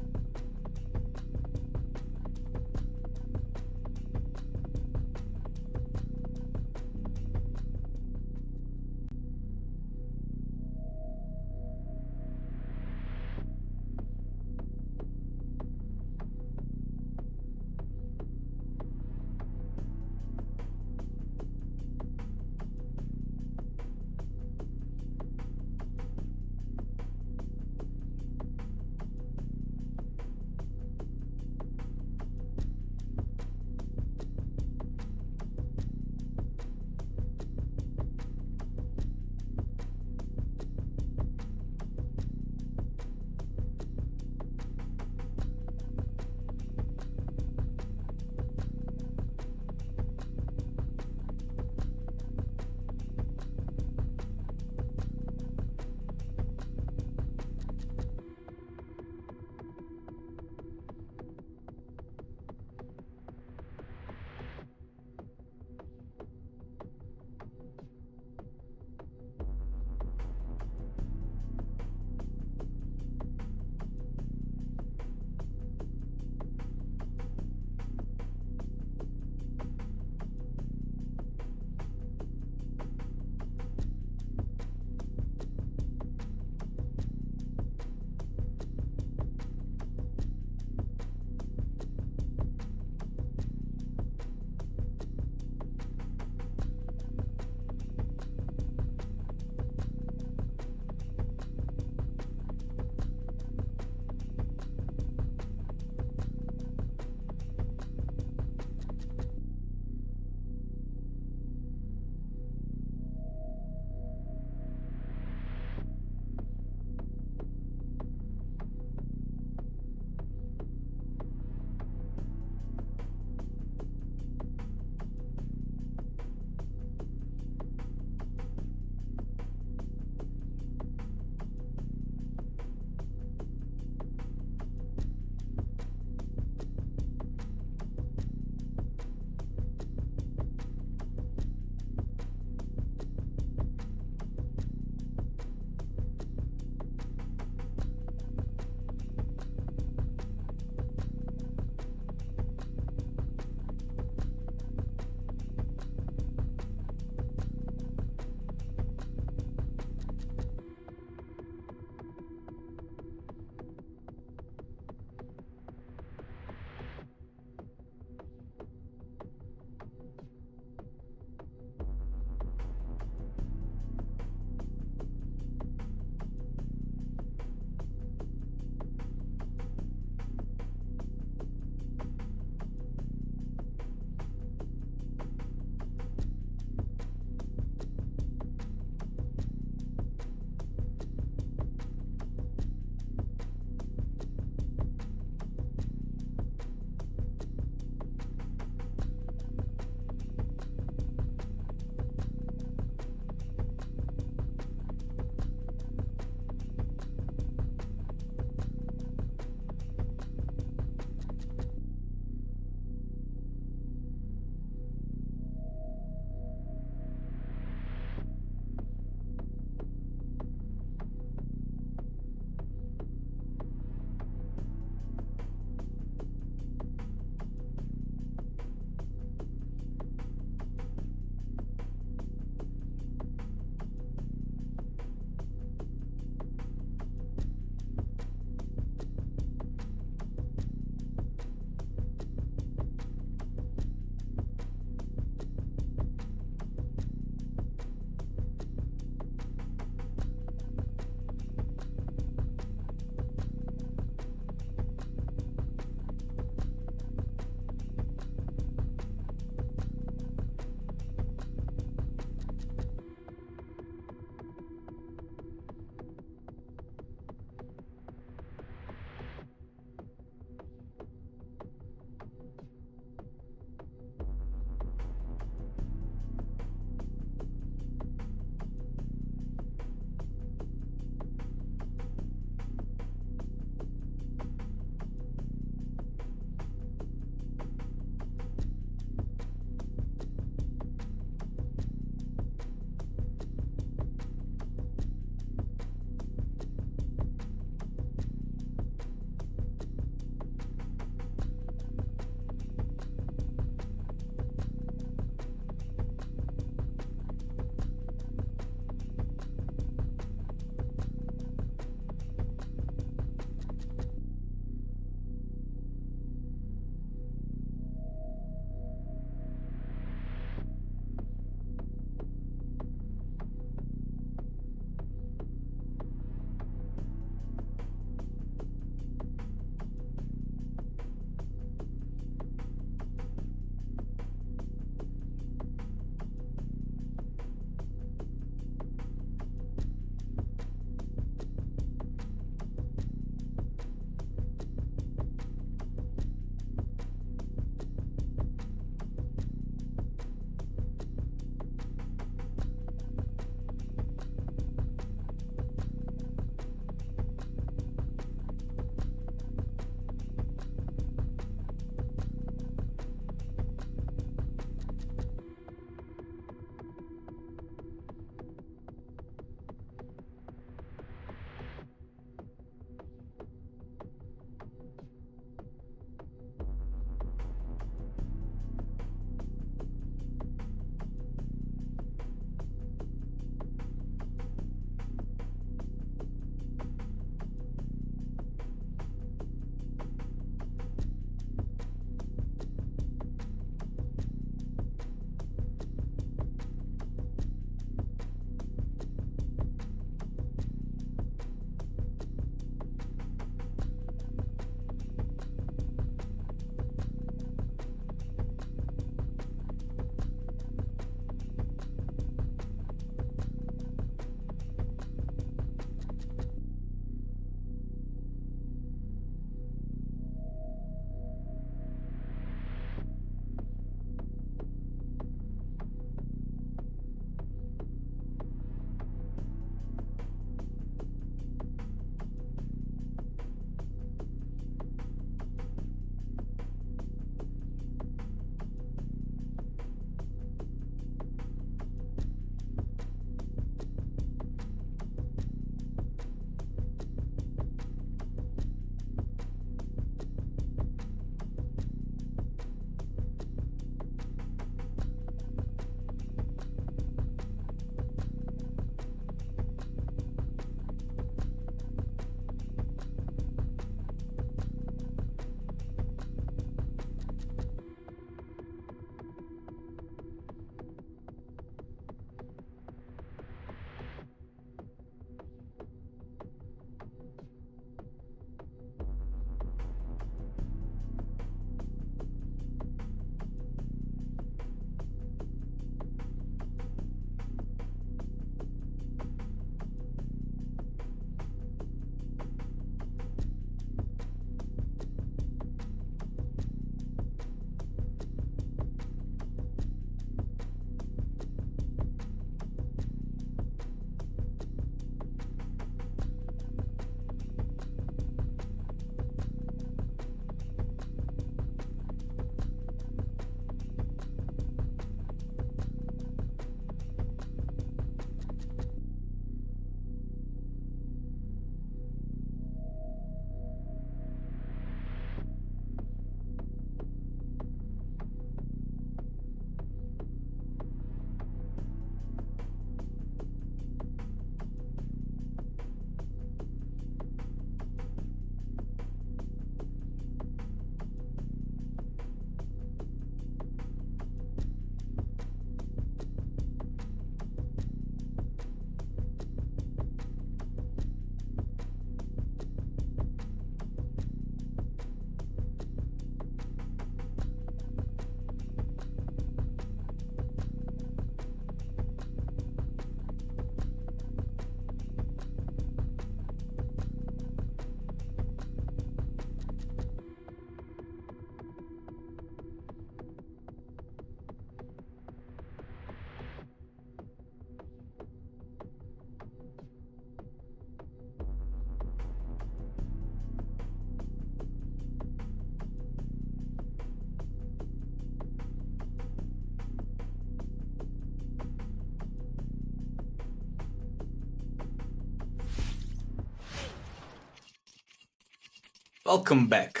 Welcome back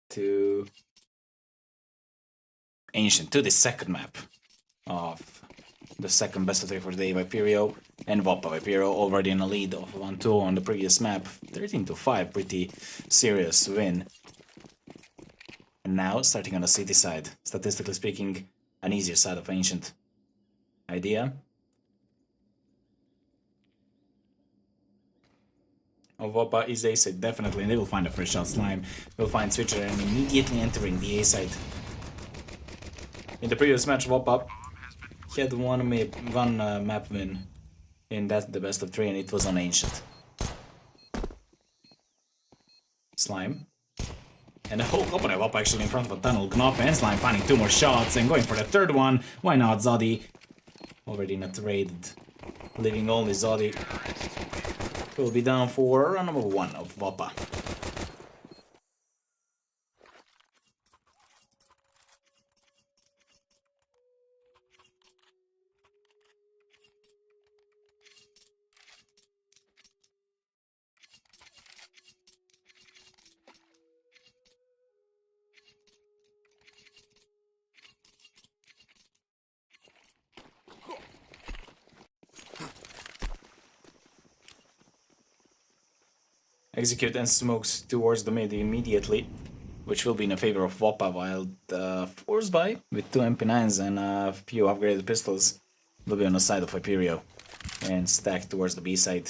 to Ancient, to the second map of the second best of 3 for the day. Viperio and WOPA. Viperio already in a lead of 1-2 on the previous map. 13-5, pretty serious win. And now starting on the city side. Statistically speaking, an easier side of Ancient. Idea of WOPA is A side, definitely, and they will find a first shot. Slime will find Switcher and immediately entering the A side. In the previous match, WOPA had one map win in that the best of 3, and it was on Ancient. Slime. And the whole company of WOPA actually in front of a tunnel. Knopf and Slime finding 2 more shots and going for the third one. Why not? Zodi already not traded, leaving only Zodi. Will be down for round number 1 of WOPA. Execute and smokes towards the mid immediately, which will be in favor of WOPA, while the force buy with 2 MP9s and a few upgraded pistols will be on the side of Viperio and stacked towards the B side.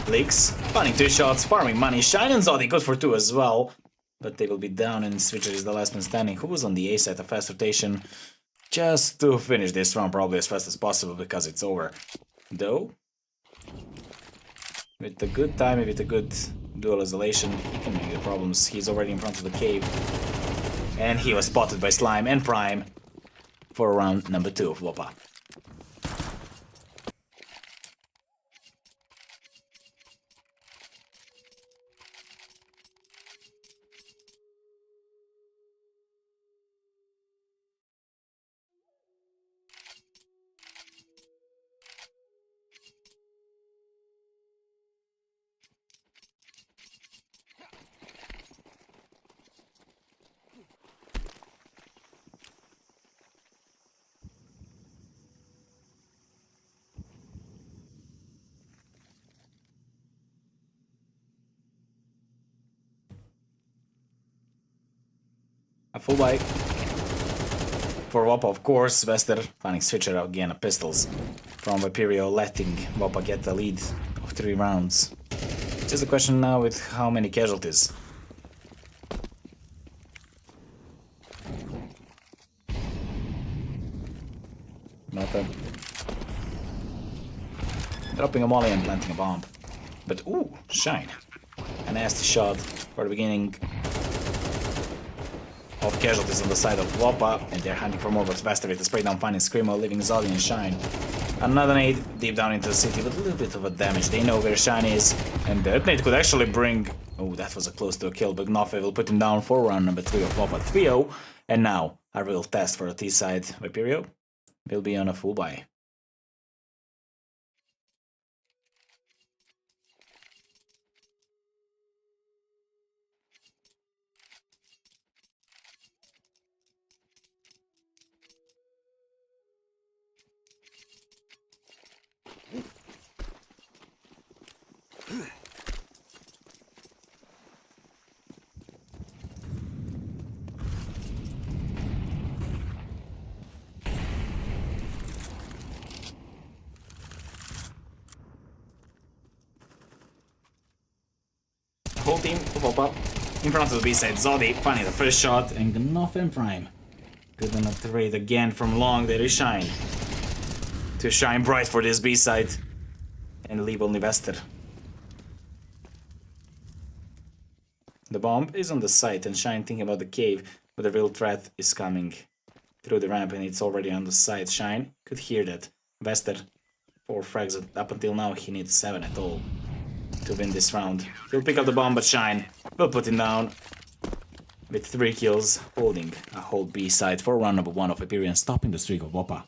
Leaks, finding 2 shots, farming money. Shine and Zodi good for 2 as well. But they will be down, and Switcher is the last man standing, who was on the A side, a fast rotation, just to finish this round probably as fast as possible because it's over. Though, with a good timing, with a good dual isolation, he can make the problems. He's already in front of the cave, and he was spotted by Slime and Prime for round number 2 of WOPA. A full buy for WOPA, of course. Vester finding Switcher again of pistols from Viperio, letting WOPA get the lead of 3 rounds. Just a question now with how many casualties. Nothing. Dropping a molly and planting a bomb. But ooh, Shine. A nasty shot for the beginning of casualties on the side of WOPA, and they're hunting for more, but Vester with the spray down, finding Screamo, leaving Zodi and Shine. Another nade deep down into the city with a little bit of a damage. They know where Shine is, and that nade could actually bring... Oh, that was a close to a kill, but Knopf will put him down for round number 3 of WOPA 3-0. And now, a real test for the T side. Viperio will be on a full buy. Whole team of WOPA in front of the B side. Zodi finding the first shot, and Knopf and Prime good on a trade again from long. There is Shine to shine bright for this B side and leave only Vester. The bomb is on the site, and Shine thinking about the cave, but the real threat is coming through the ramp, and it's already on the side. Shine could hear that. Vester 4 frags. Up until now he needs 7 at all to win this round. He'll pick up the bomb, but Shine will put him down with 3 kills, holding a whole B side for round number 1 of Viperio, stopping the streak of WOPA.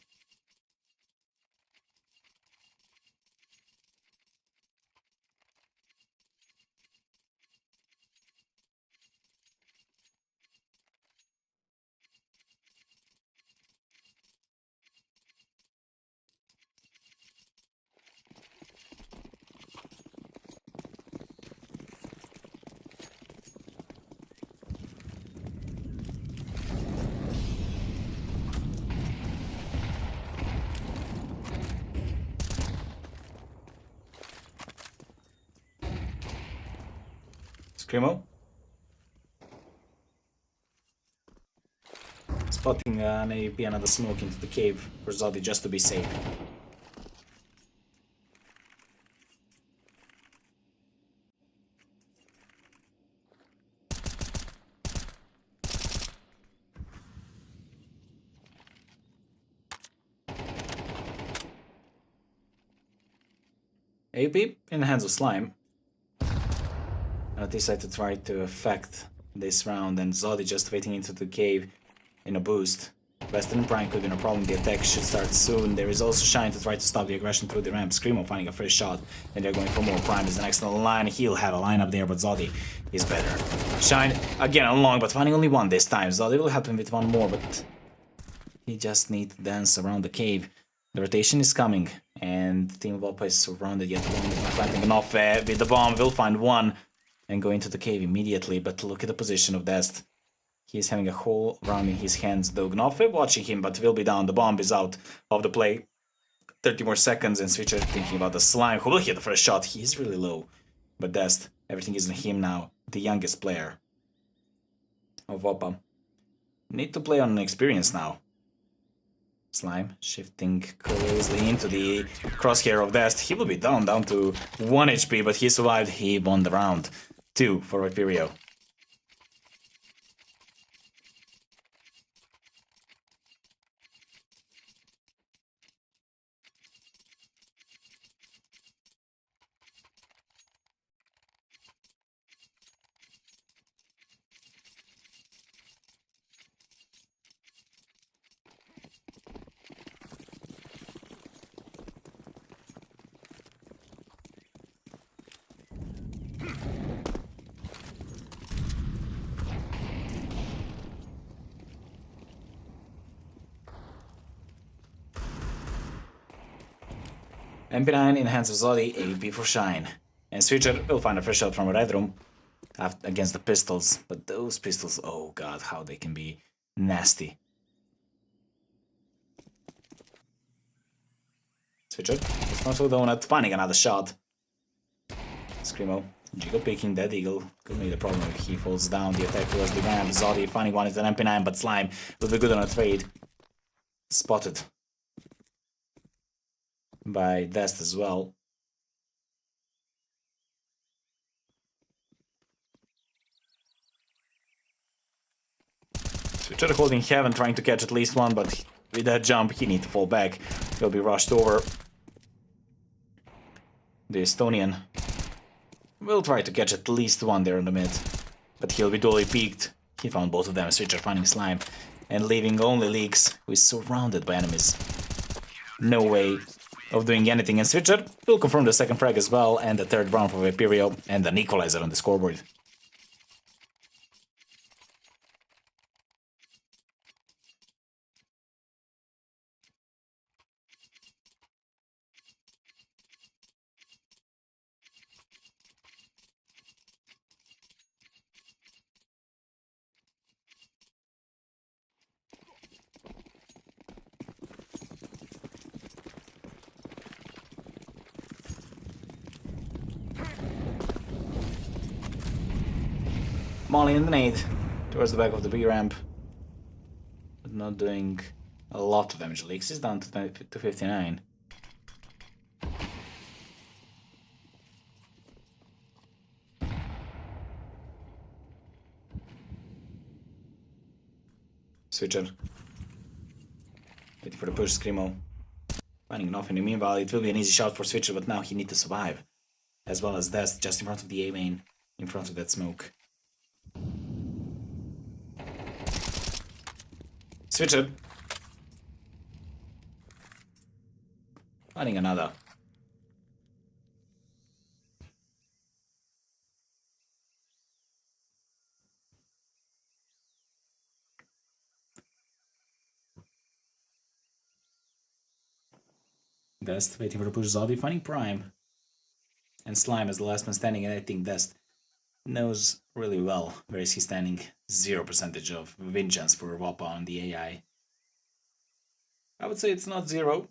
Screamo. Spotting an AWP, another smoke into the cave for Zodi just to be safe. AWP in the hands of Slime. Decided to try to affect this round, and Zodi just waiting into the cave in a boost. Western Prime could be no problem, the attack should start soon. There is also Shine to try to stop the aggression through the ramp. Screamo finding a first shot, and they're going for more. Prime is the next on the line, he'll have a line up there, but Zodi is better. Shine again on long, but finding only one this time. Zodi will help him with one more, but he just needs to dance around the cave. The rotation is coming, and Team WOPA is surrounded yet alone. Planting enough with the bomb, will find one and go into the cave immediately, but look at the position of Dest. He's having a whole round in his hands, though Gnoffe watching him, but will be down. The bomb is out of the play. 30 more seconds, and Switcher thinking about the Slime, who will hit the first shot. He's really low, but Dest, everything is on him now, the youngest player of WOPA. Need to play on experience now. Slime shifting closely into the crosshair of Dest. He will be down to 1 HP, but he survived. He won the round. 2 for Viperio. MP9 in the hands of Zodi, AWP for Shine. And Switcher will find a first shot from a red room against the pistols. But those pistols, oh god, how they can be nasty. Switcher, it's not so donut, finding another shot. Screamo, Jiggle picking, Dead Eagle. Could be the problem if he falls down. The attack towards the ramp. Zodi finding one is an MP9, but Slime will be good on a trade. Spotted by Dest as well. Switcher holding Heaven, trying to catch at least one, but with that jump he needs to fall back. He'll be rushed over. The Estonian will try to catch at least one there in the mid, but he'll be duly peaked. He found both of them. Switcher finding Slime and leaving only Leaks, who is surrounded by enemies. No way of doing anything, and Switcher will confirm the second frag as well, and the third round for Viperio, and an equalizer on the scoreboard. Molly and the nade towards the back of the B ramp, but not doing a lot of damage. Leaks is down to 59. Switcher waiting for the push. Screamo finding enough in the meanwhile. It will be an easy shot for Switcher, but now he needs to survive, as well as Dest just in front of the A main, in front of that smoke. Switcher finding another. Dest waiting for the push. Zodi finding Prime, and Slime as the last man standing, and I think Dest knows really well where is he standing. 0% of win chance for WOPA on the AI. I would say it's not 0,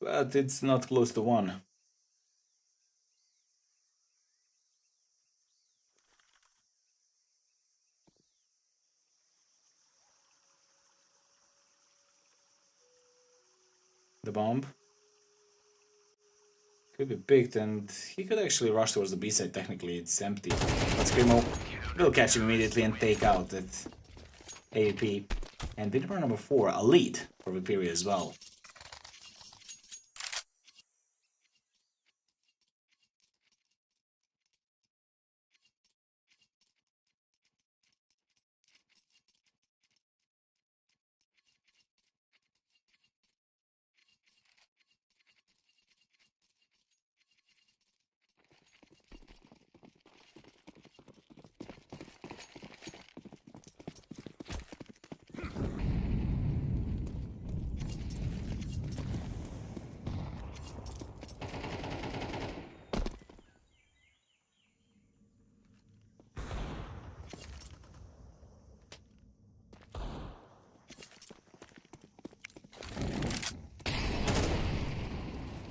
but it's not close to 1. the bomb. Could be picked, and he could actually rush towards the B side. Technically, it's empty. But Screamo will catch him immediately and take out that AWP. And Viperio number 4, a lead for Viperio as well.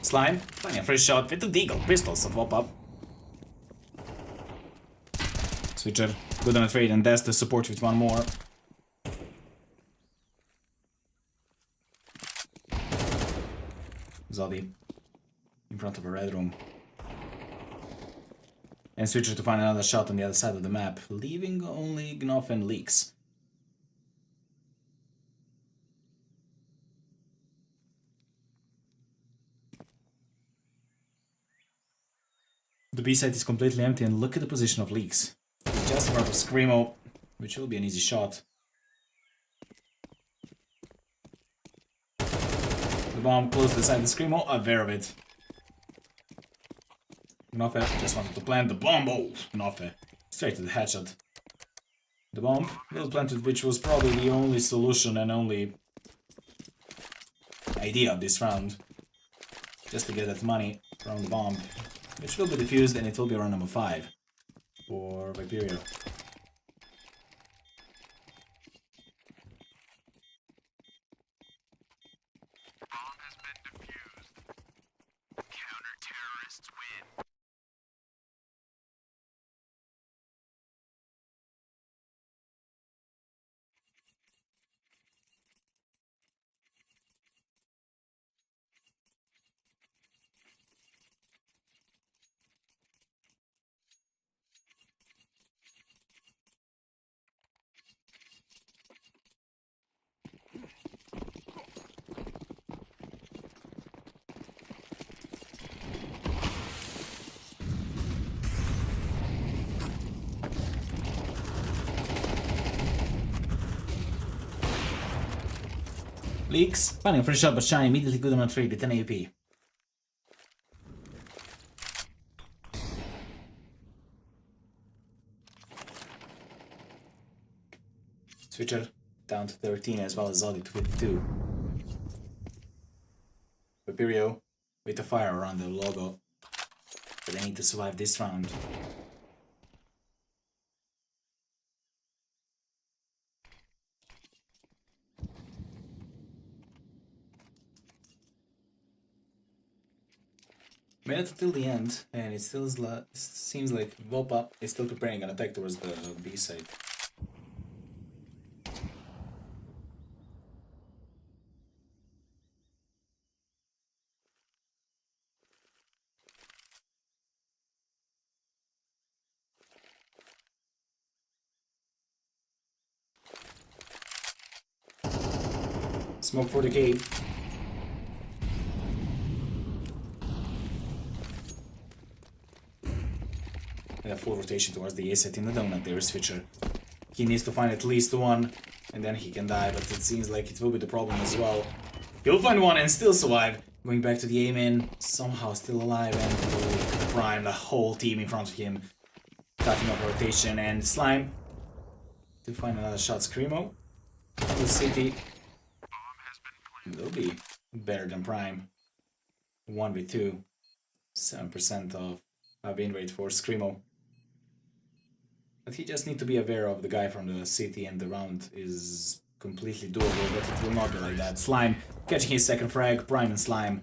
Slime, finding a fresh shot with the Deagle pistols of WOPA. Switcher, good on a trade, and that's the support with one more. Zodi in front of a red room. And Switcher to find another shot on the other side of the map, leaving only Gnoff and Leaks. The B side is completely empty, and look at the position of Leaks. He's just in front of Screamo, which will be an easy shot. The bomb close to the side of Screamo, aware of it. Gnoffe just wanted to plant the bomb. Oh, Gnoffe, straight to the headshot. The bomb well planted, which was probably the only solution and only idea of this round. Just to get that money from the bomb, which will be defused, and it will be round number 5 for Viperio. Bomb has been defused. Counter-terrorists win. Leaks, finding a fresh shot, but Shine immediately good on a trade with an AWP. Switcher down to 13 as well as Zodi to 52. Viperio with the fire around the logo, but they need to survive this round. Made it till the end, and it still seems like WOPA is still preparing an attack towards the B side. Smoke for the cave. And a full rotation towards the A site in the donut. There is Switcher. He needs to find at least one, and then he can die, but it seems like it will be the problem as well. He'll find one and still survive. Going back to the A-man, somehow still alive, and Prime, the whole team in front of him. Cutting off rotation, and Slime to find another shot. Screamo. The city will be better than Prime. 1v2. 7% of win rate for Screamo. But he just need to be aware of the guy from the city, and the round is completely doable, but it will not be like that. Slime catching his second frag, Prime and Slime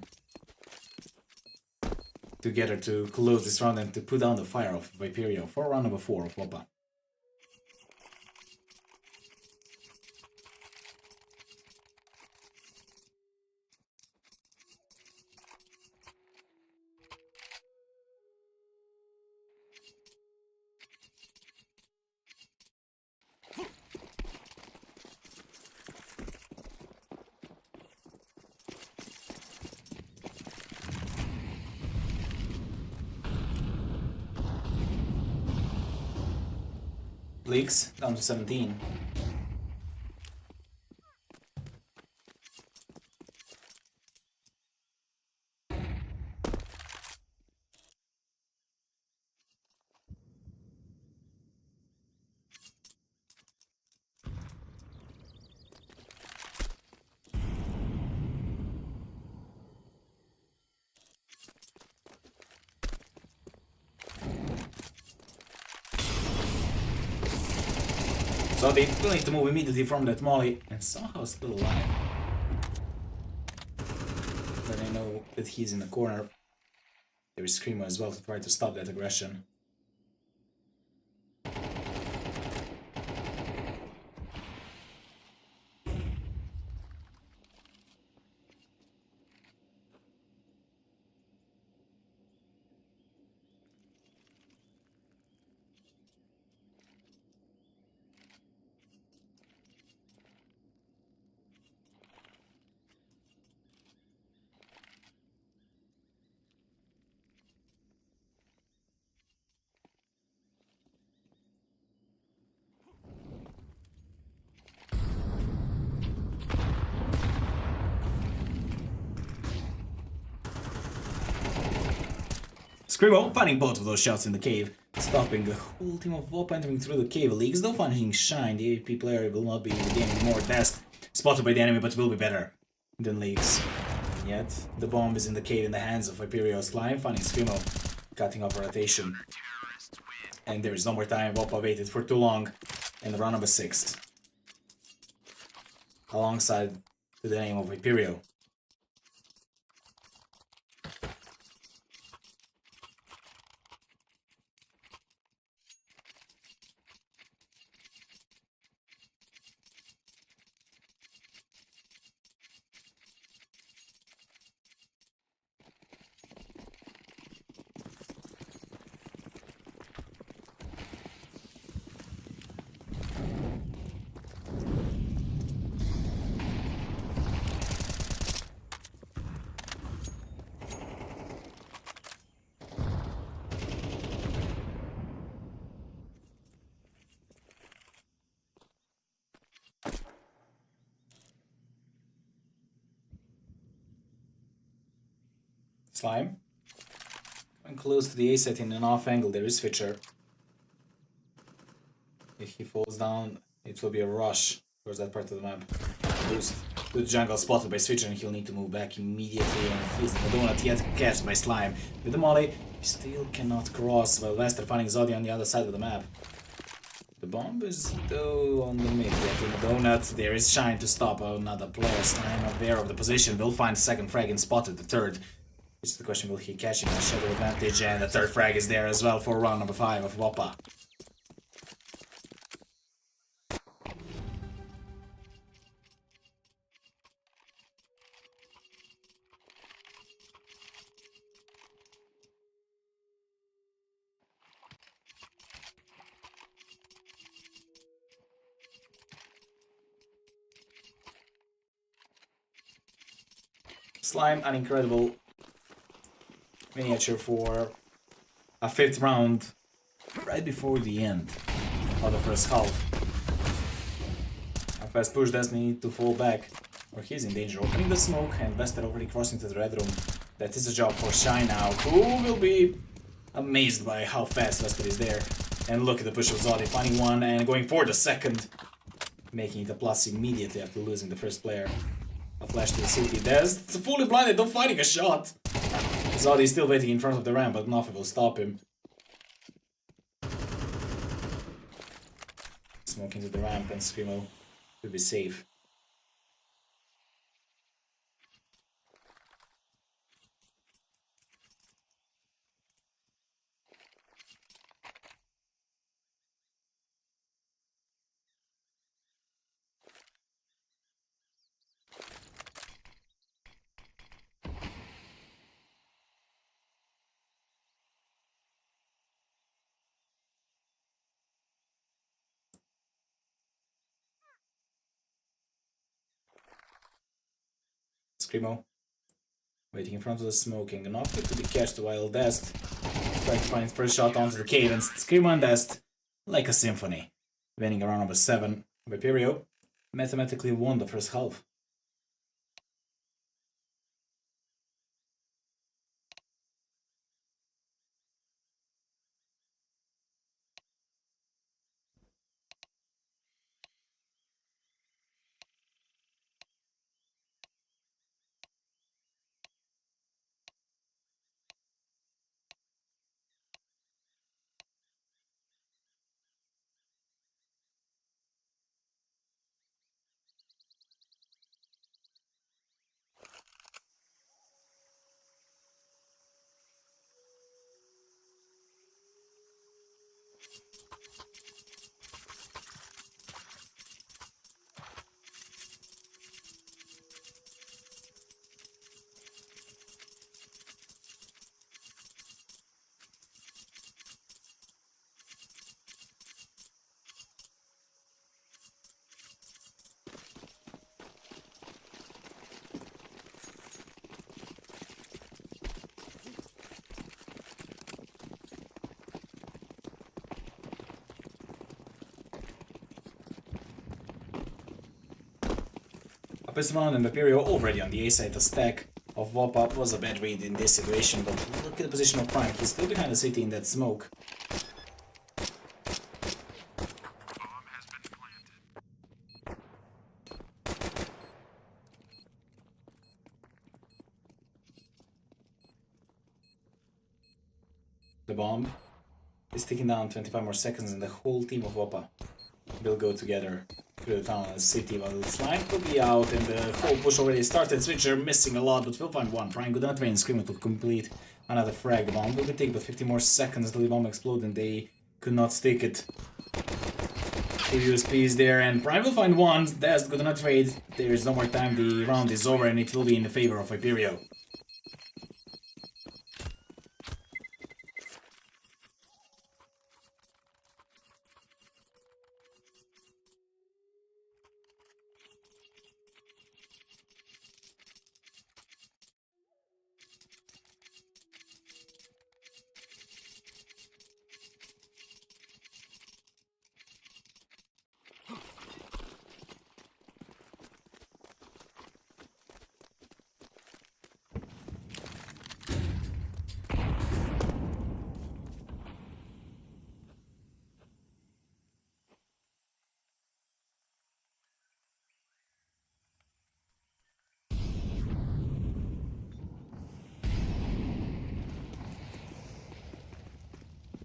together to close this round and to put down the fire of Viperio for round number 4 of WOPA. Leaks down to 17. So they will need to move immediately from that molly and somehow still alive. But I know that he's in the corner. There is Screamo as well to try to stop that aggression. Screamo finding both of those shots in the cave, stopping the whole team of WOPA entering through the cave. Leaks though finding Shine, the AP player will not be in the game anymore. Best spotted by the enemy, but will be better than Leaks. And yet, the bomb is in the cave in the hands of Viperio. Slime finding Screamo, cutting off rotation. And there is no more time. WOPA waited for too long. And round number 6. Alongside the name of Viperio. Slime. Coming close to the A set in an off angle, there is Switcher. If he falls down, it will be a rush towards that part of the map. Boost to the jungle spotted by Switcher, and he'll need to move back immediately. And he's not yet catched by Slime. With the molly, he still cannot cross, while Wester finding Zodi on the other side of the map. The bomb is though on the mid, yet in the donut there is Shine to stop another player. Slime aware of the position, will find the second frag and spotted the third. It's the question, will he catch him on shadow advantage? And the third frag is there as well for round number 5 of WOPA. Slime, an incredible miniature for a 5th round right before the end of the first half. A fast push Destiny to fall back, or he's in danger. Opening the smoke and Vester already crossing to the red room. That is a job for Shine now, who will be amazed by how fast Vester is there. And look at the push of Zodi, finding one and going for the second, making it a plus immediately after losing the first player. A flash to the city. There's fully blinded, not finding a shot. Zodi is still waiting in front of the ramp, but nothing will stop him. Smoking to the ramp and Screamo will be safe. Screamo waiting in front of the smoking, enough to be catched while Dest trying to find first shot onto the cave, and Screamo and Dest like a symphony. winning around number 7. Viperio mathematically won the first half. Up is round and Viperio already on the A side. The stack of WOPA was a bad read in this situation, but look at the position of Prime. He's still behind the city in that smoke. Bomb has been planted. The bomb is ticking down 25 more seconds, and the whole team of WOPA will go together through the town and city, while the slime could be out and the whole push already started. Switcher missing a lot, but we'll find one. Prime could not win. Screamer to complete another frag. The bomb will be taken, but 50 more seconds until the bomb explodes, and they could not stick it. 2 USPs there, and Prime will find one. That's good enough trade. There is no more time. The round is over, and it will be in the favor of Viperio.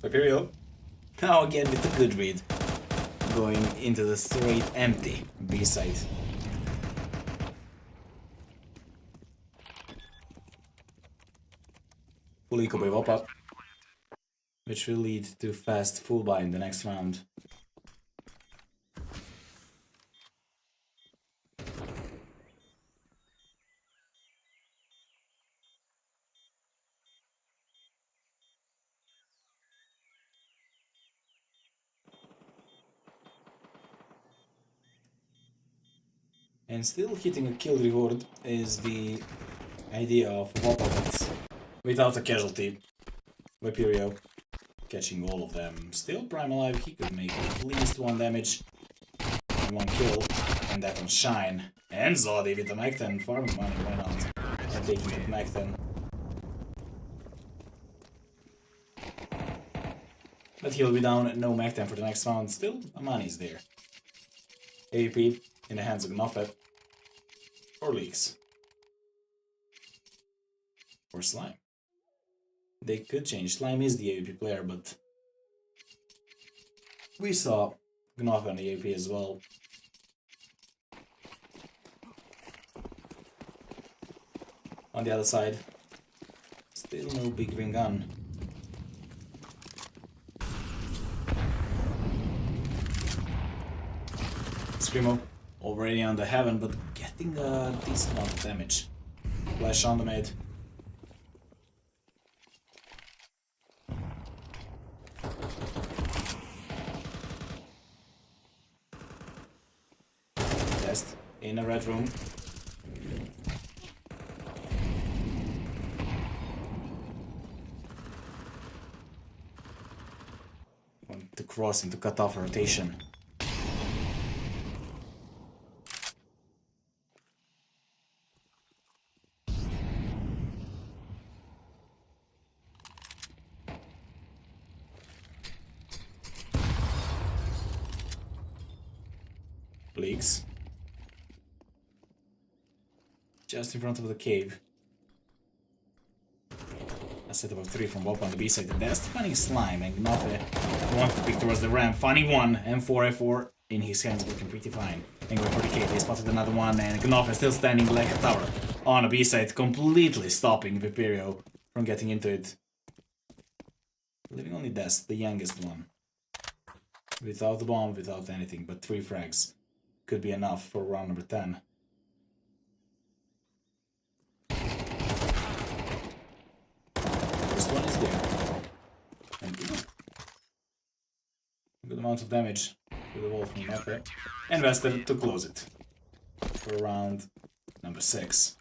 Viperio, now again with the good read, going into the straight empty B side. Full eco by WOPA, which will lead to fast full buy in the next round. And still hitting a kill reward is the idea of WOPA, but without a casualty. Viperio catching all of them. Still Prime alive, he could make at least 1 damage and 1 kill, and that on Shine. And Zodi with the Mac 10, farming money, why not? And taking it Mac 10. But he'll be down, no Mac 10 for the next round. Still, money's there. AVP in the hands of Gnoffet. Or Leaks. Or Slime. They could change. Slime is the AVP player, but we saw Gnoffet on the AVP as well. On the other side, still no big ring gun. Screamo already on the heaven, but getting a decent amount of damage. Flash on the mid. Test in a red room. Want to cross him to cut off a rotation. Leaks. Just in front of the cave. A setup of 3 from WOPA on the B side. And that's finding Slime and Gnofe wants to pick towards the ramp. Finding one, M4A4 in his hands, looking pretty fine. And going for the cave, they spotted another one, and Gnofe still standing like a tower on the B side, completely stopping Viperio from getting into it. Leaving only Dest, the youngest one. Without the bomb, without anything, but 3 frags could be enough for round number 10. First one is there. And good amount of damage to the wall from Gnofe. And Vested to close it for round number 6.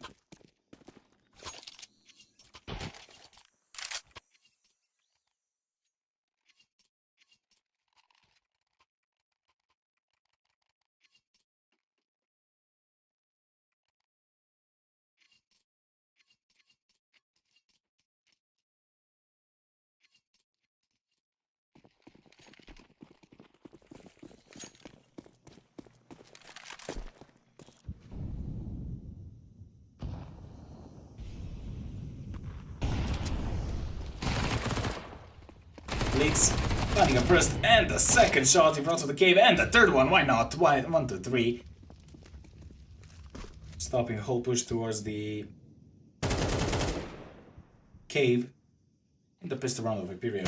Leaks finding a first and a second shot in front of the cave, and the third one, why not? Why 1, 2, 3. Stopping a whole push towards the cave. And the pistol round of Viperio.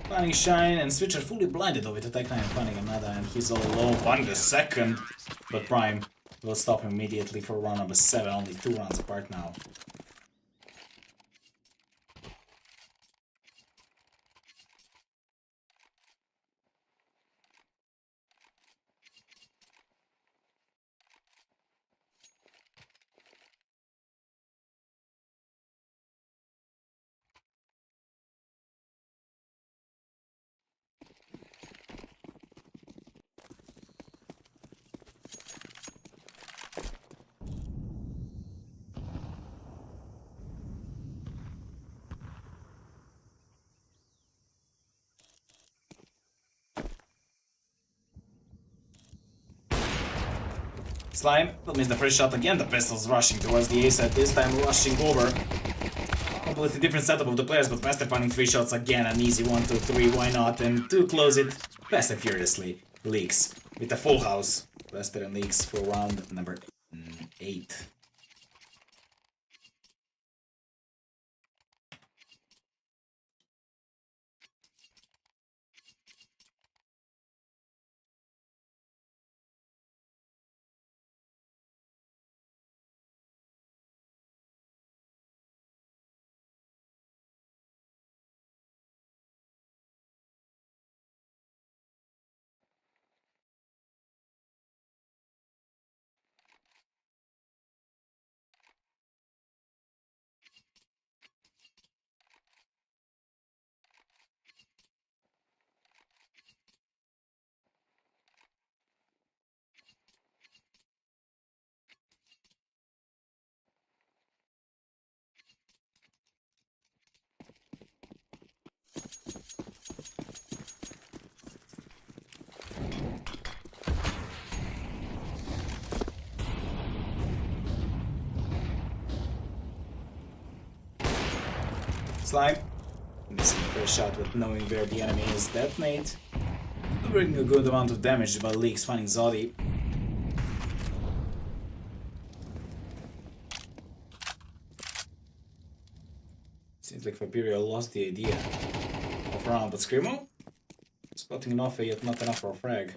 Finding Shine and Switcher fully blinded over to Tech 9 and finding another, and he's all alone. Finding the second, but Prime will stop him immediately for round number 7, only 2 rounds apart now. Slime will miss the first shot again. The pistol's rushing towards the A set, this time rushing over. Completely different setup of the players, but Faster finding 3 shots again. An easy 1, 2, 3, why not? And to close it, Faster furiously. Leaks with a full house. Faster and Leaks for round number 8. Slime missing the first shot, but knowing where the enemy is, detonate. Bringing a good amount of damage, but Leaks finding Zodi. Seems like Viperio lost the idea of round, but Screamo spotting enough, yet not enough for a frag.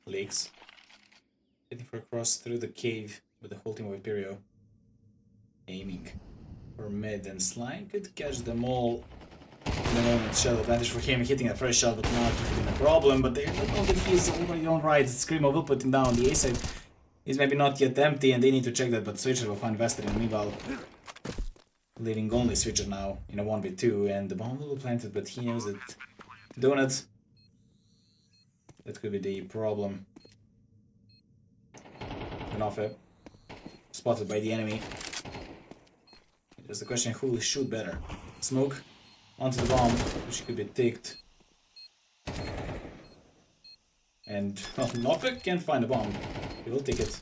Leaks. Heading for a cross through the cave with the whole team of Viperio. Aiming for mid, and Slime could catch them all in the moment. Shell advantage for him, hitting a fresh shot, but not hitting a problem. But they don't know that he's already on right. Screamo will put him down. The A side is maybe not yet empty, and they need to check that, but Switcher will find Vester in the meanwhile. Leaving only Switcher now in a 1v2, and the bomb will be planted, but he knows that Donut, that could be the problem. Enough, spotted by the enemy. Just the question, who will shoot better? Smoke onto the bomb, which could be ticked. And, well, Nofe can't find the bomb. He will take it.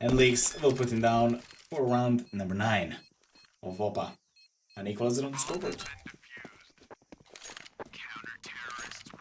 And Leaks will put him down for round number 9 of WOPA. An equalizer on the scoreboard. Counter-terrorists win.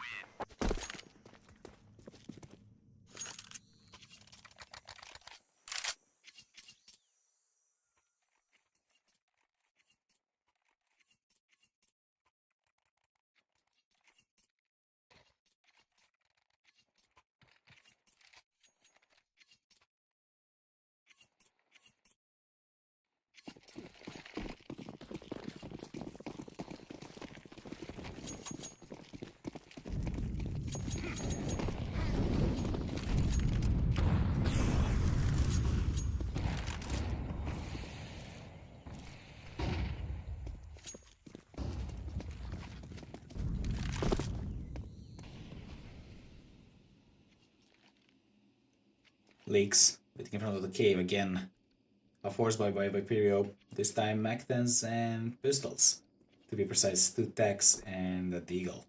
Leaks waiting in front of the cave again. A force by Viperio. This time Mac-10s and pistols. To be precise, 2 techs and a deagle.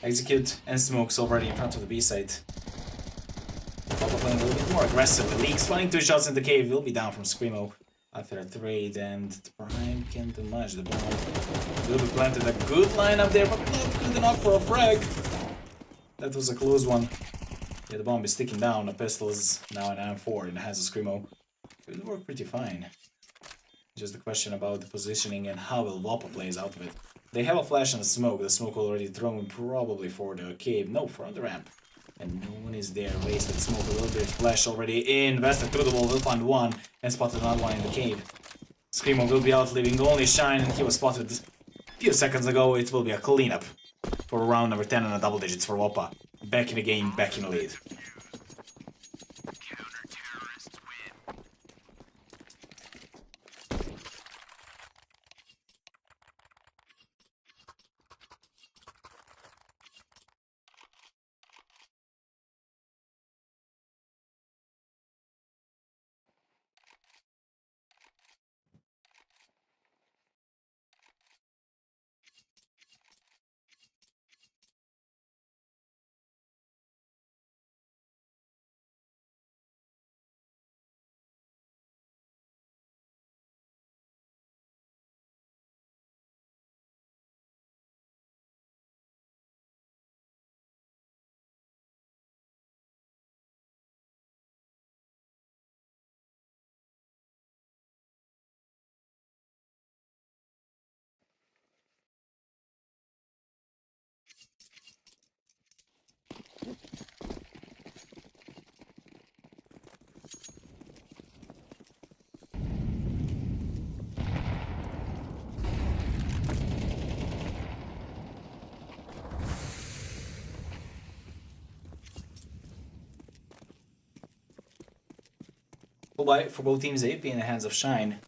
Execute and Smokes already in front of the B side. WOPA playing a little bit more aggressive. Leaks finding 2 shots in the cave. Will be down from Screamo after a trade, and Prime can't do much. The bomb will be planted. A good lineup there, but not good enough for a frag. That was a close one. Yeah, the bomb is sticking down. The pistol is now an M4 and it has a Screamo. It will work pretty fine. Just the question about the positioning and how will WOPA plays out of it. They have a flash and a smoke. The smoke already thrown probably for the cave. No, for the ramp. And no one is there. Wasted smoke, a little bit of flash already invested through the wall. Will find one and spotted another one in the cave. Screamo will be out, leaving only Shine, and he was spotted a few seconds ago. It will be a cleanup for round number 10 and a double digits for WOPA. Back in the game, back in the lead. Counter-terrorists win. Full for both teams, AP in the hands of Shine.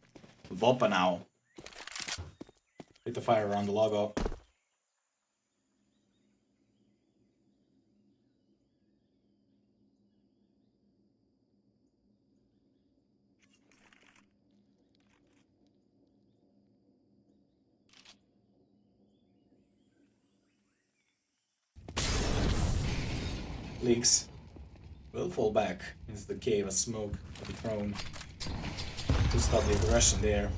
WOPA now. With the fire around the logo. Leaks will fall back into the cave as smoke will be thrown to stop the aggression there.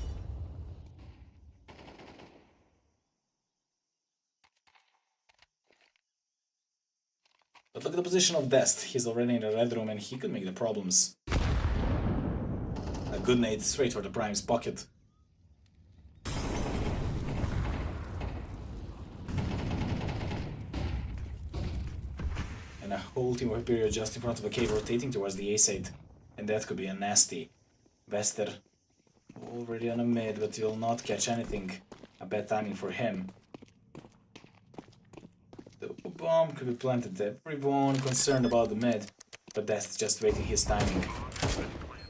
But look at the position of Dest. He's already in the red room and he could make the problems. A good nade straight for the Prime's pocket. And a whole team of Viperio just in front of the cave rotating towards the A-side. And that could be a nasty. Vester already on a mid, but will not catch anything. A bad timing for him. The bomb could be planted. Everyone concerned about the mid, but that's just waiting his timing.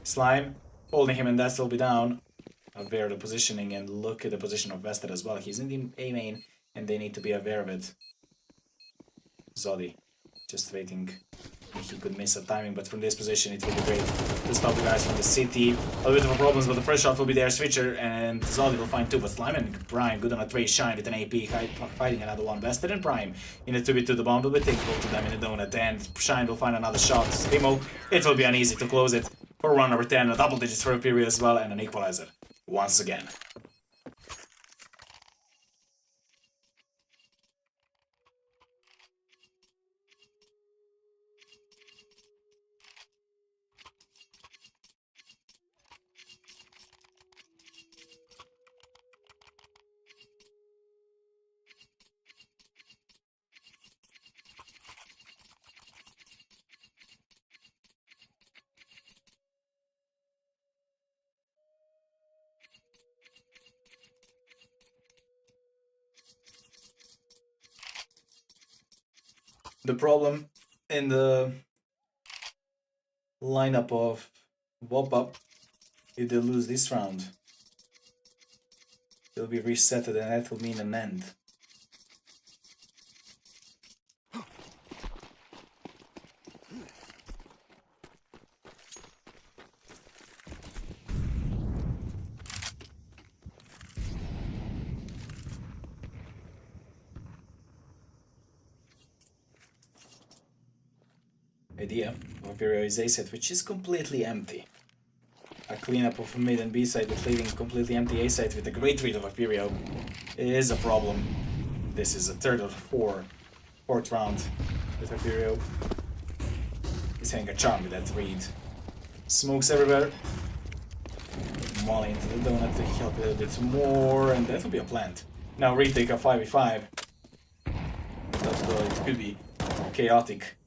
Slime holding him, and that will be down. Aware of the positioning, and look at the position of Vester as well. He's in the A main, and they need to be aware of it. Zodi just waiting. He could miss a timing, but from this position it will be great to stop the guys from the city. A little bit of problems, but the first shot will be there. Switcher and Zodi will find two, but Slime and Prime good on a trade. Shine with an AP, fighting another one. Vester and Prime in the 2v2. The bomb will be taken to them in the donut, and Shine will find another shot. Heimo, it will be uneasy to close it for round number 10. A double digits for Viperio as well, and an equalizer once again. The problem in the lineup of WOPA, if they lose this round, they'll be resetted, and that will mean an end. Idea of Viperio is A set, which is completely empty. A cleanup of a mid and B side with leaving completely empty A side with a great read of Viperio is a problem. This is a third of fourth round with Viperio. He's having a charm with that read. Smokes everywhere. Molly into the donut to help a little bit more, and that will be a plant. Now retake a 5v5. It could be chaotic.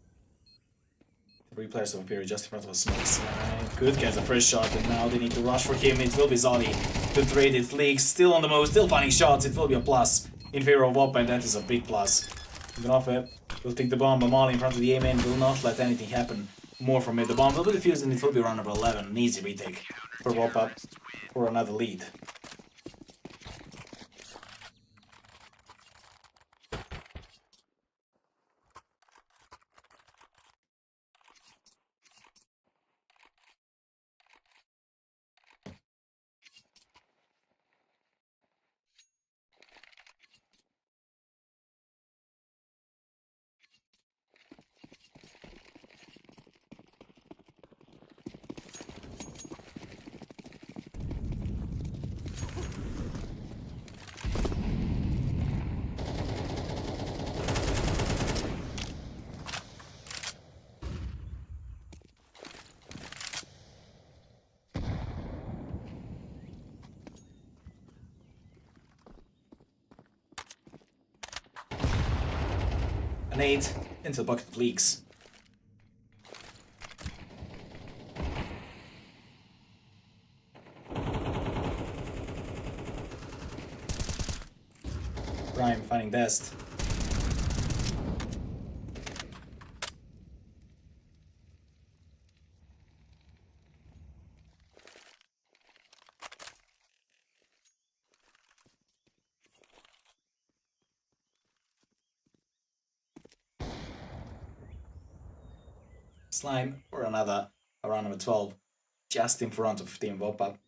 Three players of Viperio just in front of us. Smokes. Could catch the first shot, and now they need to rush for him. It will be Zodi to trade it. Leaks still on the move, still finding shots. It will be a plus in favor of WOPA, and that is a big plus. Gnofe will take the bomb. Amali in front of the A-man will not let anything happen more from it. The bomb will be defused, and it will be round number 11. An easy retake for WOPA for another lead. An 8 into the bucket of leaks. Prime finding Dest. Slime for another around number 12, just in front of Team WOPA.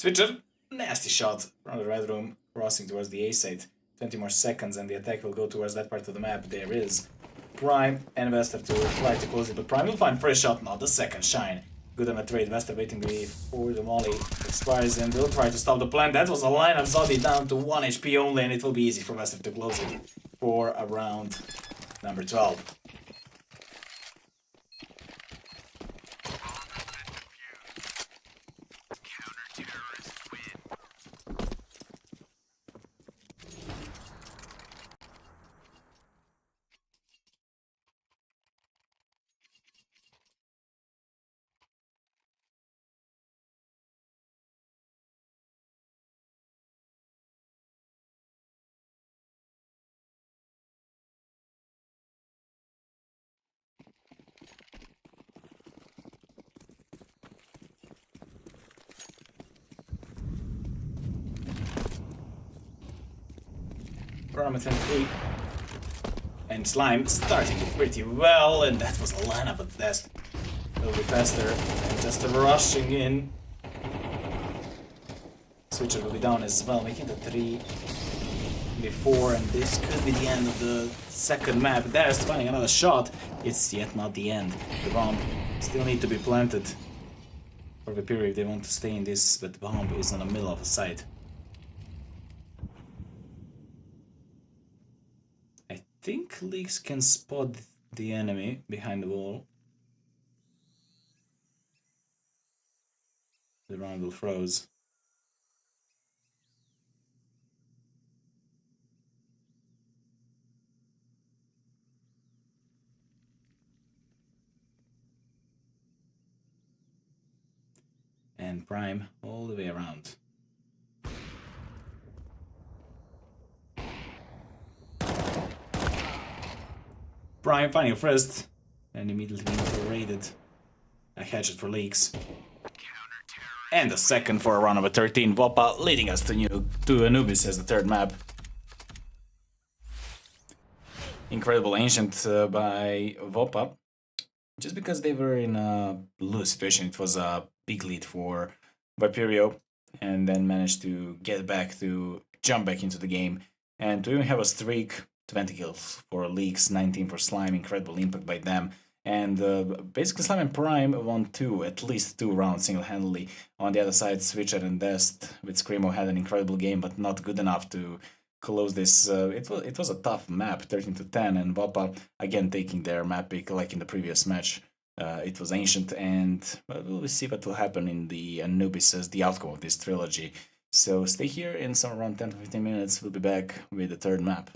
Switcher, nasty shot from the red room, crossing towards the A site. 20 more seconds and the attack will go towards that part of the map. There is Prime and Vester to try to close it, but Prime will find first shot, not the second shine. Good on the trade, Vester waiting before the molly expires and will try to stop the plan. That was a line of Zodi down to 1 HP only, and it will be easy for Vester to close it for a round number 12. Parameter 3. And Slime starting it pretty well, and that was a lineup at best. A little bit faster, and just rushing in. Switcher will be down as well, making the 3 before, and this could be the end of the second map. There's finding another shot. It's yet not the end. The bomb still need to be planted for Viperio if they want to stay in this, but the bomb is in the middle of a site. I think Leaks can spot the enemy behind the wall. The round will froze. And Prime all the way around. Prime finding first and immediately being raided. A hatchet for Leaks. And a second for a round number 13. WOPA leading us to Anubis as the third map. Incredible Ancient by WOPA. Just because they were in a lose situation, it was a big lead for Viperio, and then managed to get back to jump back into the game and to even have a streak. 20 kills for Leaks, 19 for Slime, incredible impact by them. And basically Slime and Prime won at least two rounds single-handedly. On the other side, Switcher and Dest with Screamo had an incredible game, but not good enough to close this. It was a tough map, 13-10, and WOPA again taking their map pick like in the previous match. It was Ancient, and we'll see what will happen in the Anubis as the outcome of this trilogy. So stay here in some around 10-15 minutes. We'll be back with the third map.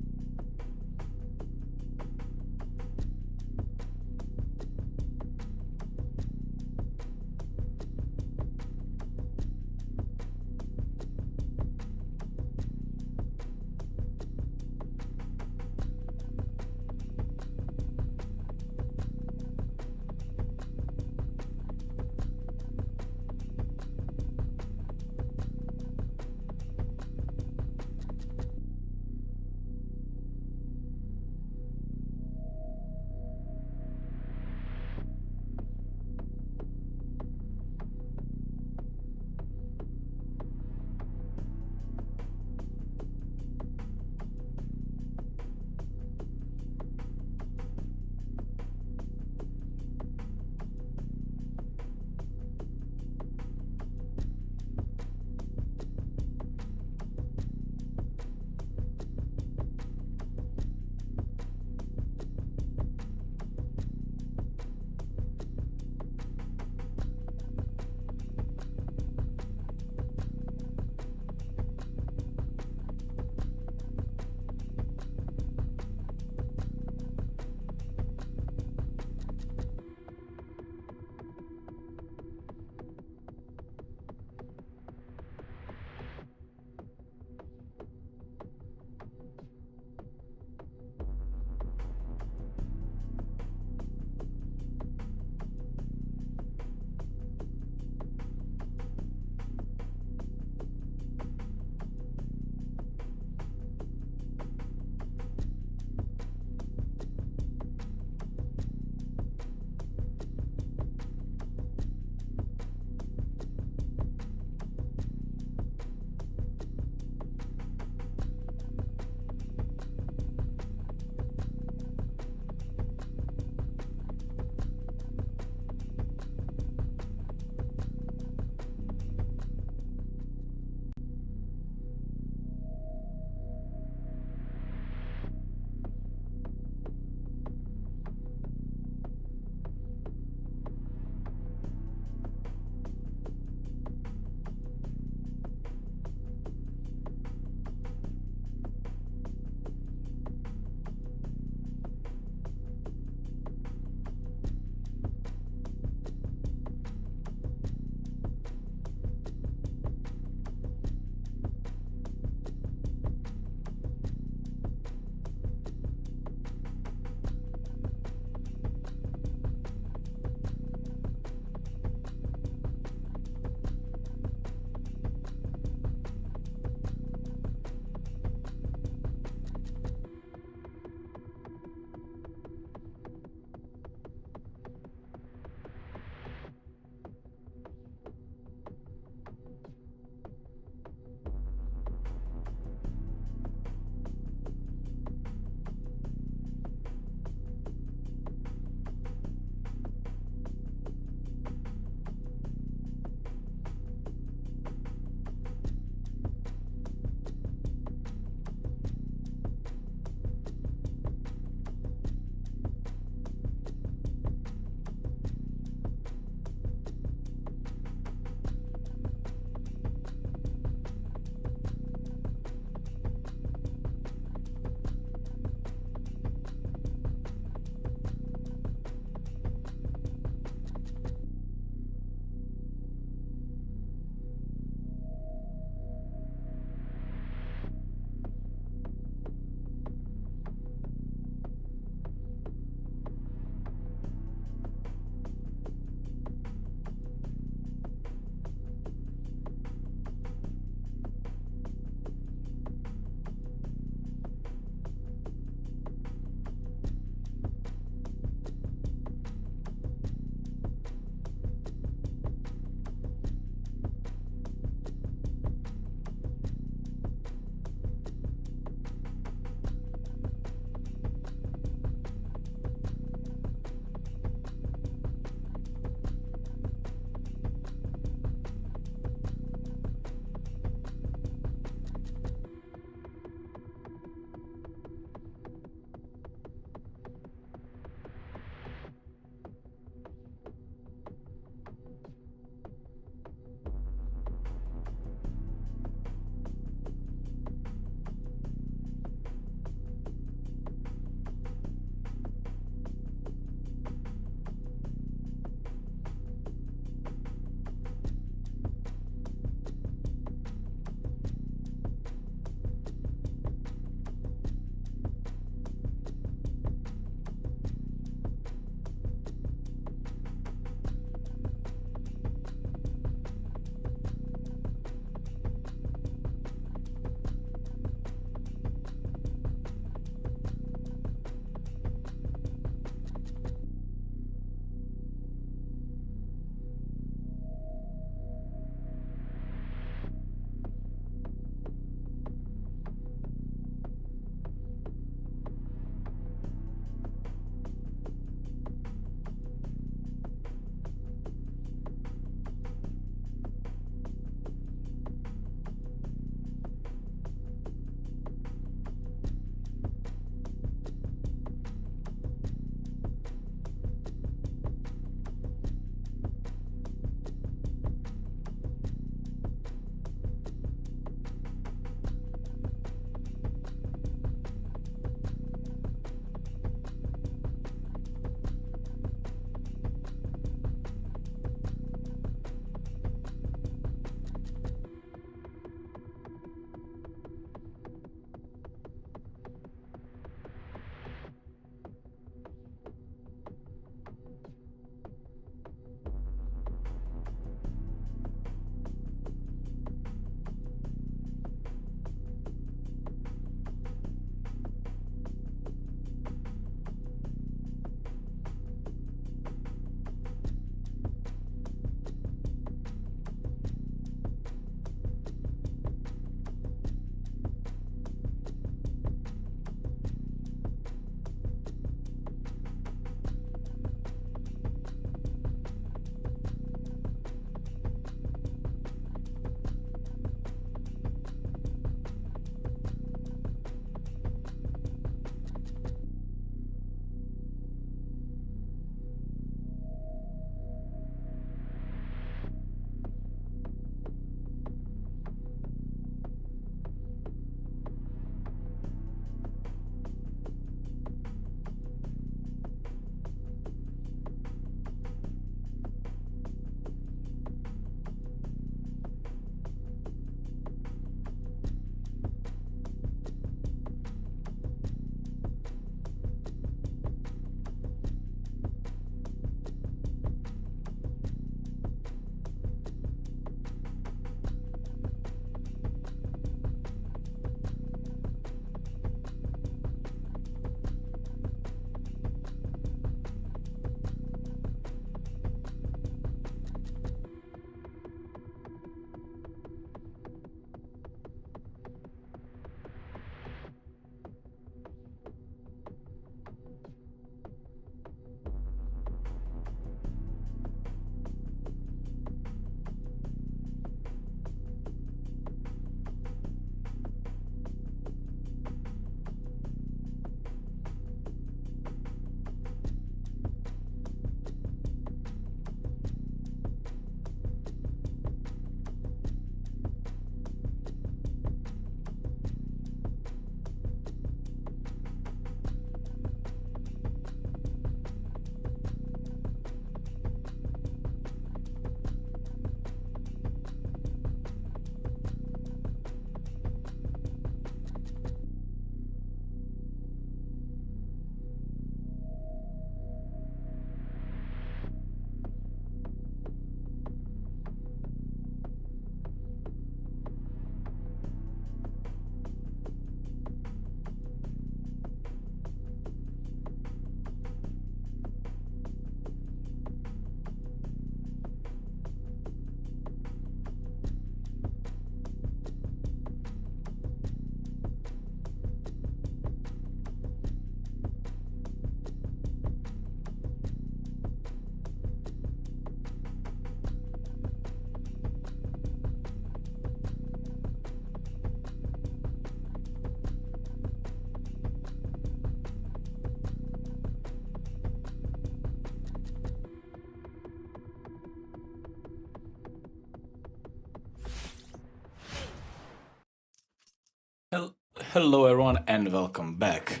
Hello everyone and welcome back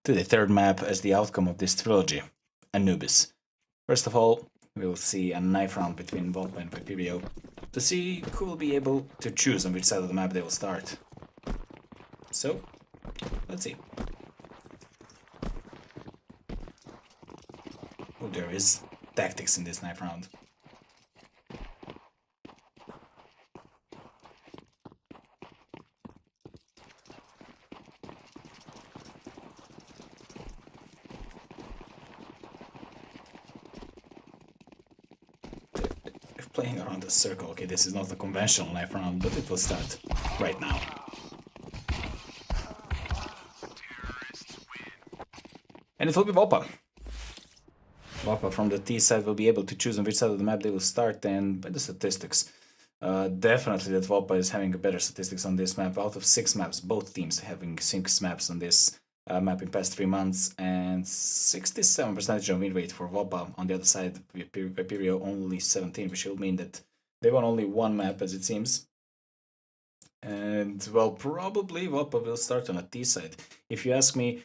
to the third map as the outcome of this trilogy, Anubis. First of all, we will see a knife round between WOPA and Viperio to see who will be able to choose on which side of the map they will start. So, let's see. Oh, there is tactics in this knife round. Playing around the circle. Okay, this is not a conventional knife round, but it will start right now. And it will be WOPA. WOPA from the T side will be able to choose on which side of the map they will start, and by the statistics, definitely that WOPA is having a better statistics on this map. Out of 6 maps, both teams having 6 maps on this map in past 3 months, and 67% of win rate for WOPA. On the other side, Viperio only 17, which will mean that they won only 1 map, as it seems. And, well, probably WOPA will start on a T side. If you ask me,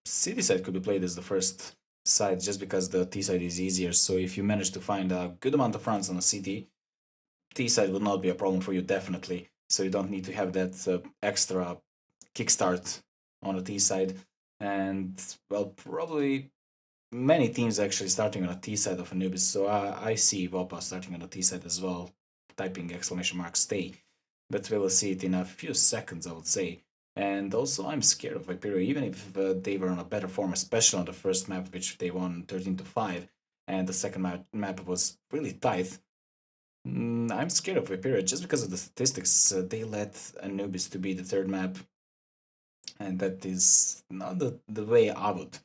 City side could be played as the first side, just because the T side is easier. So if you manage to find a good amount of rounds on a CT, T side will not be a problem for you, definitely. So you don't need to have that extra kickstart on the T side. And, well, probably many teams actually starting on a T side of Anubis. So I see WOPA starting on the T side as well, typing exclamation mark stay. But we will see it in a few seconds, I would say. And also, I'm scared of Viperio, even if they were on a better form, especially on the first map, which they won 13-5, and the second map was really tight. I'm scared of Viperio just because of the statistics. They let Anubis to be the third map, and that is not the way I would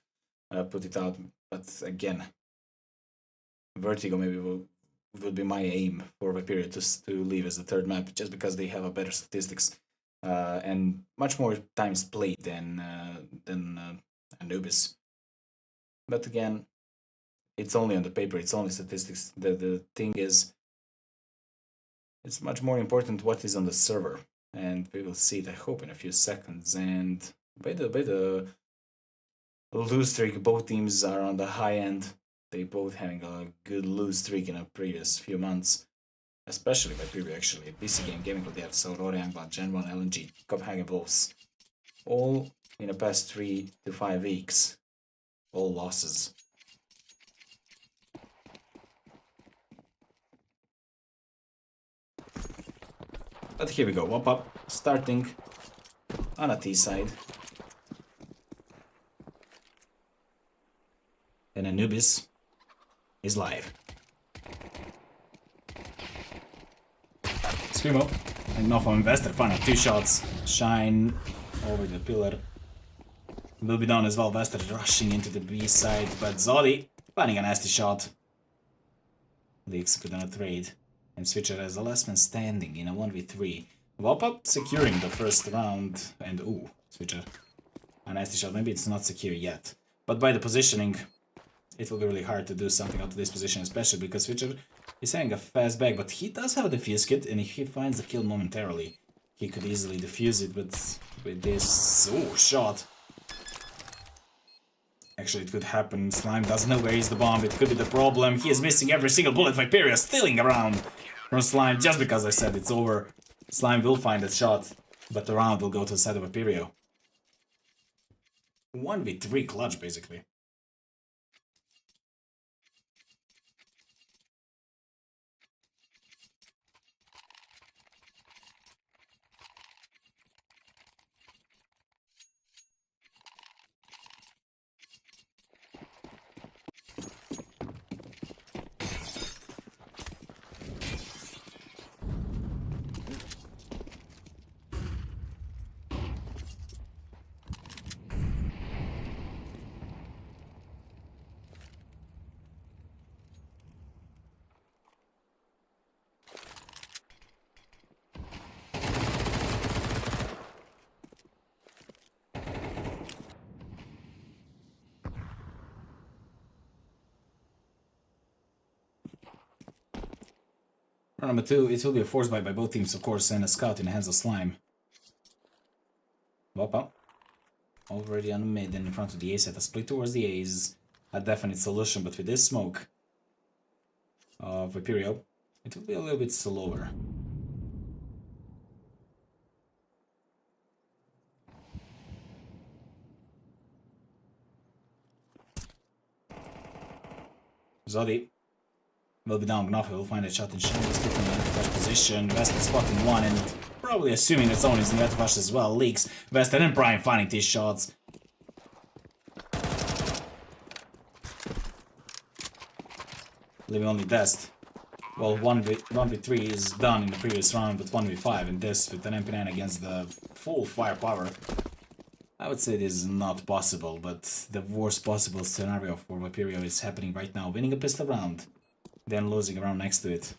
put it out. But again, Vertigo maybe would be my aim for Viperio to leave as the third map, just because they have a better statistics. And much more times played than Anubis. But again, it's only on the paper, it's only statistics. The thing is, it's much more important what is on the server, and we will see it, I hope, in a few seconds. And by the lose streak, both teams are on the high end. They both having a good lose streak in the previous few months. Especially Viperio, actually. PC Game, Gaming Gladiators, Aurora, Youngblood, Gen 1, LNG, Copenhagen Wolves. All in the past 3 to 5 weeks. All losses. But here we go, WOPA starting on a T side. And Anubis is live. Screamo, and now from Investor, final 2 shots. Shine over the pillar. Will be down as well. Vester rushing into the B side, but Zodi finding a nasty shot. They execute on a trade. And Switcher has the last man standing in a 1v3. WOPA securing the first round, and ooh, Switcher. A nasty shot. Maybe it's not secure yet. But by the positioning, it will be really hard to do something out of this position, especially because Switcher is having a fast back, but he does have a defuse kit, and if he finds the kill momentarily, he could easily defuse it, but with this... ooh, shot. Actually, it could happen. Slime doesn't know where is the bomb, it could be the problem. He is missing every single bullet. Viperio stealing around from Slime, just because I said it's over. Slime will find that shot, but the round will go to the side of Viperio. 1v3 clutch, basically. Round number 2, it will be a force buy by both teams, of course, and a scout in the hands of Slime. WOPA. Already on mid and in front of the A set. A split towards the A is a definite solution, but with this smoke of Viperio, it will be a little bit slower. Zodi will be down Gnoff, will find a shot in Shanghai, still in the anti-flash position. Vester spotting one and probably assuming that zone is in the anti-flash as well. Leaks. Vester and Prime finding these shots. Leaving only Dest. Well, 1v3 is done in the previous round, but 1v5 and this with an MP9 against the full firepower. I would say this is not possible, but the worst possible scenario for Viperio is happening right now. Winning a pistol round, then losing a round next to it.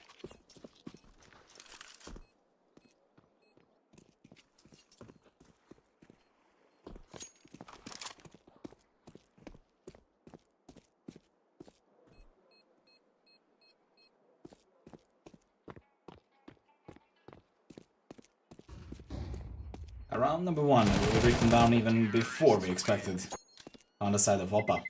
Round number 1 will be written down even before we expected on the side of WOPA.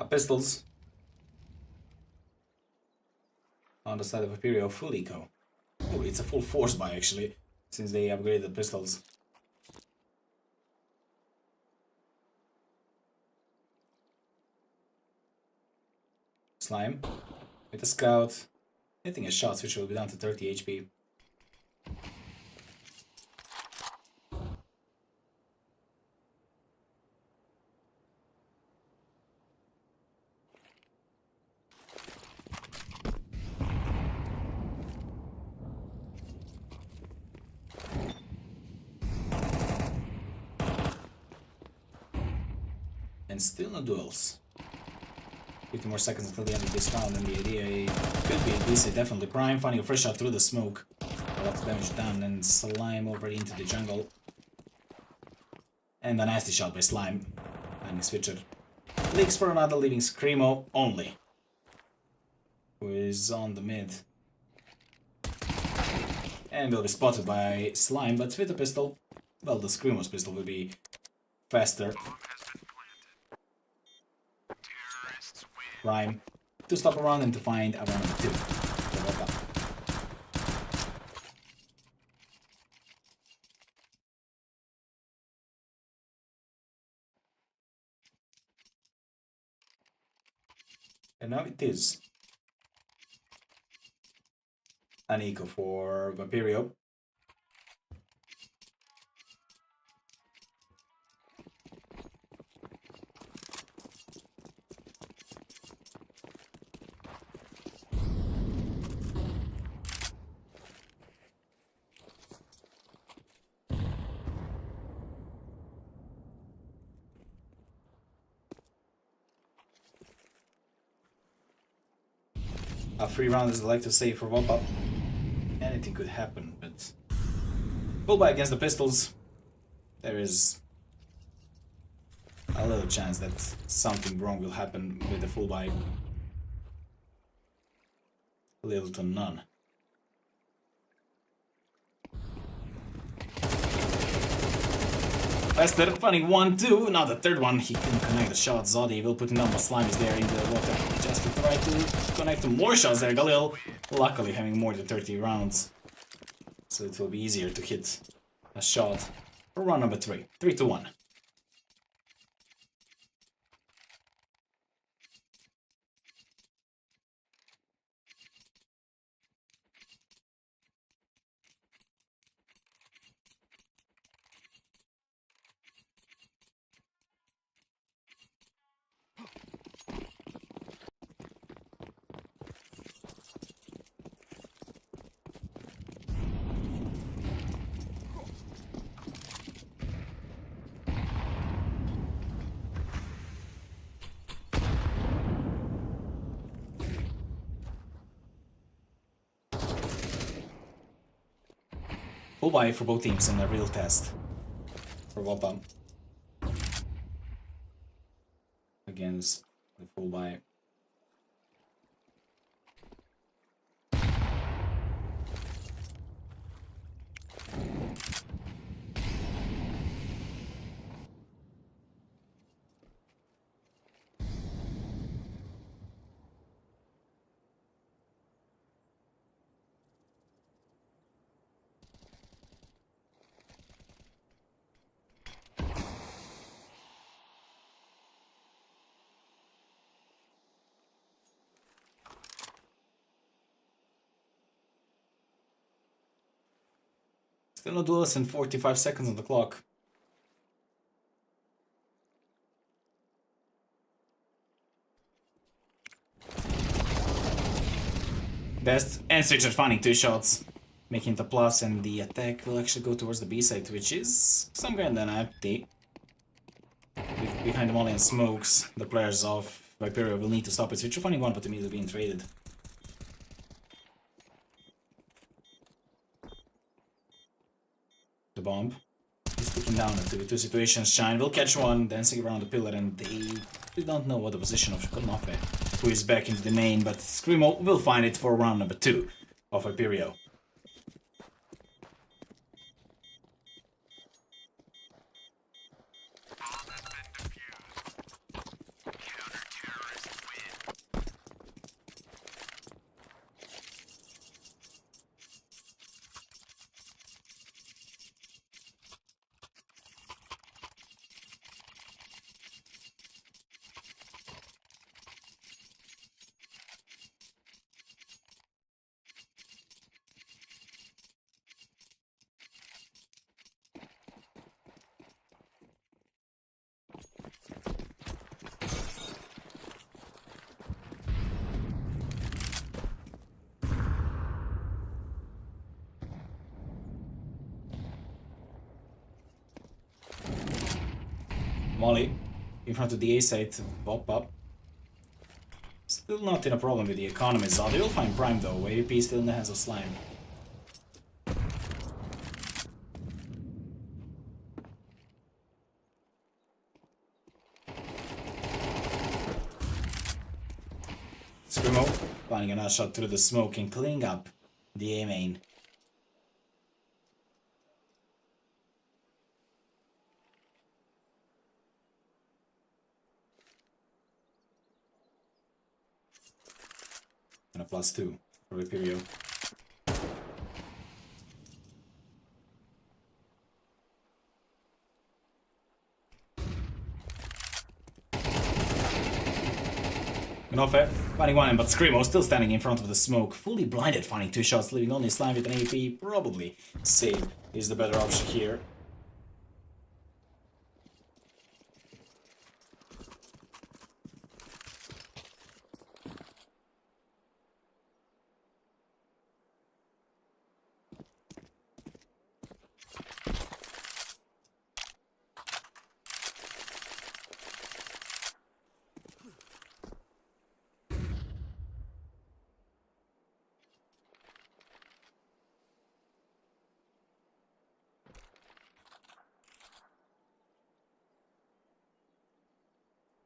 Pistols on the side of Viperio, full eco. Oh, it's a full force buy actually, since they upgraded the pistols. Slime with a scout, hitting a shot, which will be down to 30 HP. And still no duels. 50 more seconds until the end of this round, and the idea could be DC definitely. Prime finding a fresh shot through the smoke. A lot of damage done, and Slime already into the jungle. And a nasty shot by Slime. Finding Switcher. Leaks for another, leaving Screamo only, who is on the mid. And will be spotted by Slime, but with a pistol, well, the Screamo's pistol will be faster. Prime to stop around and to find a round number 2. And now it is an eco for Viperio. A free round, as I like to say, for WOPA. Anything could happen, but full buy against the pistols, there is a little chance that something wrong will happen with the full buy. Little to none. Vester finding 1-2, now the third one, he couldn't connect the shot. Zodi will put him down, but Slime is there in the water. Just to try to connect to more shots there. Galil, luckily having more than 30 rounds, so it will be easier to hit a shot for round number 3. 3-1. full buy for both teams in a real test for WOPA against the full buy. Still no duels and 45 seconds on the clock. Best and Richard finding 2 shots, making the plus, and the attack will actually go towards the B side, which is somewhere in the empty. Behind the molly and smokes, the players of Viperio will need to stop it. Richard finding 1, but immediately being traded. The bomb. He's sticking down into the 2 situations. Shine will catch one, dancing around the pillar, and they don't know what the position of Konofe, who is back into the main, but Screamo will find it for round number 2 of Viperio. Molly in front of the A side, WOPA. Still not in a problem with the economies. They will find Prime though. AVP still in the hands of Slime. Screamo finding another shot through the smoke and cleaning up the A main. And a +2 for Viperio. Konofe finding 1, but Screamo still standing in front of the smoke, fully blinded, finding 2 shots, leaving only Slime with an AP. Probably save is the better option here.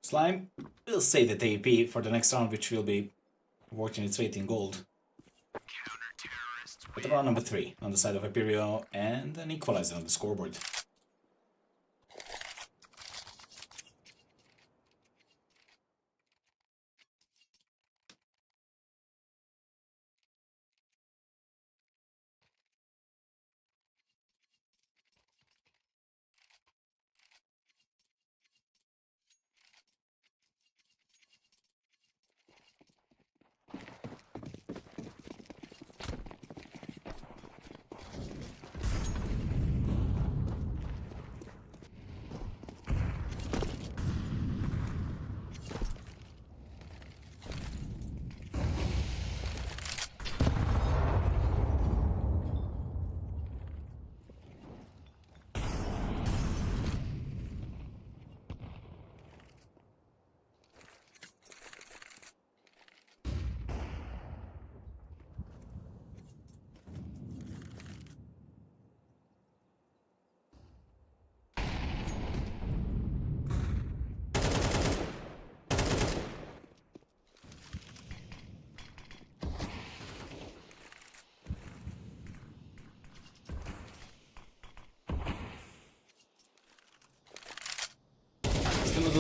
Slime will save the TP for the next round, which will be working its weight in gold. But round number 3 on the side of Viperio and an equalizer on the scoreboard.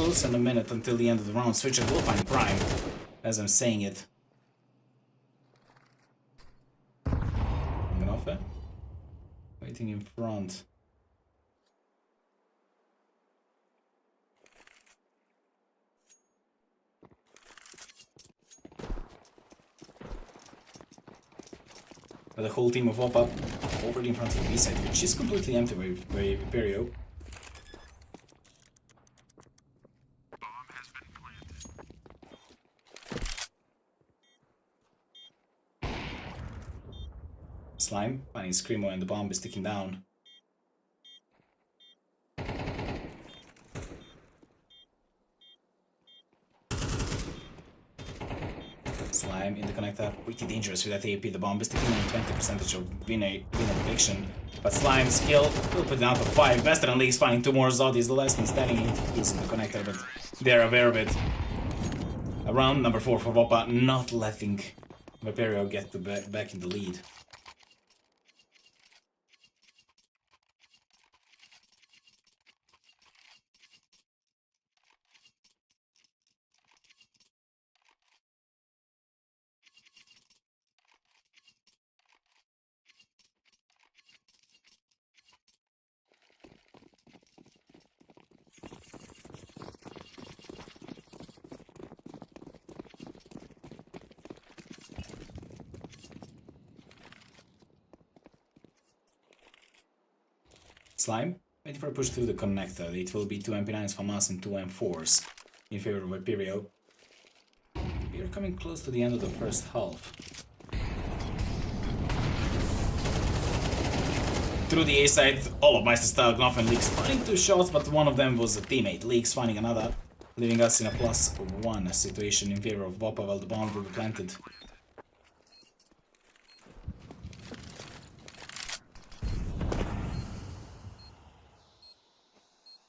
less than a minute until the end of the round. Switcher will find Prime, as I'm saying it. Coming off it. Waiting in front. But the whole team of WOPA already in front of the B side, which is completely empty by Viperio. Bomb has been planted. Slime finding Screamo and the bomb is ticking down. Slime in the connector, pretty dangerous with that AP. The bomb is taking on 20% of winner prediction. But Slime's skill will put it down to 5. Western League's finding 2 more Zoddies. The last one standing is in the connector, but they're aware of it. Round number 4 for WOPA, not letting Viperio get back in the lead. Slime, waiting for a push through the connector. It will be 2 MP9s from us and 2 M4s in favor of Viperio. We are coming close to the end of the first half. Through the A side, all of Meister style Gnoff and Leaks finding 2 shots, but one of them was a teammate. Leaks finding another, leaving us in a +1 situation in favor of WOPA while the bomb will be planted.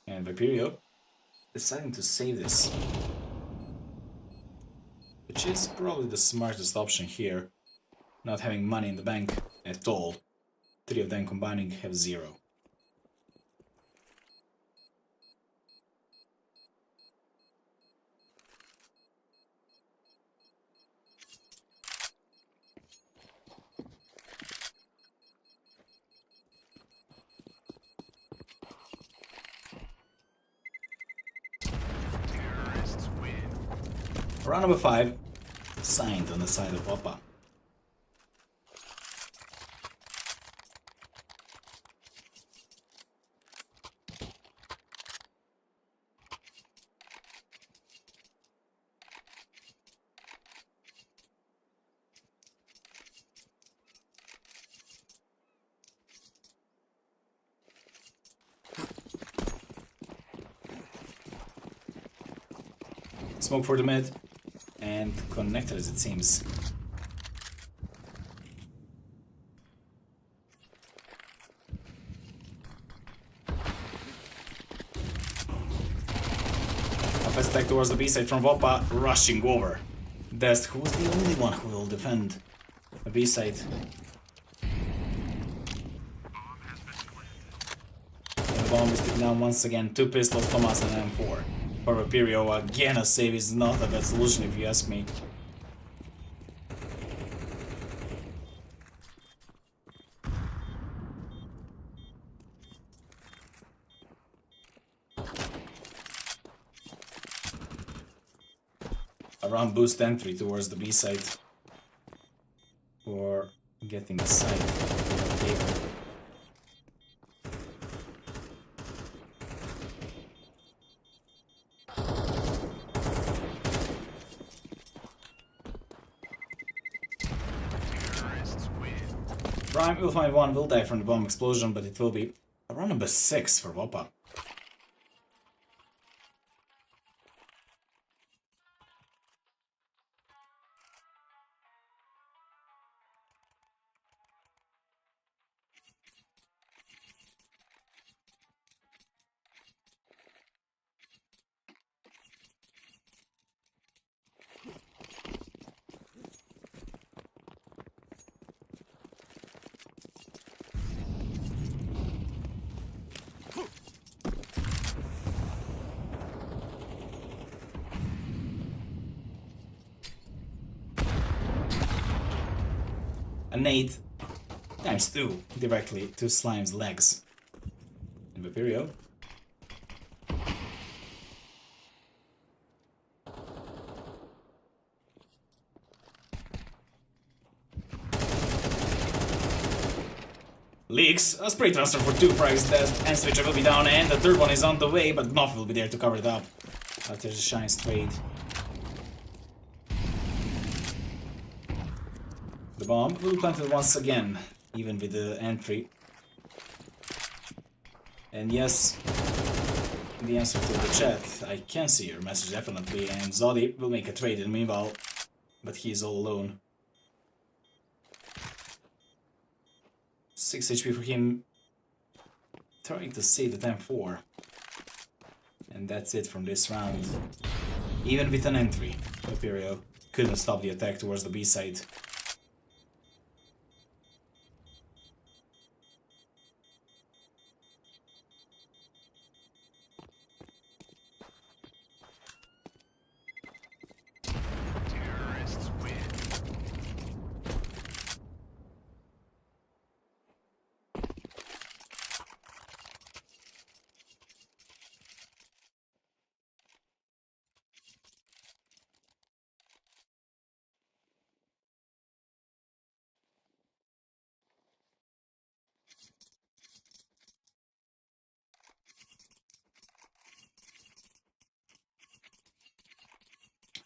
And Viperio deciding to save this, which is probably the smartest option here, not having money in the bank at all. 3 of them combining have 0. Terrorists win. Round number 5, signed on the side of WOPA. Smoke for the mid, and connected as it seems. A fast attack towards the B side from WOPA, rushing over. Dest, who's the only one who will defend the B side. And the bomb is taken down once again. 2 pistols, Thomas and M4. For Viperio, again a save is not a bad solution if you ask me. Around boost entry towards the B side for getting the side on the table. Prime will find 1, will die from the bomb explosion, but it will be around number 6 for WOPA. a nade times 2 directly to Slime's legs. And Viperio. Leaks, a spray transfer for 2 frags, the end switcher will be down and the third one is on the way, but Knopf will be there to cover it up. After the Shine's trade. The bomb will be planted once again, even with the entry. And yes, the answer to the chat, I can see your message definitely, and Zodi will make a trade in the meanwhile, but he is all alone. 6 HP for him, trying to save the 10-4. And that's it from this round. Even with an entry, Viperio couldn't stop the attack towards the B side. Terrorists win.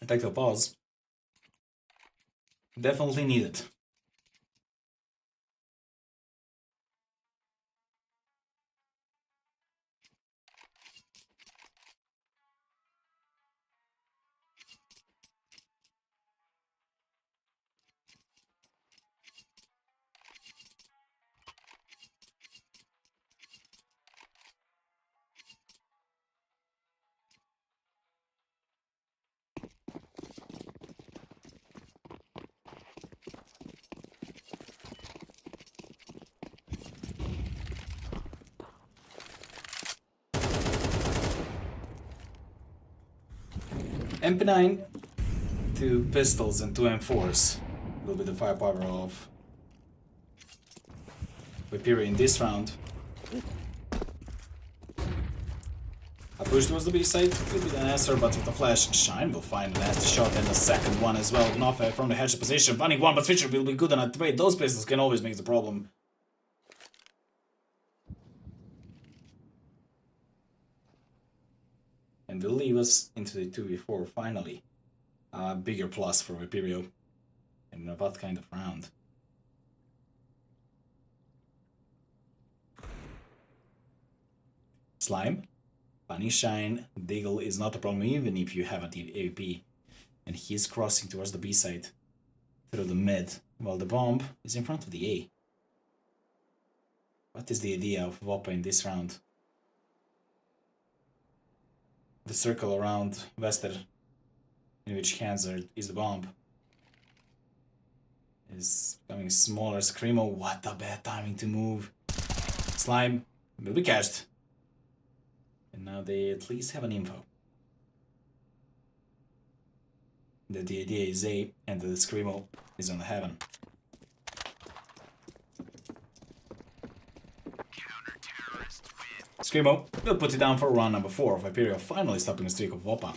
A tactical pause. Definitely needed. MP9, 2 pistols and 2 M4s. A little bit of firepower of Viperio in this round. A push towards the B side could be the answer, but with the flash, Shine will find a nasty shot and the second one as well. Knopf from the hedge position, finding one, but Switcher will be good on a trade. Those pistols can always make the problem. And will leave us into the 2v4 finally. A bigger plus for Viperio. And what kind of round? Slime, Bunny Shine, Diggle is not a problem even if you have a AVP. And he is crossing towards the B side. Through the mid, while the bomb is in front of the A. What is the idea of WOPA in this round? The circle around Wester, in which hands is the bomb, is becoming smaller. Screamo, what a bad timing to move. Slime will be catched. And now they at least have an info. That the idea is A and the Screamo is on the heaven. Screamo will put it down for round number 4 of Viperio, finally stopping the streak of WOPA.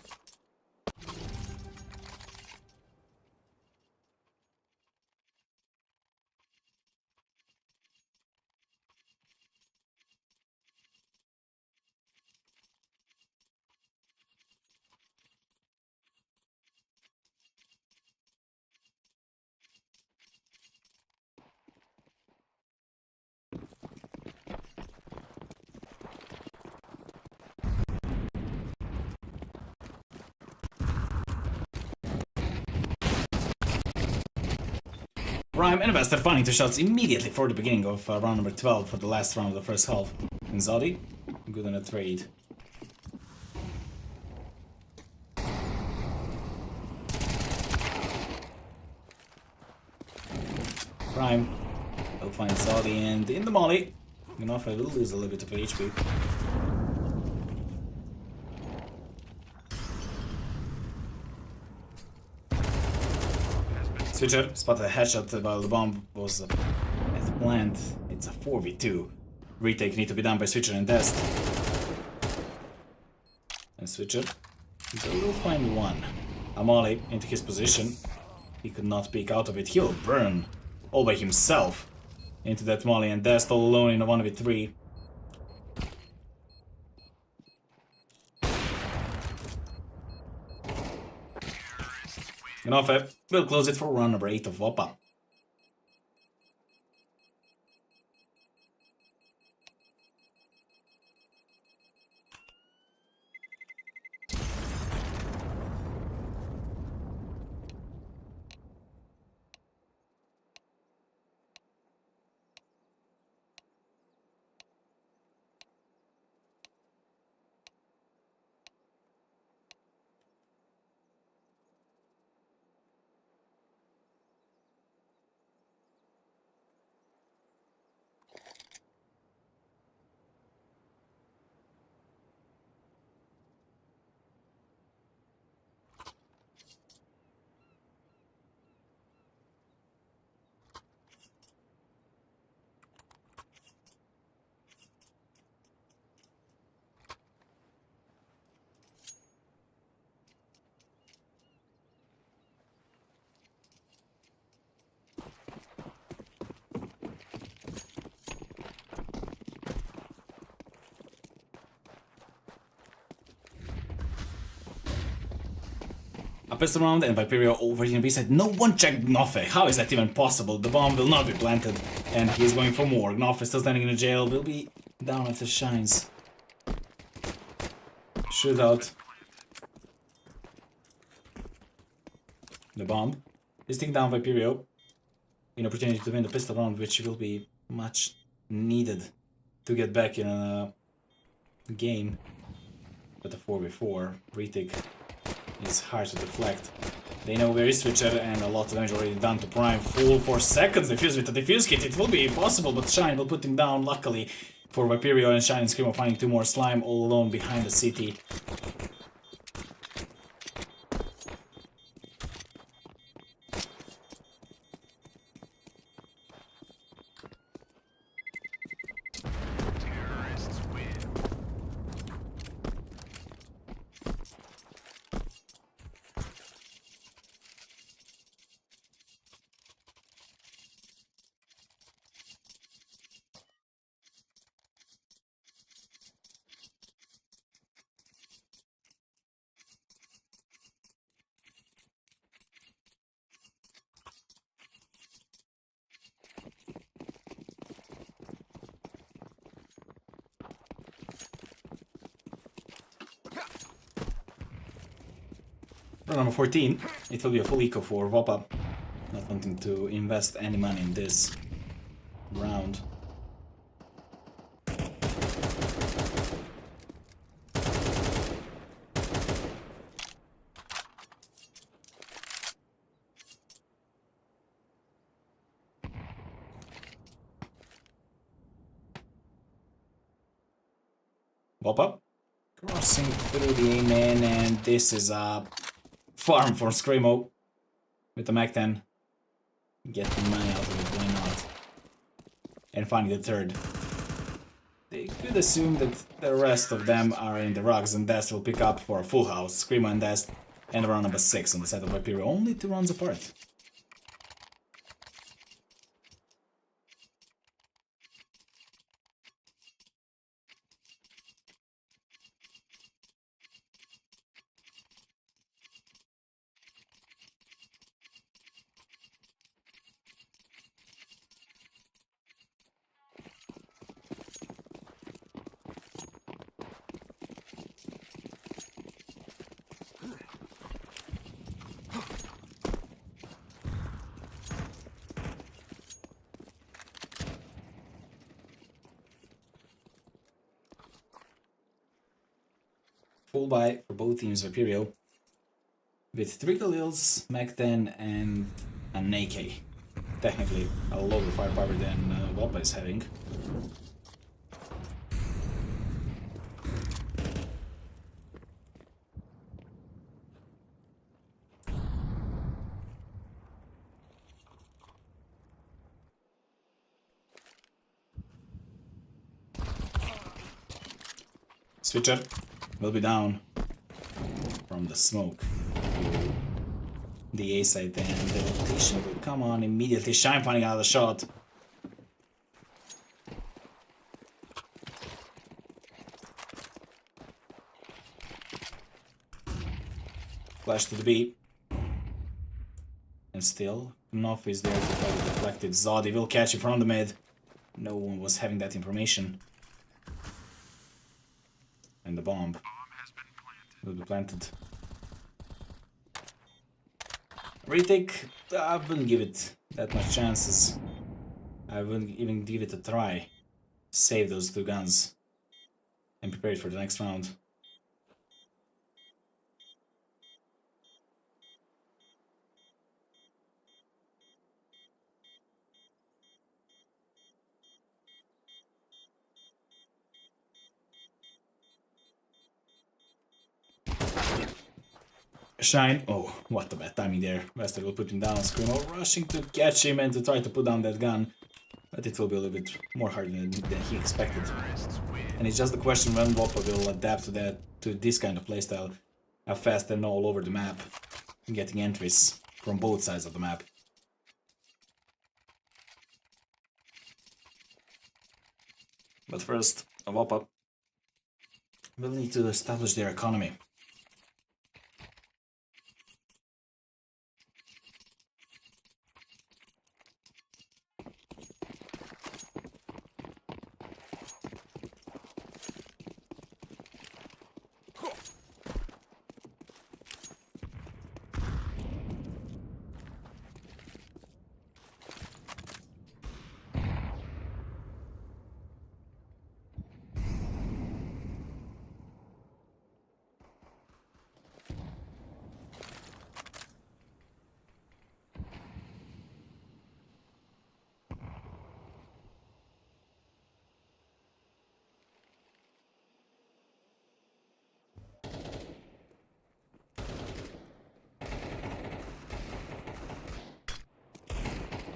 Rhyme and Vester finding 2 shots immediately for the beginning of round number 12 for the last round of the first half. And Zodi, good on a trade. Prime will find Zodi and in the molly. Enough, I will lose a little bit of HP. Switcher spotted a headshot while the bomb was at the plant. It's a 4v2. Retake need to be done by Switcher and Dest. And Switcher, they will find one. Amali into his position. He could not peek out of it. He'll burn all by himself into that molly, and Dest all alone in a 1v3. Gnofe will close it for round number 8 of WOPA. A pistol round and Viperio over in B side. No one checked Gnofe. How is that even possible? The bomb will not be planted. And he is going for more. Gnofe still standing in the jail. Will be down after shines. Shootout. The bomb is taking down Viperio. An opportunity to win the pistol round, which will be much needed to get back in a game. But the 4v4 retake is hard to deflect. They know where is Switcher, and a lot of damage already done to Prime. Full 4 seconds defuse with the defuse kit. It will be impossible, but Shine will put him down. Luckily for Viperio, and Shine and Screamo finding 2 more slime all alone behind the city. Terrorists win. Round number 14. It will be a full eco for WOPA. Not wanting to invest any money in this round. WOPA crossing through the A-man, and this is a farm for Screamo with the Mac 10. Getting money out of it, why not? And finding the third. They could assume that the rest of them are in the rugs, and Dest will pick up for a full house. Screamo and Dest, and round number 6 on the side of Viperio, only 2 rounds apart. Full buy for both teams, Viperio. With 3 Khalils, Mac 10, and an AK. Technically a lower firepower than WOPA is having. Switcher will be down from the smoke. The A side, and the rotation will come on immediately. Shine finding another shot. Flash to the B. And still, Knopf is there to try to deflect it. Zodi will catch it from the mid. No one was having that information. And the bomb will be planted. Retake, I wouldn't give it that much chances. I wouldn't even give it a try. Save those two guns and prepare it for the next round. Shine. Oh, what a bad timing there. Wester will put him down. Screamo rushing to catch him and to try to put down that gun. But it will be a little bit more hard than he expected. And it's just the question when WOPA will adapt to that, to this kind of playstyle. How fast they're all over the map. Getting entries from both sides of the map. But first, WOPA will need to establish their economy.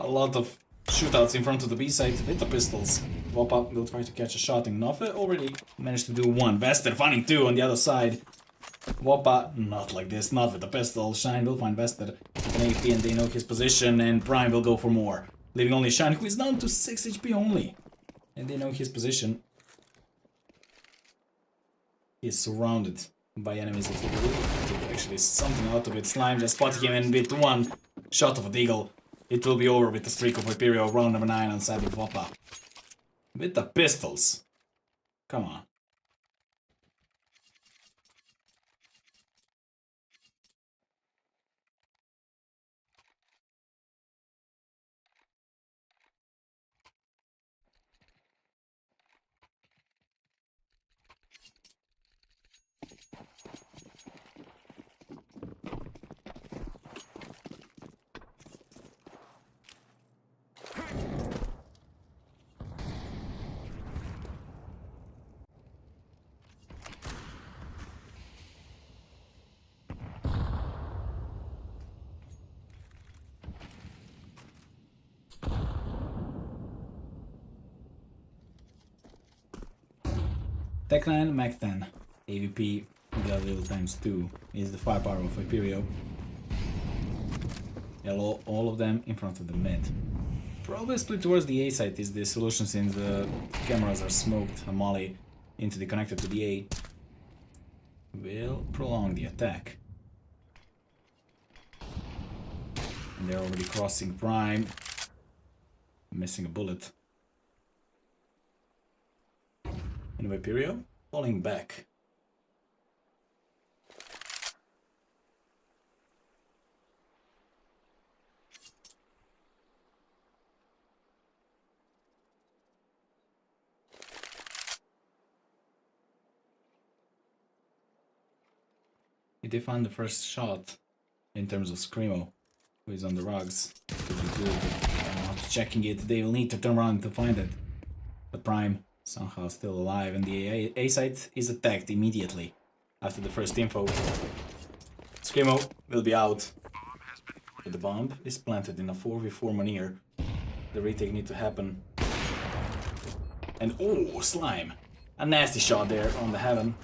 A lot of shootouts in front of the B side with the pistols. WOPA will try to catch a shot in Noffe. Already managed to do one. Vester finding two on the other side. WOPA, not like this, not with the pistol. Shine will find Vester an AP and they know his position, and Prime will go for more. Leaving only Shine, who is down to 6 HP only. And they know his position. He is surrounded by enemies. Actually, something out of it. Slime just spotted him, and with one shot of a deagle, it will be over with the streak of Viperio, round number 9 on side of WOPA. With the pistols. Come on. Tech 9, Mac 10, AVP, Galileo times 2 is the firepower of Viperio. All of them in front of the mid. Probably split towards the A side is the solution since the cameras are smoked. A molly into the connector to the A will prolong the attack. And they're already crossing Prime. Missing a bullet. And Viperio falling back. They found the first shot in terms of Screamo, who is on the rugs. Could be good. Not checking it, they will need to turn around to find it. But Prime somehow still alive, and the A site is attacked immediately after the first info. Screamo will be out. But the bomb is planted in a 4v4 maneuver. The retake need to happen. And oh, Slime! A nasty shot there on the heaven.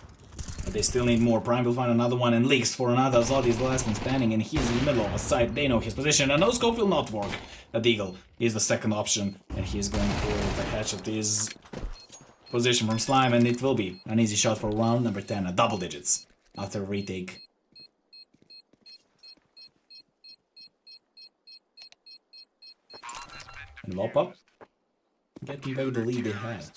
But they still need more. Prime will find another one and leaks for another. Zod is the last one standing and he's in the middle of a site. They know his position and no scope will not work. That Eagle is the second option and he's going for the hatchet. His position from Slime and it will be an easy shot for round number 10 at double digits after a retake. And WOPA getting back the lead they had.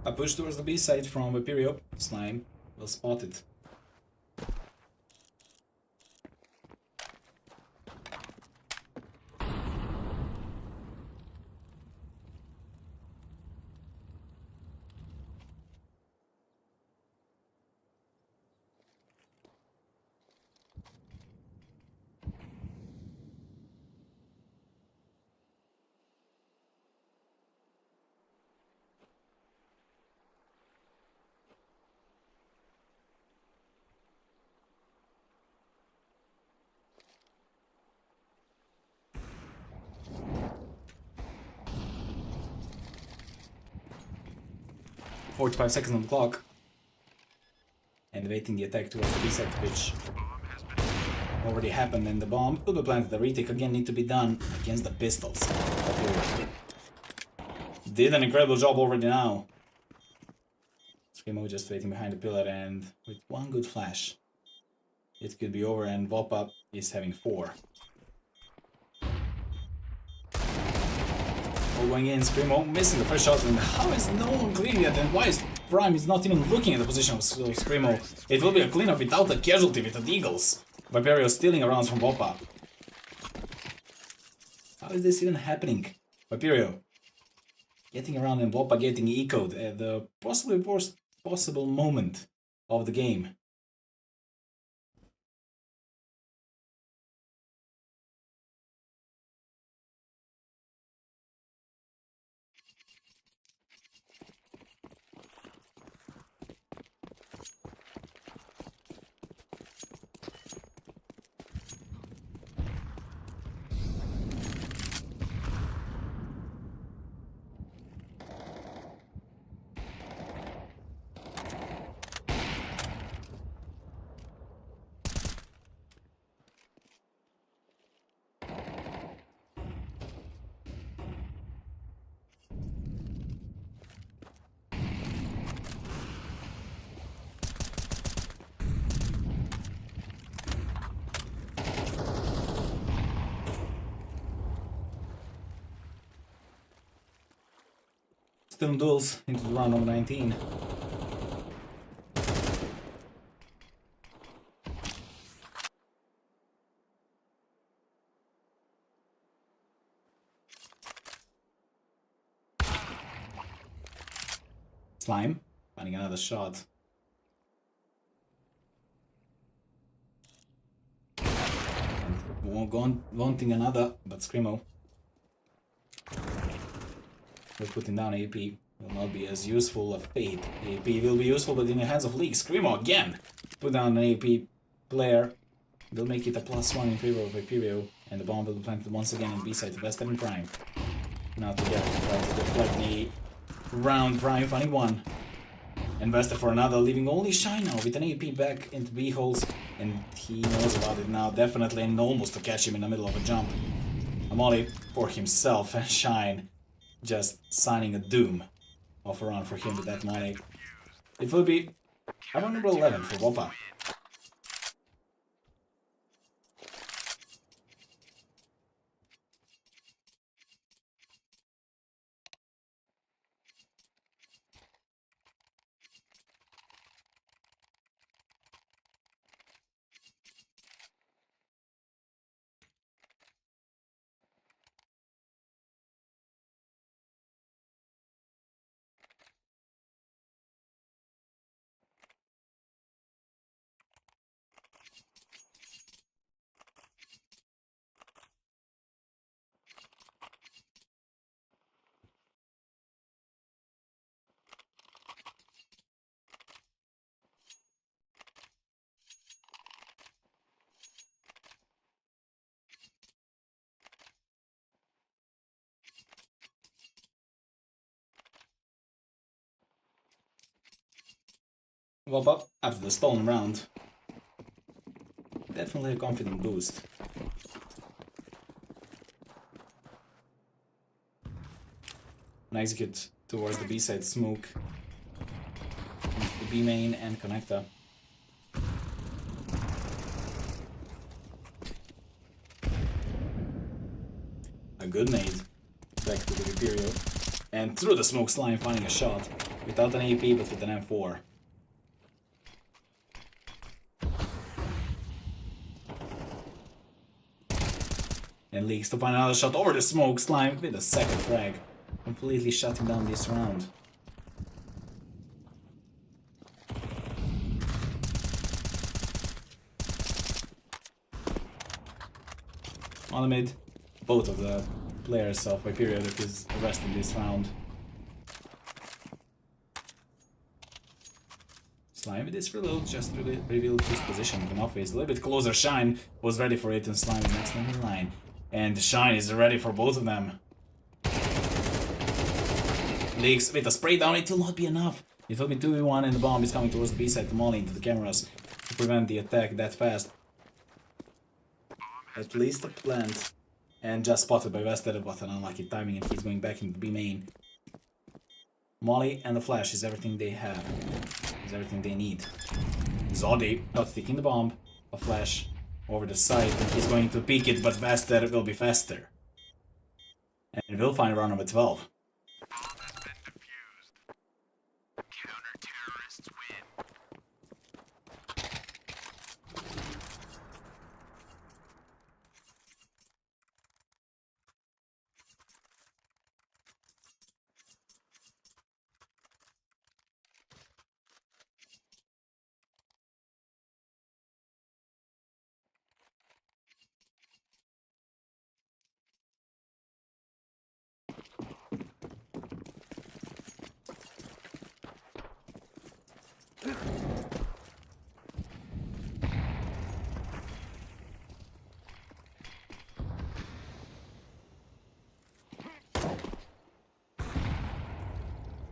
A push towards the B side from Viperio. Slime will spot it. "45 seconds on the clock. And waiting the attack towards the B side, which already happened, and the bomb will be planted. The retake again need to be done against the pistols. Did an incredible job already now. Screamo just waiting behind the pillar, and with one good flash, it could be over, and WOPA is having 4. All going in, Screamo missing the first shot, and how is no one clearing it, and why is Prime is not even looking at the position of Screamo? It will be a cleanup without a casualty with the Eagles. Viperio stealing around from WOPA. How is this even happening? Viperio getting around and WOPA getting echoed at the possibly worst possible moment of the game. Still in duels into the round of 19. Slime finding another shot. And wanting another, but Screamo will putting down AP. Will not be as useful a fate. AP will be useful, but in the hands of League. Screamo again put down an AP player. Will make it a +1 in favor of Viperio, and the bomb will be planted once again in B side to best 7 Prime. Now together to try to deflect the round. Prime finding one. Invested for another, leaving only Shine now with an AP back into B holes. And he knows about it now, definitely, and almost to catch him in the middle of a jump. A molly for himself, and Shine just signing a doom of a run for him with that molly. It will be round number 11 for WOPA. WOPA after the stolen round. Definitely a confident boost. And execute towards the B side smoke. The B main and connector. A good nade. Back to the Viperio. And through the smoke slime finding a shot. Without an AP but with an M4. And Leaks to find another shot over the smoke slime with a second frag. Completely shutting down this round. On the mid, both of the players of Viperio that is arrested this round. Slime with this reload just revealed his position. Enough is a little bit closer. Shine was ready for it and Slime is next in line. And Shine is ready for both of them. Leaks with a spray down, it will not be enough. It will be 2v1 and the bomb is coming towards the B side to molly into the cameras to prevent the attack that fast. At least a plant. And just spotted by Vested, but an unlucky timing and he's going back into B main. Molly and the flash is everything they have. Is everything they need. Zodi not taking the bomb. A flash over the side and he's going to peek it, but Vested will be faster. And we'll find round number 12. Counter-terrorists win.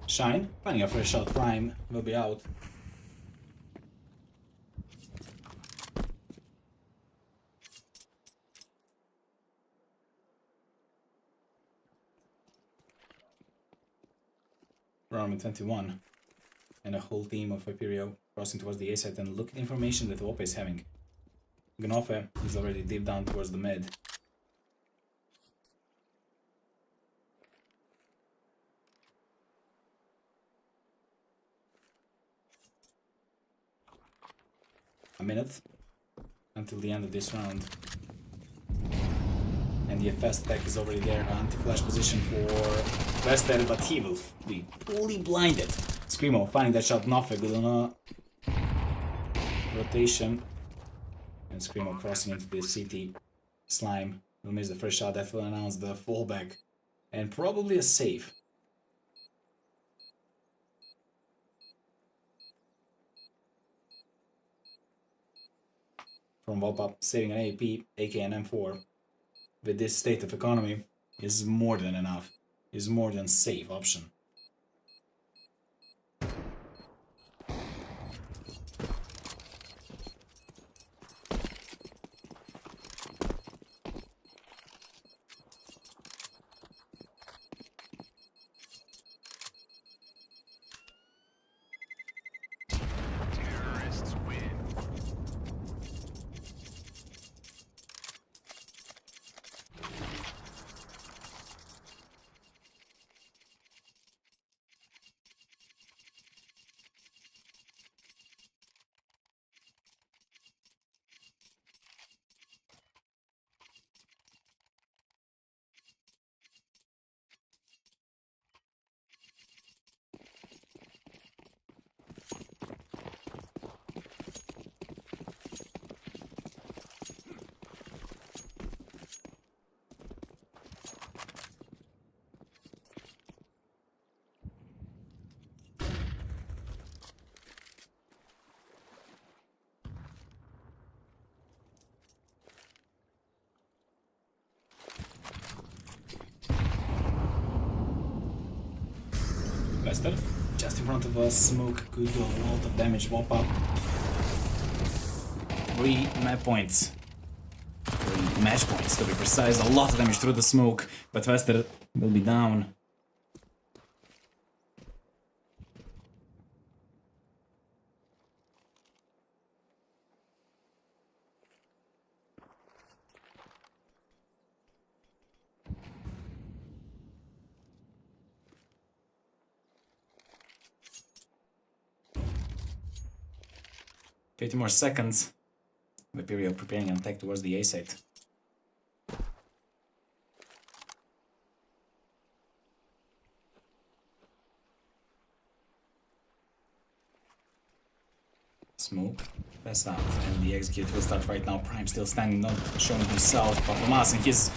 Shine, finding a fresh shot. Prime will be out. Round 21. And a whole team of Viperio crossing towards the A side and look at the information that WOPA is having. Gnofe is already deep down towards the mid. A minute until the end of this round. And the fast attack is already there. Anti-flash position for Vested, but he will be fully blinded. Screamo finding that shot. Gnofe good on a rotation. And Screamo crossing into the CT. Slime will miss the first shot. That will announce the fallback. And probably a save. From WOPA, saving an AP, AK and M4 with this state of economy is more than enough. is more than safe option. Terrorists win. Vester, just in front of us, smoke could do a lot of damage. WOPA. 3 map points. 3 match points to be precise. A lot of damage through the smoke, but Vester will be down. "50 more seconds. Viperio preparing an attack towards the A site. Smoke, pass out, and the execute will start right now. Prime still standing, not showing himself. Papamas and his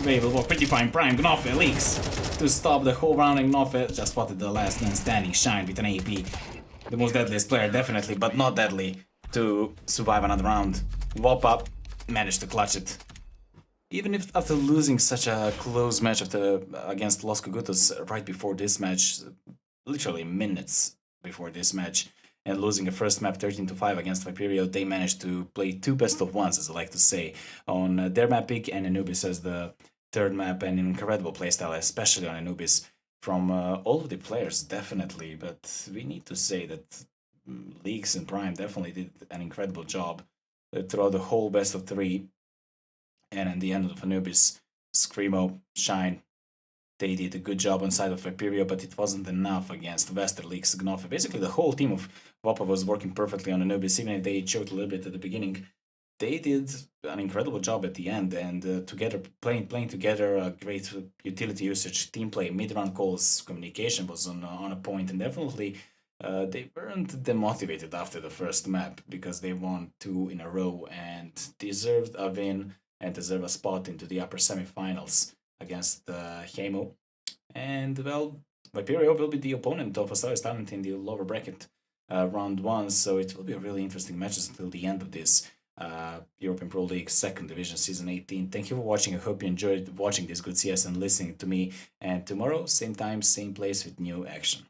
wave will work pretty fine. Prime, Gnofe leaks to stop the whole round, and Gnofe just spotted the last man standing, Shine with an AP. The most deadliest player, definitely, but not deadly to survive another round. WOPA managed to clutch it. Even if after losing such a close match against Los Cogutos right before this match, literally minutes before this match, and losing a first map 13-5 against Viperio, they managed to play 2 best of ones, as I like to say, on their map pick, and Anubis as the third map, and an incredible playstyle, especially on Anubis, from all of the players, definitely. But we need to say that Leaks and Prime definitely did an incredible job throughout the whole best of 3, and in the end of Anubis, Screamo, Shine, they did a good job on side of Viperio, but it wasn't enough against Vester, Leaks, Gnofe. Basically, the whole team of WOPA was working perfectly on Anubis, even if they choked a little bit at the beginning. They did an incredible job at the end, and together, playing together, a great utility usage, team play, mid-run calls, communication was on a point, and definitely they weren't demotivated after the first map, because they won 2 in a row and deserved a win and deserve a spot into the upper semifinals against Heimo. And, well, Viperio will be the opponent of Astralis Talent in the lower bracket round 1, so it will be a really interesting matches until the end of this European Pro League 2nd Division Season 18. Thank you for watching. I hope you enjoyed watching this good CS and listening to me. And tomorrow, same time, same place with new action.